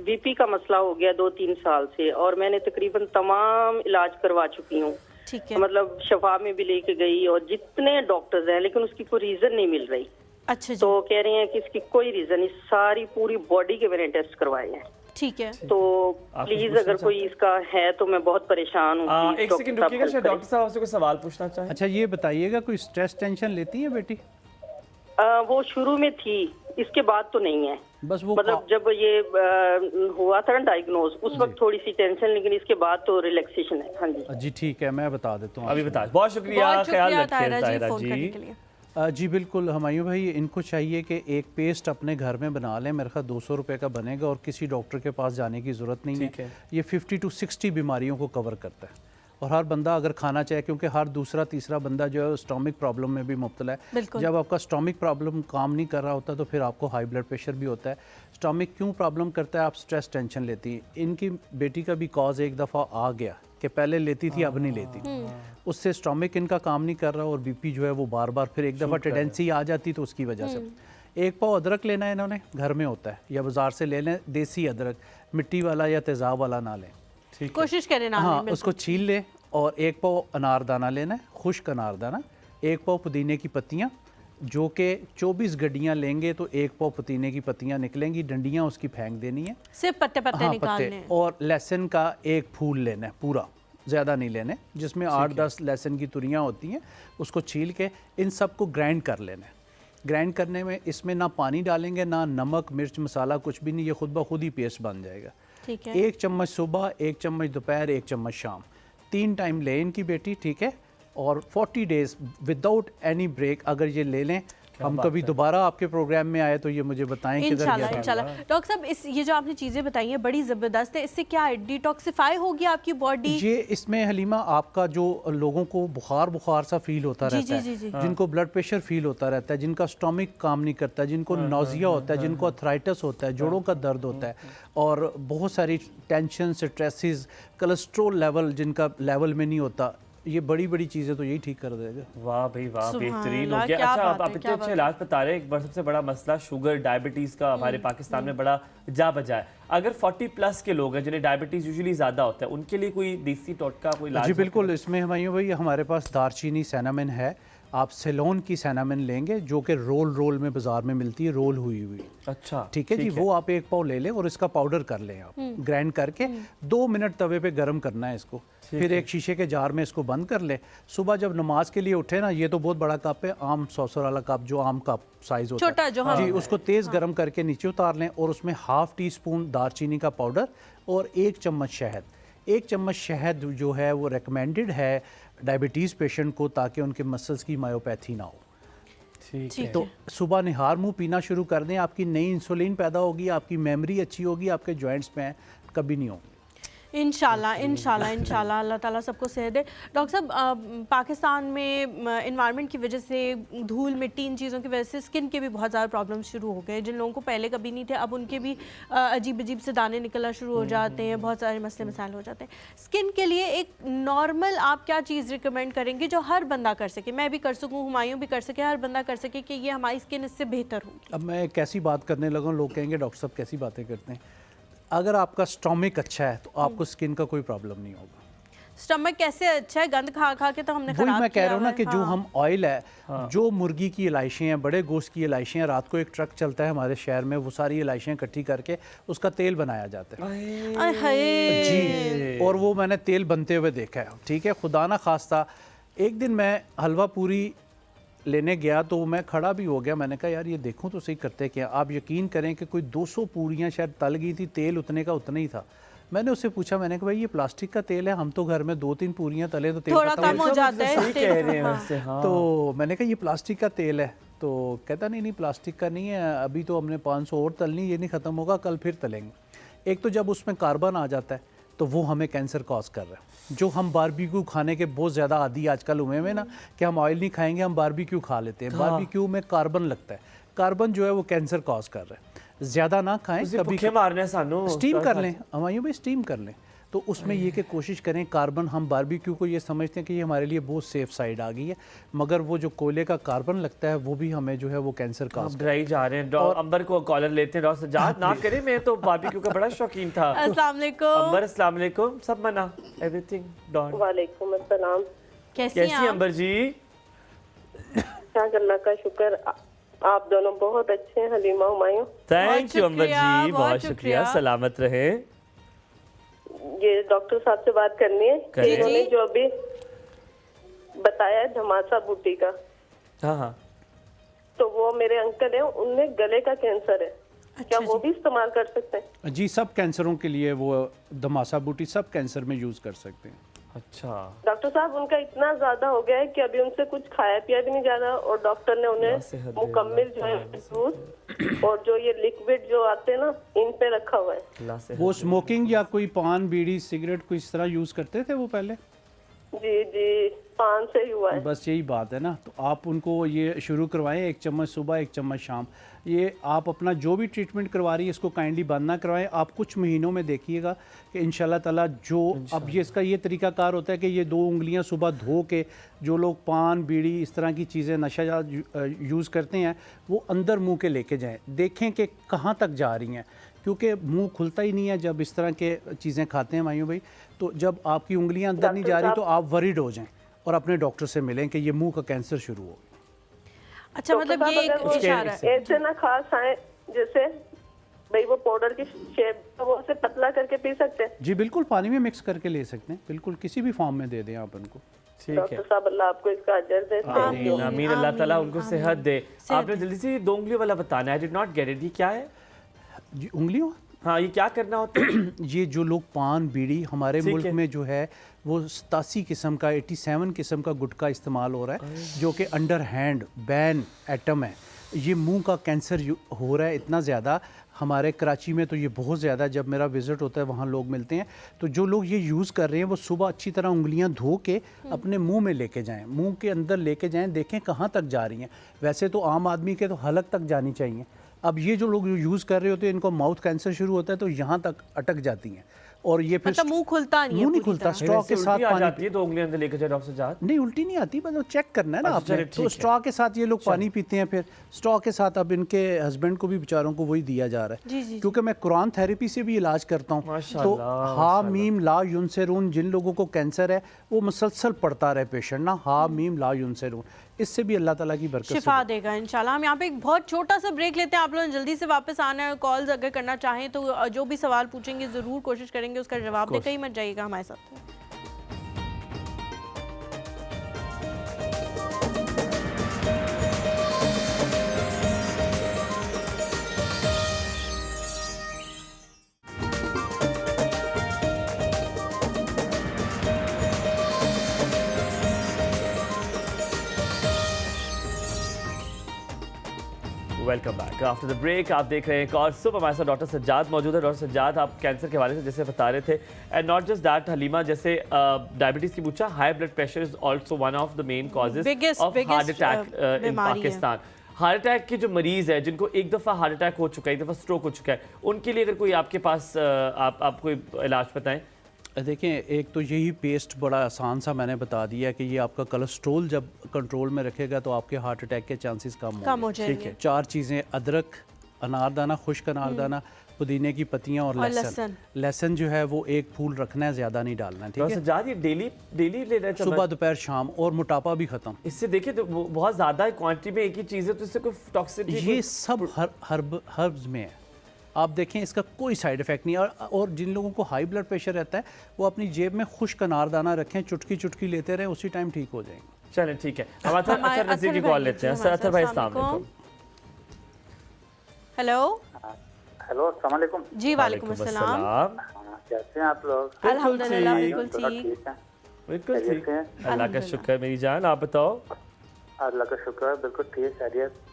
बीपी का मसला हो गया 2-3 साल से, और मैंने तकरीबन तमाम इलाज करवा चुकी हूँ। ठीक है। मतलब शफा में भी लेके गई और जितने डॉक्टर्स हैं, लेकिन उसकी कोई रीजन नहीं मिल रही। अच्छा जी। तो कह रही हैं कि इसकी कोई रीजन नहीं, सारी पूरी बॉडी के मैंने टेस्ट करवाए हैं। ठीक है। तो प्लीज अगर कोई इसका है तो मैं बहुत परेशान हूँ। एक सेकंड रुकिएगा, शायद डॉक्टर साहब आपसे कोई सवाल पूछना चाहें। अच्छा ये बताइएगा, कोई स्ट्रेस टेंशन लेती है बेटी? वो शुरू में थी, इसके बाद तो नहीं है। बस वो मतलब जब ये हुआ था ना डायग्नोज, उस वक्त थोड़ी सी टेंशन, लेकिन इसके बाद तो रिलैक्सेशन है। हाँ जी जी ठीक है, मैं बता देता हूँ अभी बता। बहुत शुक्रिया, ख्याल रखिए ताहिरा जी ताहिरा फोन जी। करने के लिए। जी बिल्कुल हुमायूं भाई, इनको चाहिए कि एक पेस्ट अपने घर में बना लें। मेरे ख्याल 200 रुपये का बनेगा और किसी डॉक्टर के पास जाने की ज़रूरत नहीं है। ये 50 to 60 बीमारियों को कवर करता है, और हर बंदा अगर खाना चाहे, क्योंकि हर दूसरा तीसरा बंदा जो है स्टोमिक प्रॉब्लम में भी मुब्तला है। जब आपका स्टोमिक प्रॉब्लम काम नहीं कर रहा होता तो फिर आपको हाई ब्लड प्रेशर भी होता है। स्टोमिक क्यों प्रॉब्लम करता है? आप स्ट्रेस टेंशन लेती हैं। इनकी बेटी का भी कॉज एक दफ़ा आ गया कि पहले लेती थी अब नहीं लेती, उससे स्टोमिक इनका काम नहीं कर रहा और बीपी जो है वो बार बार फिर एक दफ़ा टेंडेंसी आ जाती तो उसकी वजह से। एक पाव अदरक लेना है इन्होंने, घर में होता है, या बाज़ार से ले लें देसी अदरक, मिट्टी वाला या तेज़ाब वाला ना लें, कोशिश करें ना। हाँ, उसको छील ले। और एक पाव अनारदाना लेना है, खुश्क अनारदाना। एक पाव पुदीने की पत्तियाँ, जो कि 24 गड्डियाँ लेंगे तो एक पाव पुदीने की पत्तियाँ निकलेंगी, डंडियाँ उसकी फेंक देनी है, सिर्फ पत्ते पत्ते निकालने हैं। और लहसुन का एक फूल लेना है पूरा, ज़्यादा नहीं लेने, जिसमें 8-10 लहसुन की तुरियाँ होती हैं, उसको छील के इन सब को ग्राइंड कर लेना है। ग्राइंड करने में इसमें ना पानी डालेंगे, ना नमक मिर्च मसाला, कुछ भी नहीं, ये खुद ब खुद ही पेस्ट बन जाएगा। ठीक है। 1 चम्मच सुबह, 1 चम्मच दोपहर, 1 चम्मच शाम, 3 टाइम ले इनकी बेटी, ठीक है। और 40 डेज़ विदाउट एनी ब्रेक अगर ये ले लें, हम कभी दोबारा आपके प्रोग्राम में आए तो ये मुझे बताएं कि इंशाल्लाह इंशाल्लाह। डॉक्टर साहब इस ये जो आपने चीज़ें बताई हैं बड़ी ज़बरदस्त है, इससे क्या डिटॉक्सिफाई होगी आपकी बॉडी? ये इसमें हलीमा आपका जो लोगों को बुखार सा फील होता रहता है, जिनको ब्लड प्रेशर फील होता रहता है, जिनका स्टोमिक काम नहीं करता, जिनको नोजिया होता है, जिनको अर्थराइटिस होता है, जोड़ों का दर्द होता है, और बहुत सारी टेंशन, स्ट्रेसेस, कोलेस्ट्रॉल लेवल जिनका लेवल में नहीं होता, ये बड़ी बड़ी चीज़ें तो यही ठीक कर देगा। वाह भाई वाह, बेहतरीन हो गया। अच्छा आप इतने अच्छे इलाज बता रहे हैं। एक बार सबसे बड़ा मसला शुगर डायबिटीज़ का हमारे पाकिस्तान में बड़ा जा बजा है। अगर 40+ के लोग हैं जिन्हें डायबिटीज़ यूजुअली ज़्यादा होता है, उनके लिए कोई देसी टोटका, कोई इलाज? जी बिल्कुल, इसमें हुमायूं भाई हमारे पास दारचीनी सैनामिन है। आप सेलोन की सैनामिन लेंगे जो कि रोल में बाजार में मिलती है, रोल हुई हुई। अच्छा ठीक है जी, वो आप 1 पाव ले लें और इसका पाउडर कर लें आप, ग्राइंड करके 2 मिनट तवे पे गर्म करना है इसको, फिर एक शीशे के जार में इसको बंद कर लें। सुबह जब नमाज के लिए उठे ना, ये तो बहुत बड़ा कप है, आम सॉसर वाला कप, जो आम का साइज होता छोटा है जो, जी, उसको तेज़ गर्म करके नीचे उतार लें और उसमें ½ टीस्पून दारचीनी का पाउडर और 1 चम्मच शहद। 1 चम्मच शहद जो है वो रिकमेंडेड है डायबिटीज़ पेशेंट को, ताकि उनके मसल्स की मायोपैथी ना हो। ठीक है। तो सुबह निहार मुंह पीना शुरू कर दें, आपकी नई इंसुलिन पैदा होगी, आपकी मेमोरी अच्छी होगी, आपके जॉइंट्स में कभी नहीं होगी। इंशाल्लाह इंशाल्लाह इंशाल्लाह, अल्लाह ताला सबको सेहत दे। डॉक्टर साहब पाकिस्तान में इन्वायरमेंट की वजह से, धूल मिट्टी, इन चीज़ों की वजह से स्किन के भी बहुत ज़्यादा प्रॉब्लम शुरू हो गए। जिन लोगों को पहले कभी नहीं थे, अब उनके भी अजीब अजीब से दाने निकलना शुरू हो जाते हैं, बहुत सारे मसले मसाइल हो जाते हैं। स्किन के लिए एक नॉर्मल आप क्या चीज़ रिकमेंड करेंगे जो हर बंदा कर सके? मैं भी कर सकूँ, हुमायूं भी कर सके, हर बंदा कर सके कि ये हमारी स्किन इससे बेहतर होगी। अब मैं कैसी बात करने लगा, लोग कहेंगे डॉक्टर साहब कैसी बातें करते हैं। अगर आपका स्टोमिक अच्छा है तो आपको स्किन का कोई प्रॉब्लम नहीं होगा। स्टमक कैसे अच्छा है? गंद खा खा के तो हमने वही मैं कह रहा हूँ ना कि जो हम ऑयल है, जो मुर्गी की इलाइशें हैं, बड़े गोश्त की इलाइशें हैं, रात को एक ट्रक चलता है हमारे शहर में, वो सारी इलाइशें इकट्ठी करके उसका तेल बनाया जाता है जी, और वो मैंने तेल बनते हुए देखा है। ठीक है, खुदा ना खास्ता एक दिन मैं हलवा पूरी लेने गया तो मैं खड़ा भी हो गया, मैंने कहा यार ये देखूं तो सही करते क्या। आप यकीन करें कि कोई 200 पूरियां शायद तल गई थी, तेल उतने का उतना ही था। मैंने उससे पूछा, मैंने कहा भाई ये प्लास्टिक का तेल है, हम तो घर में 2-3 पूरियां तले तो तेल थोड़ा कम हो जाता है। तो मैंने कहा ये प्लास्टिक का तेल है, तो कहता नहीं प्लास्टिक का नहीं है, अभी तो हमने 500 और तलनी, ये नहीं ख़त्म होगा, कल फिर तलेंगे। एक तो जब उसमें कार्बन आ जाता है तो वो हमें कैंसर कॉज कर रहा है। जो हम बारबेक्यू खाने के बहुत ज़्यादा आदी आजकल हुए हैं ना, कि हम ऑयल नहीं खाएंगे, हम बारबेक्यू खा लेते हैं। बारबेक्यू में कार्बन लगता है, कार्बन जो है वो कैंसर कॉज कर रहा है। ज़्यादा ना खाएं, कभी मारने सानू स्टीम कर लें, हमारे भाई स्टीम कर लें। तो उसमें ये कि कोशिश करें कार्बन, हम बारबेक्यू को ये समझते हैं कि ये हमारे लिए बहुत सेफ साइड आ गई है, मगर वो जो कोयले का कार्बन लगता है वो भी हमें जो है वो कैंसर का ड्राई जा रहे हैं। और अंबर को कॉलर लेते हैं, डॉक्टर सज्जाद ना करें, मैं तो बारबेक्यू का बड़ा शौकीन था। अस्सलाम वालेकुम अंबर, अस्सलाम वालेकुम, सब मना, एवरीथिंग डॉन। वालेकुम अस्सलाम। कैसी हैं अंबर जी? अल्लाह का शुक्र, आप दोनों बहुत अच्छे हैं। हलीमा हुमायूं, थैंक यू अंबर जी, बहुत शुक्रिया, सलामत रहे। ये डॉक्टर साहब से बात करनी है कि इन्होंने जो अभी बताया है धमासा बूटी का, हाँ, तो वो मेरे अंकल हैं, उनमें गले का कैंसर है। क्या वो भी इस्तेमाल कर सकते हैं? जी, सब कैंसरों के लिए वो धमासा बूटी सब कैंसर में यूज़ कर सकते हैं। अच्छा डॉक्टर साहब, उनका इतना ज्यादा हो गया है कि अभी उनसे कुछ खाया पिया भी नहीं जा रहा, और डॉक्टर ने उन्हें मुकम्मिल जो है जूस और जो ये लिक्विड जो आते हैं ना, इन पे रखा हुआ है। वो स्मोकिंग या कोई पान बीड़ी सिगरेट कोई इस तरह यूज़ करते थे वो पहले? जी जी, पान से ही हुआ है। बस यही बात है ना, तो आप उनको ये शुरू करवाएं, 1 चम्मच सुबह 1 चम्मच शाम। ये आप अपना जो भी ट्रीटमेंट करवा रही है इसको काइंडली बंद ना करवाएं। आप कुछ महीनों में देखिएगा कि इंशाल्लाह ताला जो अब ये इसका ये तरीकाकार होता है कि ये 2 उंगलियां सुबह धो के, जो लोग पान बीड़ी इस तरह की चीज़ें नशा यूज़ करते हैं वो अंदर मुँह के लेके जाएँ, देखें कि कहाँ तक जा रही हैं, क्योंकि मुंह खुलता ही नहीं है जब इस तरह के चीज़ें खाते हैं मायूं भाई। तो जब आपकी उंगलियां अंदर नहीं जा रही तो आप वरीड हो जाएं और अपने डॉक्टर से मिलें कि ये मुंह का कैंसर शुरू हो। अच्छा, मतलब ये एक इशारा है, ऐसे ना खास आए जैसे भाई वो पाउडर की शेप, वो उसे पतला करके पी सकते हैं? जी बिल्कुल, पानी में मिक्स करके ले सकते हैं, बिल्कुल किसी भी फॉर्म में दे दें आप उनको। डॉक्टर साहब, अल्लाह आपको इसका अजर दे। आमीन आमीन, अल्लाह ताला उनको सेहत दे। आपने जल्दी से 2 उंगली वाला बताना है, I did not get it, ये क्या है? जी उंगलियों, हाँ, ये क्या करना होता है? ये जो लोग पान बीड़ी हमारे मुल्क में जो है वो 87 किस्म का 87 किस्म का गुटखा इस्तेमाल हो रहा है, जो कि अंडर हैंड बैन एटम है। ये मुंह का कैंसर हो रहा है इतना ज़्यादा, हमारे कराची में तो ये बहुत ज़्यादा, जब मेरा विज़िट होता है वहाँ लोग मिलते हैं, तो जो लोग ये यूज़ कर रहे हैं वो सुबह अच्छी तरह उंगलियां धो के अपने मुंह में लेके जाएं, मुंह के अंदर लेके जाएं, देखें कहाँ तक जा रही हैं। वैसे तो आम आदमी के तो हलक तक जानी चाहिए, अब ये जो लोग यूज़ कर रहे होते हैं इनको माउथ कैंसर शुरू होता है तो यहाँ तक अटक जाती हैं, और ये फिर मतलब मुंह खुलता नहीं है, मुंह नहीं खुलता, स्ट्रॉ के साथ पानी जाती है, 2 उंगली अंदर लेकर जाए डॉक्टर साहब। नहीं, उल्टी नहीं आती, मतलब चेक करना है ना आपने। तो स्ट्रॉ के साथ ये लोग पानी पीते हैं, फिर स्ट्रॉ के साथ अब इनके हस्बैंड को भी बेचारों को वही दिया जा रहा है। क्योंकि मैं कुरान थेरेपी से भी इलाज करता हूँ, तो हा मीम ला युनसरून, जिन लोगों को कैंसर है वो मुसलसल पढ़ता रहे पेशेंट ना, हा मीम ला युनसरून, इससे भी अल्लाह ताला की बरकत शिफा देगा इंशाल्लाह। हम यहाँ पे एक बहुत छोटा सा ब्रेक लेते हैं, आप लोग जल्दी से वापस आना है, कॉल्स अगर करना चाहें तो जो भी सवाल पूछेंगे ज़रूर कोशिश करेंगे उसका जवाब दे, कहीं मत जाइएगा हमारे साथ। Welcome back after the break. आप देख रहे हैं एक और सुबह, हमारे साथ डॉक्टर सज्जाद मौजूद है। डॉक्टर सज्जाद, आप कैंसर के हवाले से जैसे बता रहे थे, and not just that Halima, जैसे डायबिटीज की पूछा, high blood pressure is also one of the main causes of heart attack in Pakistan. Heart attack के जो मरीज है जिनको एक दफ़ा हार्ट अटैक हो चुका है, एक दफ़ा स्ट्रोक हो चुका है, उनके लिए अगर कोई आपके पास आप कोई इलाज बताएं। देखें, एक तो यही पेस्ट बड़ा आसान सा मैंने बता दिया कि ये आपका कोलेस्ट्रोल जब कंट्रोल में रखेगा तो आपके हार्ट अटैक के चांसेस कम हो जाएंगे। ठीक है, 4 चीज़ें, अदरक, अनारदाना, खुश्क अनारदाना, पुदीने की पत्तियां और लहसुन। लहसुन जो है वो 1 फूल रखना है, ज़्यादा नहीं डालना है। ठीक है, सज्जाद ये डेली लेना है, सुबह दोपहर शाम, और मोटापा भी ख़त्म। इससे देखिए तो बहुत ज़्यादा क्वांटिटी में एक ही चीज़ है, तो इससे कोई टॉक्सिसिटी, ये सब हर्ब्स में है, आप देखें इसका कोई साइड इफ़ेक्ट नहीं। और जिन लोगों को हाई ब्लड प्रेशर रहता है वो अपनी जेब में खुश्क अनारदाना रखें, चुटकी चुटकी लेते रहें, उसी टाइम ठीक हो जाएंगे। चलें ठीक है, हम अतर नज़ीर की कॉल लेते हैं। अतर भाई, अस्सलाम वालेकुम। हेलो हेलो, अस्सलाम वालेकुम। जी वालेकुम अस्सलाम। कैसे हैं आप लोग? अल्हम्दुलिल्लाह बिल्कुल ठीक। बिल्कुल ठीक है, अल्लाह का शुक्र। मेरी जान आप बताओ। अल्लाह का शुक्र, बिल्कुल ठीक, खैरियत।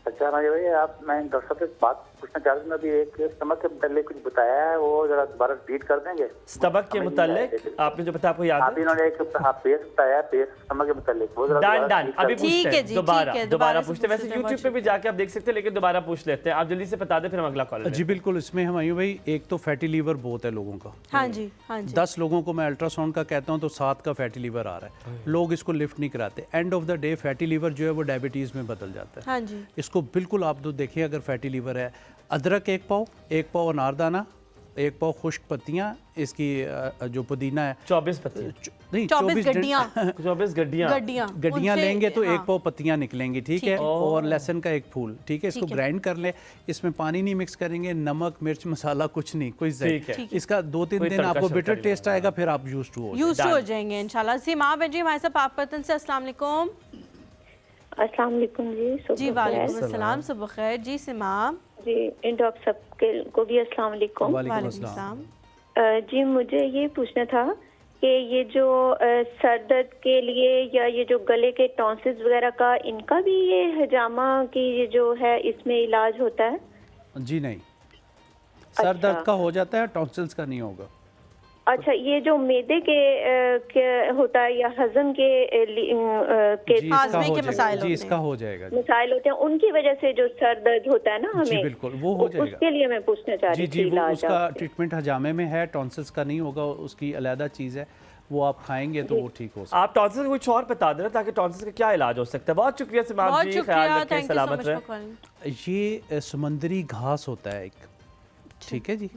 अच्छा राजे भाई, आप मैं डॉक्टर साहब से बात पूछना चाह रहा हूँ। अभी एक स्टमक के मुतालिक कुछ बताया है, वो जरा दोबारा रिपीट कर देंगे। स्टमक के मुतालिक आपने जो बताया आपको याद है? इन्होंने एक पेस्ट बताया है, पेस्ट स्टमक के मुतालिक, वो जरा डान अभी पूछते हैं, दोबारा पूछते हैं। वैसे YouTube पे भी जाके आप देख सकते हैं, लेकिन दोबारा पूछ लेते हैं। आप जल्दी से बता दें, फिर हम अगला कॉल। जी बिल्कुल, इसमें हुमायूं भाई एक तो फैटी लीवर बहुत है लोगों का। हाँ जी, हाँ जी। 10 लोगों को मैं अल्ट्रासाउंड का कहता हूँ तो 7 का फैटी लीवर आ रहा है। लोग इसको लिफ्ट नहीं कराते। End of the day fatty liver जो है वो डायबिटीज़ में बदल जाता है। हाँ जी। इसको बिल्कुल आप तो देखिए, अगर फैटी लीवर है, अदरक 1 पाव अनारदाना, 1 पाव खुश्क पत्तियाँ, इसकी जो पुदीना है 24 पत्तियाँ नहीं 24 गड्डियाँ लेंगे तो 1 पाव पत्तियाँ निकलेंगी, ठीक है। और लहसुन का 1 फूल, ठीक है। इसको ग्राइंड कर ले, इसमें पानी नहीं मिक्स करेंगे, नमक मिर्च मसाला कुछ नहीं, कोई ज़रूरत। इसका 2-3 दिन आपको बिटर टेस्ट आएगा, फिर आप यूज्ड टू हो जाएंगे इंशाल्लाह। सिमाम है जी हमारे साथ पाकपतन से। अस्सलाम वालेकुम। अस्सलाम वालेकुम जी। जी वालेकुम अस्सलाम, सुबह खैर जी। सिमाम जी, डॉक्टर साहब को भी अस्सलाम वालेकुम। वालेकुम अस्सलाम। जी मुझे ये पूछना था कि ये जो सर दर्द के लिए या ये जो गले के टॉन्सिल्स वगैरह का, इनका भी ये हजामा की ये जो है इसमें इलाज होता है? जी नहीं, सर दर्द का हो जाता है, टॉन्सिल्स का नहीं होगा। अच्छा, ये जो मैदे के होता है या हजम के मसाइल, जी इसका हो जाएगा। मसाइल होते हैं, उनकी वजह से जो सर दर्द होता है ना हमें, जी बिल्कुल वो हो जाएगा। उसके लिए मैं पूछना चाह रही थी। जी वो उसका ट्रीटमेंट हजामे में है, टॉन्सिल्स का नहीं होगा, उसकी अलग चीज़ है, वो आप खाएंगे तो वो ठीक हो सकता है। आप टॉन्सिल्स का कुछ और बता देना ताकि टॉन्सिल्स का क्या इलाज हो सकता है। बहुत शुक्रिया सिमाम जी, ख्याल रखें, सलामत रहें। ये समुद्री घास होता है एक, ठीक है जी।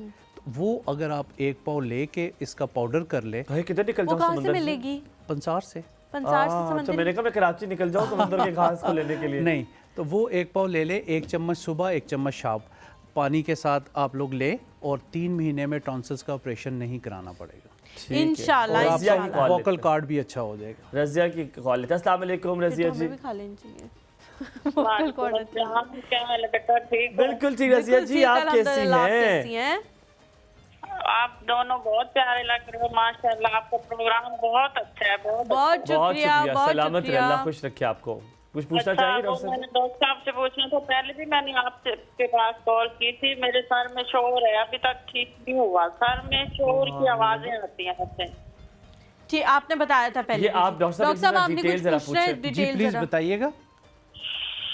वो अगर आप 1 पाव लेके इसका पाउडर कर ले, किधर निकल जाऊं समुद्र से मिलेगी? पंसार से। तो मैंने कहा मैं कराची निकल जाऊं समुद्र के घास को लेने के लिए। नहीं, तो वो 1 पाव ले ले, 1 चम्मच सुबह 1 चम्मच शाम, पानी के साथ आप लोग ले, और 3 महीने में टॉन्सिल्स का ऑपरेशन नहीं कराना पड़ेगा इंशाल्लाह। वोकल कार्ड भी अच्छा हो जाएगा। रजिया की कॉल है। अस्सलाम वालेकुम रजिया जी। भी खा लेनी चाहिए। बिल्कुल ठीक रजिया जी, आप कैसी हैं? आप दोनों बहुत प्यारे लग रहे हो माशाल्लाह, आपका प्रोग्राम बहुत अच्छा है। बहुत शुक्रिया। सलामत रहे, अल्लाह खुश रखे आपको। कुछ पूछना चाहिए डॉक्टर? मैंने डॉक्टर साहब से पूछना था, पहले भी मैंने आपसे के पास कॉल की थी। मेरे सर में शोर है, अभी तक ठीक नहीं हुआ। सर में शोर की आवाजें आती हैं मुझसे। जी आपने बताया था पहले। आप डॉक्टर साहब आपने कुछ पूछना है? जी प्लीज बताइएगा।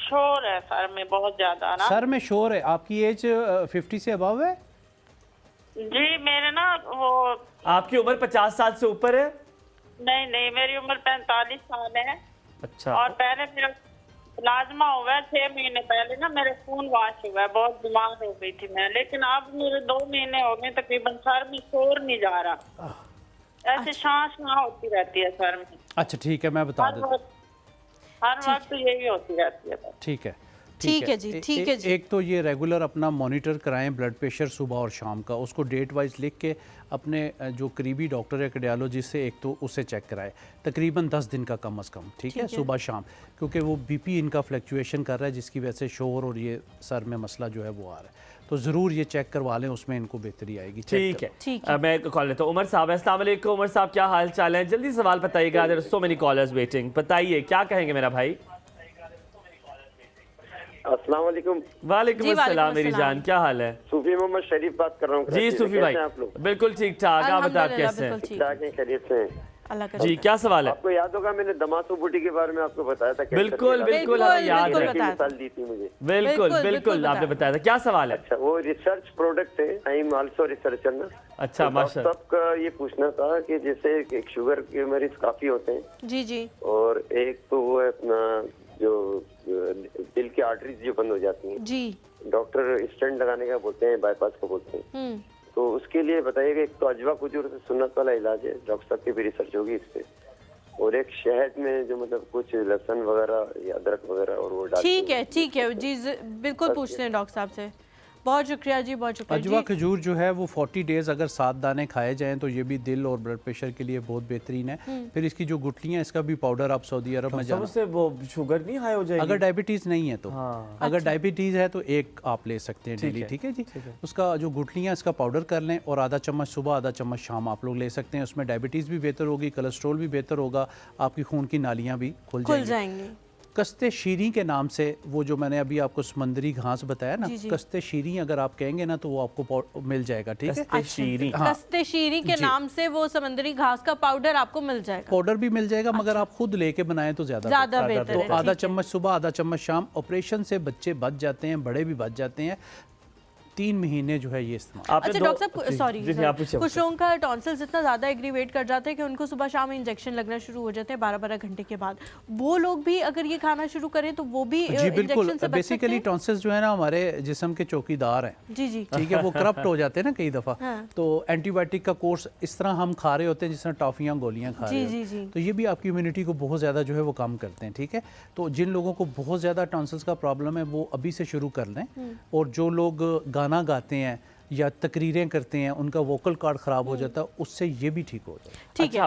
शोर है सर में बहुत ज्यादा ना। सर में शोर है। आपकी एज 50 से अबव है? जी मेरे ना वो। आपकी उम्र 50 साल से ऊपर है? नहीं, मेरी उम्र 45 साल है। अच्छा। और पहले मेरा प्लाज्मा हुआ है 6 महीने पहले ना, मेरा खून वाश हुआ है, बहुत बीमार हो गई थी मैं। लेकिन अब मेरे 2 महीने हो गए तकरीबन, सर में शोर नहीं जा रहा, ऐसे सांस ना होती रहती है सर में। अच्छा ठीक है, मैं बता देता हूँ। हर वक्त यही होती रहती है। ठीक है जी, ठीक है जी। एक तो ये रेगुलर अपना मॉनिटर कराएं ब्लड प्रेशर सुबह और शाम का, उसको डेट वाइज लिख के अपने जो करीबी डॉक्टर है कार्डियोलॉजिस्ट से एक तो उससे चेक कराएं, तकरीबन 10 दिन का कम से कम, ठीक है, सुबह शाम, क्योंकि वो बीपी इनका फ्लक्चुएशन कर रहा है जिसकी वजह से शोर और ये सर में मसला जो है वो आ रहा है। तो ज़रूर ये चेक करवा लें, उसमें इनको बेहतरी आएगी। ठीक है, मैं कॉल लेता हूँ। उमर साहब, अस्सलाम वालेकुम। उमर साहब क्या हाल चाल है? जल्दी सवाल बताइएगा, there are so many callers waiting. बताइए क्या कहेंगे मेरा भाई? अस्सलाम वालेकुम। वालेकुम अस्सलाम मेरी जान, क्या हाल है? सूफी मोहम्मद शरीफ बात कर रहा हूँ। जी सूफी भाई, बिल्कुल ठीक ठाक। आप बताओ कैसे हैं? ठीक ठाक हैं, खैरियत से हैं? जी क्या सवाल है? आपको याद होगा मैंने दमासो बूटी के बारे में आपको बताया था। बिल्कुल हमें याद है, मिसाल दी थी मुझे। बिल्कुल आपने बताया था। क्या सवाल है? अच्छा, वो रिसर्च प्रोडक्ट है, आई एम आल्सो रिसर्चर ना। अच्छा माशाल्लाह। सबका ये पूछना था कि जैसे एक शुगर के मरीज काफी होते हैं जी, और एक तो वो है अपना जो दिल की आर्टरीज जो बंद हो जाती हैं जी, डॉक्टर स्टेंट लगाने का बोलते हैं, बाईपास को बोलते हैं। तो उसके लिए बताइएगा, एक तो अजवा कुजूर से सुन्नत वाला इलाज है, डॉक्टर साहब की भी रिसर्च होगी इस पे, और एक शहद में जो मतलब कुछ लहसुन वगैरह या अदरक वगैरह और वो डाल। ठीक है जी, बिल्कुल पूछते हैं डॉक्टर साहब से। बहुत शुक्रिया जी, बहुत शुक्रिया। अजवा खजूर जो है वो 40 डेज अगर 7 दाने खाए जाएं तो ये भी दिल और ब्लड प्रेशर के लिए बहुत बेहतरीन है। फिर इसकी जो गुठलियाँ, इसका भी पाउडर आप सऊदी अरब में जाना, उससे वो शुगर नहीं हाई हो जाएगी? अगर डायबिटीज़ नहीं है तो अगर डायबिटीज़ है तो एक आप ले सकते हैं डेली, ठीक है जी। उसका जो गुठलियाँ, इसका पाउडर कर लें और आधा चम्मच सुबह आधा चम्मच शाम आप लोग ले सकते हैं। उसमें डायबिटीज़ भी बेहतर होगी, कोलेस्ट्रॉल भी बेहतर होगा, आपकी खून की नालियाँ भी खुल जाएंगी। कस्ते शीरी के नाम से, वो जो मैंने अभी आपको समंदरी घास बताया ना, कस्ते शीरी अगर आप कहेंगे ना तो वो आपको मिल जाएगा, ठीक है। कस्ते शीरी के नाम से वो समंदरी घास का पाउडर आपको मिल जाएगा। पाउडर भी मिल जाएगा, मगर आप खुद लेके बनाएं तो ज्यादा बेहतर है। तो आधा चम्मच सुबह, आधा चम्मच शाम। ऑपरेशन से बच्चे बच जाते हैं, बड़े भी बच जाते हैं। 3 महीने जो है ये इस्तेमाल। अच्छा डॉक्टर साहब, सॉरी, कुछ लोगों का टॉन्सिल्स इतना ज़्यादा एग्रीवेट कर जाते हैं कि उनको सुबह शाम इंजेक्शन लगना शुरू हो जाते हैं 12-12 घंटे के बाद। वो लोग भी अगर ये खाना शुरू करें तो वो भी जी बिल्कुल। बेसिकली टॉन्सिल्स जो है ना हमारे जिस्म के चौकीदार हैं। जी जी, ठीक है। वो करप्ट हो जाते हैं ना कई दफ़ा। तो एंटीबायोटिक का कोर्स इस तरह हम खा रहे होते हैं जिस तरह टॉफियाँ गोलियाँ खा रहे हैं, तो ये भी आपकी इम्यूनिटी को बहुत ज़्यादा जो है वो कम करते हैं, ठीक है। तो जिन लोगों को बहुत ज़्यादा टॉन्सिल्स का प्रॉब्लम है वो अभी से शुरू कर लें। और जो लोग गाना गाते हैं या तकरीरें करते हैं, उनका वोकल कार्ड ख़राब हो जाता है, उससे ये भी ठीक हो जाता है। ठीक है।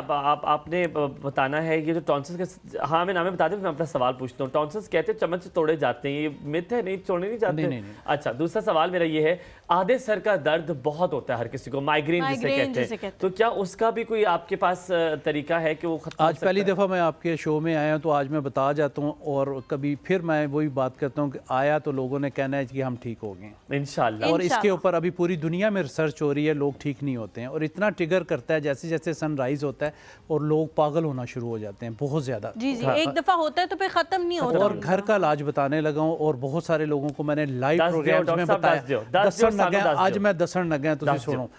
आपने बताना है ये जो टॉन्सिल्स के, हाँ मैं नाम बता दें, मैं अपना सवाल पूछता हूँ। टॉन्सिल्स कहते हैं चम्मच से तोड़े जाते हैं, ये मिथ है? नहीं, तोड़े नहीं जाते? नहीं। अच्छा, दूसरा सवाल मेरा ये है, आधे सर का दर्द बहुत होता है हर किसी को, माइग्रेन जिसे कहते हैं, तो क्या उसका भी कोई आपके पास तरीका है कि वो खत्म? आज पहली दफ़ा मैं आपके शो में आया हूँ तो आज मैं बता जाता हूँ, और कभी फिर मैं वही बात करता हूँ कि आया तो लोगों ने कहना है कि हम ठीक हो गए इंशाल्लाह। और इसके ऊपर अभी पूरी दुनिया में रिसर्च हो रही है, लोग ठीक नहीं होते हैं। और इतना ट्रिगर करता है जैसे जैसे सनराइज होता है और लोग पागल होना शुरू हो जाते हैं बहुत ज़्यादा। जी जी, एक दफ़ा होता है तो फिर ख़त्म नहीं होता। और घर का इलाज बताने लगा हूँ, और बहुत सारे लोगों को मैंने लाइव प्रोग्राम्स में बताया। आज मैं दसन लगे, तुम सुनो।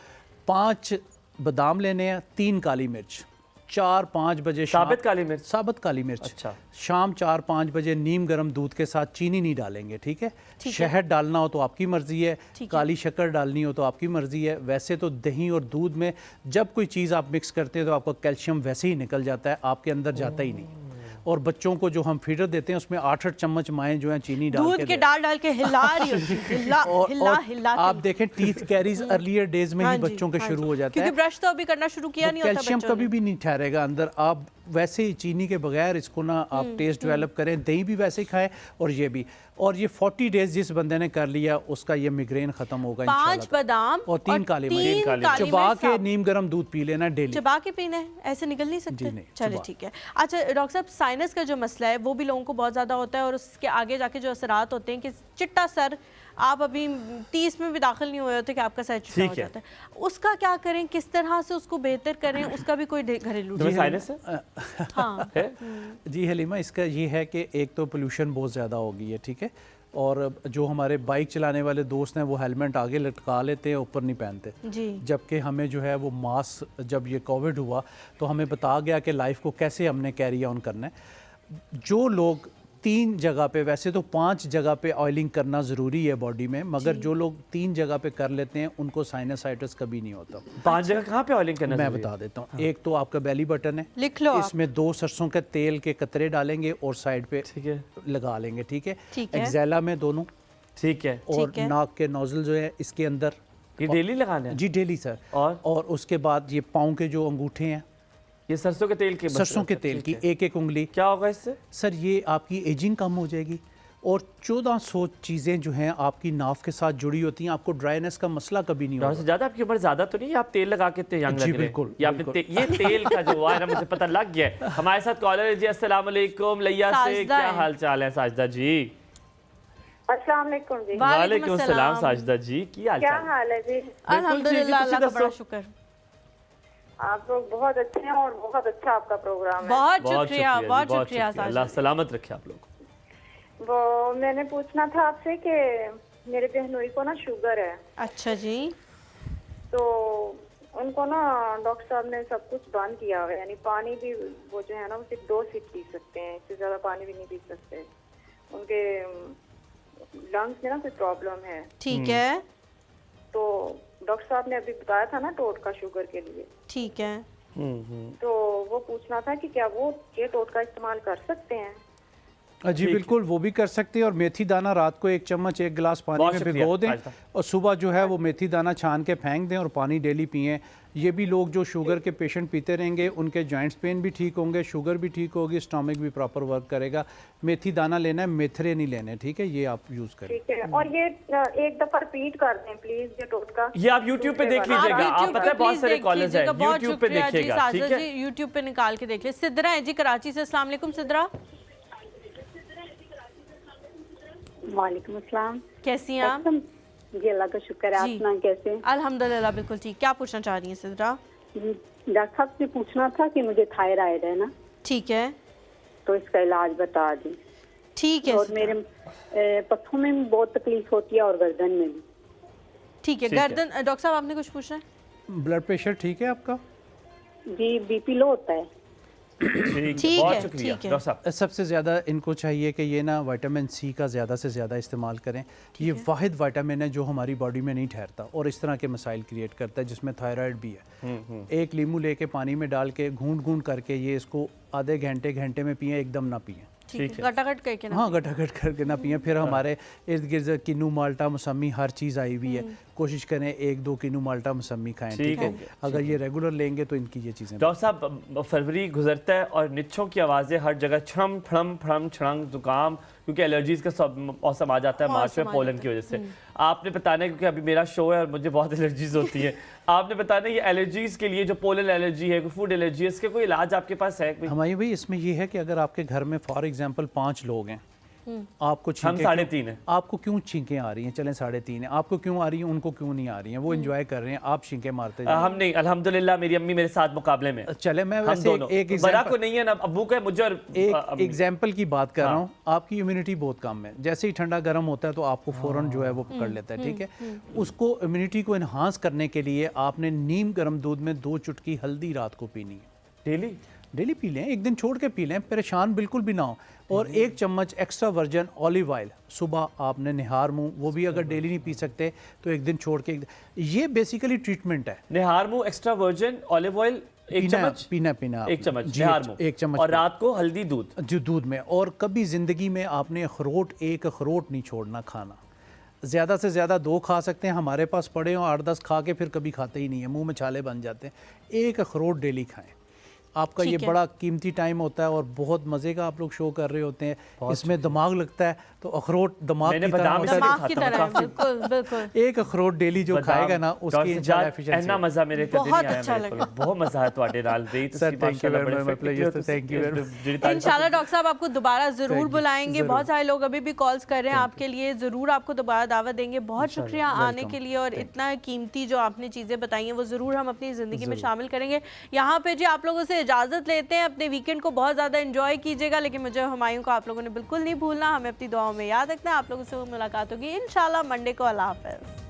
5 बादाम लेने हैं, 3 काली मिर्च, 4-5 बजे साबित काली मिर्च, साबित काली मिर्च। अच्छा। शाम 4-5 बजे नीम गर्म दूध के साथ, चीनी नहीं डालेंगे, ठीक है। शहद डालना हो तो आपकी मर्जी है, काली शक्कर डालनी हो तो आपकी मर्जी है। वैसे तो दही और दूध में जब कोई चीज़ आप मिक्स करते हैं तो आपका कैल्शियम वैसे ही निकल जाता है, आपके अंदर जाता ही नहीं। और बच्चों को जो हम फीडर देते हैं उसमें 8-8 चम्मच माएँ जो है चीनी दूध के डाल के हिला रही होती हिला। आप देखें टीथ कैरीज अर्लियर डेज में ही बच्चों के शुरू हो जाता है, क्योंकि ब्रश तो अभी करना शुरू किया नहीं होता। कैल्शियम कभी भी नहीं ठहरेगा अंदर। आप वैसे ही चीनी के बगैर इसको ना आप टेस्ट डेवलप करें, दही भी वैसे ही खाएं और ये भी। और ये 40 डेज जिस बंदे ने कर लिया उसका ये मिग्रेन खत्म होगा इंशाल्लाह। 5 बादाम और 3 काली मिर्च चबा के नीम गर्म दूध पी लेना डेली। चबा के पीना है, ऐसे निकल नहीं सकते? चलिए ठीक है। अच्छा डॉक्टर साहब, साइनस का जो मसला है वो भी लोगों को बहुत ज़्यादा होता है, और उसके आगे जाके जो असरात होते हैं कि चिट्टा सर, आप अभी 30 में भी दाखिल नहीं हुए होते कि आपका सर चिट्टा हो जाता है। उसका क्या करें, किस तरह से उसको बेहतर करें? उसका भी कोई घरेलू साइनस है? हाँ जी हलीमा, इसका ये है कि एक तो पोल्यूशन बहुत ज़्यादा हो गई है, ठीक है। और जो हमारे बाइक चलाने वाले दोस्त हैं वो हेलमेट आगे लटका लेते हैं, ऊपर नहीं पहनते जी। जबकि हमें जो है वो मास्क, जब ये कोविड हुआ तो हमें बता गया कि लाइफ को कैसे हमने कैरी ऑन करना है। जो लोग 3 जगह पे, वैसे तो 5 जगह पे ऑयलिंग करना ज़रूरी है बॉडी में, मगर जो लोग 3 जगह पे कर लेते हैं उनको साइनसाइटिस कभी नहीं होता। 5 जगह कहाँ पे ऑयलिंग करना? मैं बता देता हूँ। एक तो आपका बेली बटन है, लिख लो। इसमें 2 सरसों के तेल के कतरे डालेंगे और साइड पे लगा लेंगे, ठीक है। एक्जेला में दोनों, ठीक है। और नाक के नोजल जो है इसके अंदर, ये डेली लगाना है? जी डेली सर। और उसके बाद ये पाँव के जो अंगूठे हैं, ये सरसों के तेल के, सरसों के तेल की 1-1 उंगली। क्या होगा इससे? सर ये आपकी एजिंग कम हो जाएगी, और 1400 चीज़ें जो हैं आपकी नाफ के साथ जुड़ी होती हैं, आपको ड्राइनेस का मसला कभी नहीं होगा। ज़्यादा आपकी उम्र ज़्यादा तो नहीं है, आप तेल लगा के यंग लग रहे हैं? बिल्कुल। ये तेल का जो हुआ है ना, मुझे पता लग गया है। हमारे साथ कॉलर है जी, अस्सलाम वालेकुम। लिया से क्या हाल चाल है साजिदा जी? अस्सलाम वालेकुम जी। वालेकुम सलाम साजिदा जी, क्या हाल है जी? अल्हम्दुलिल्लाह, अल्लाह का बड़ा शुक्र। आप लोग बहुत अच्छे हैं और बहुत अच्छा आपका प्रोग्राम है। बहुत शुक्रिया, बहुत शुक्रिया। अल्लाह सलामत रखे आप लोग। वो मैंने पूछना था आपसे कि मेरे बहनोई को ना शुगर है। अच्छा जी। तो उनको ना डॉक्टर साहब ने सब कुछ बंद किया हुआ है, यानी पानी भी वो जो है ना वो सिर्फ 2 सिप पी सकते हैं, इससे ज़्यादा पानी भी नहीं पी सकते। उनके लंग्स में ना कोई प्रॉब्लम है। ठीक है। तो डॉक्टर साहब ने अभी बताया था ना टोटका शुगर के लिए। ठीक है। तो वो पूछना था कि क्या वो ये टोटका इस्तेमाल कर सकते हैं? जी बिल्कुल, वो भी कर सकते हैं। और मेथी दाना रात को 1 चम्मच 1 गिलास पानी में भिगो दें और सुबह जो है वो मेथी दाना छान के फेंक दें और पानी डेली पिएं। ये भी लोग जो शुगर के पेशेंट पीते रहेंगे उनके जॉइंट्स पेन भी ठीक होंगे, शुगर भी ठीक होगी, स्टमक भी प्रॉपर वर्क करेगा। मेथी दाना लेना है, मेथरे नहीं लेने, ठीक है। ये आप यूज़ करें। ठीक है। और ये एक दफ़ा रिपीट कर दें प्लीज ये टोटका। ये आप YouTube पे देख लीजिएगा, आप पता है बहुत सारे कॉलेज हैं, YouTube पे देखिएगा, ठीक है। YouTube पे निकाल के देख ले। सिद्रा है जी कराची से। अस्सलाम वालेकुम सिद्रा। वालेकुम अस्सलाम। कैसी हैं आप? जी अल्लाह का शुक्र है। आप जी। सुनाएं कैसे हैं? अल्हम्दुलिल्लाह बिल्कुल ठीक। क्या पूछना चाह रही हैं सिद्रा? जी, डॉक्टर साहब से पूछना था कि मुझे थायराइड है ना, ठीक है, तो इसका इलाज बता दी। ठीक है। और मेरे पत्थों में भी बहुत तकलीफ होती है और गर्दन में भी। ठीक है, गर्दन डॉक्टर साहब आपने कुछ पूछना है? ब्लड प्रेशर ठीक है आपका? जी बीपी लो होता है। ठीक बहुत है, शुक्रिया ठीक है। डॉक्टर साहब। सबसे ज़्यादा इनको चाहिए कि ये ना विटामिन सी का ज़्यादा से ज़्यादा इस्तेमाल करें। ये वाहिद विटामिन है जो हमारी बॉडी में नहीं ठहरता और इस तरह के मसाइल क्रिएट करता है, जिसमें थायराइड भी है। एक लीमू लेके पानी में डाल के घूंट घूंट करके ये इसको आधे घंटे में पिए, एकदम ना पिए। ठीक है, गटागट करके ना। हाँ, गटागट करके ना पिए। फिर हमारे इर्द गिर्द किन्नू माल्टा मौसमी हर चीज़ आई हुई है, कोशिश करें 1-2 किन्नू माल्टा मौसमी खाएं, ठीक है? अगर ये रेगुलर लेंगे तो इनकी ये चीज़ें। डॉक्टर साहब, फरवरी गुजरता है और निच्छों की आवाज़ें हर जगह छम फड़म फड़म छड़ंग जुकाम, क्योंकि एलर्जीज का सब मौसम आ जाता है मार्च में पोलन की वजह से। आपने बताना है, क्योंकि अभी मेरा शो है और मुझे बहुत एलर्जीज होती है, आपने बताना है ये एलर्जीज के लिए जो पोलन एलर्जी है, कोई फूड एलर्जी है, इसके कोई इलाज आपके पास है? हमारी भाई इसमें ये है कि अगर आपके घर में फॉर एग्जांपल 5 लोग हैं, आपको हम 3.5 हैं, आपको क्यों छींकें आ रही हैं? चलें 3.5 हैं, आपको क्यों आ रही हैं, उनको क्यों नहीं आ रही हैं? वो एंजॉय कर रहे हैं, आप छींकें मारते जाइए। हम नहीं, अल्हम्दुलिल्लाह मेरी अम्मी मेरे साथ मुकाबले में। चले मैं वैसे एक बड़ा को नहीं है ना, अब्बू का है, मुझे और एक एग्जाम्पल की बात कर रहा हूँ। आपकी इम्यूनिटी बहुत कम है, जैसे ही ठंडा गर्म होता है तो आपको फौरन जो है वो पकड़ लेता है, ठीक है? उसको इम्यूनिटी को इन्हांस करने के लिए आपने नीम गर्म दूध में 2 चुटकी हल्दी रात को पीनी है। डेली पी लें, एक दिन छोड़ के पी लें, परेशान बिल्कुल भी ना हो। और 1 चम्मच एक्स्ट्रा वर्जन ऑलिव ऑयल सुबह आपने निहार मुंह, वो भी अगर डेली नहीं पी सकते तो एक दिन छोड़ के। ये बेसिकली ट्रीटमेंट है। निहार मुंह एक्स्ट्रा वर्जन ऑलिव ऑयल 1 चम्मच पीना 1 चम्मच जी, निहार मुंह 1 चम्मच और रात को हल्दी दूध जो दूध में। और कभी ज़िंदगी में आपने एक अखरोट नहीं छोड़ना खाना। ज़्यादा से ज़्यादा 2 खा सकते हैं, हमारे पास पड़े हों 8-10 खा के फिर कभी खाते ही नहीं है, मुंह में छाले बन जाते हैं। 1 अखरोट डेली खाएं। आपका ये बड़ा कीमती टाइम होता है और बहुत मज़े का आप लोग शो कर रहे होते हैं, इसमें दिमाग लगता है, तो अखरोट दिमाग की तरह है। बिल्कुल बिल्कुल। 1 अखरोट डेली जो खाएगा ना उसकी इतना मजा मेरे को बहुत अच्छा लगा, बहुत मजा है तुम्हारे नाल दे। Sir thank you very much, thank you very much. इंशाल्लाह डॉक्टर साहब आपको दोबारा जरूर बुलाएंगे। बहुत सारे लोग अभी भी कॉल्स कर रहे हैं आपके लिए, जरूर आपको दोबारा दावत देंगे। बहुत शुक्रिया आने के लिए और इतना कीमती जो आपने चीजें बताई हैं वो जरूर हम अपनी जिंदगी में शामिल करेंगे। यहाँ पे जी आप लोगों से इजाजत लेते हैं, अपने वीकेंड को बहुत ज्यादा एंजॉय कीजिएगा, लेकिन मुझे हुमायूं को आप लोगों ने बिल्कुल नहीं भूलना, हमें अपनी दुआओं में याद रखना है। आप लोगों से मुलाकात होगी इंशाल्लाह मंडे को। अल्लाह हाफ़िज़।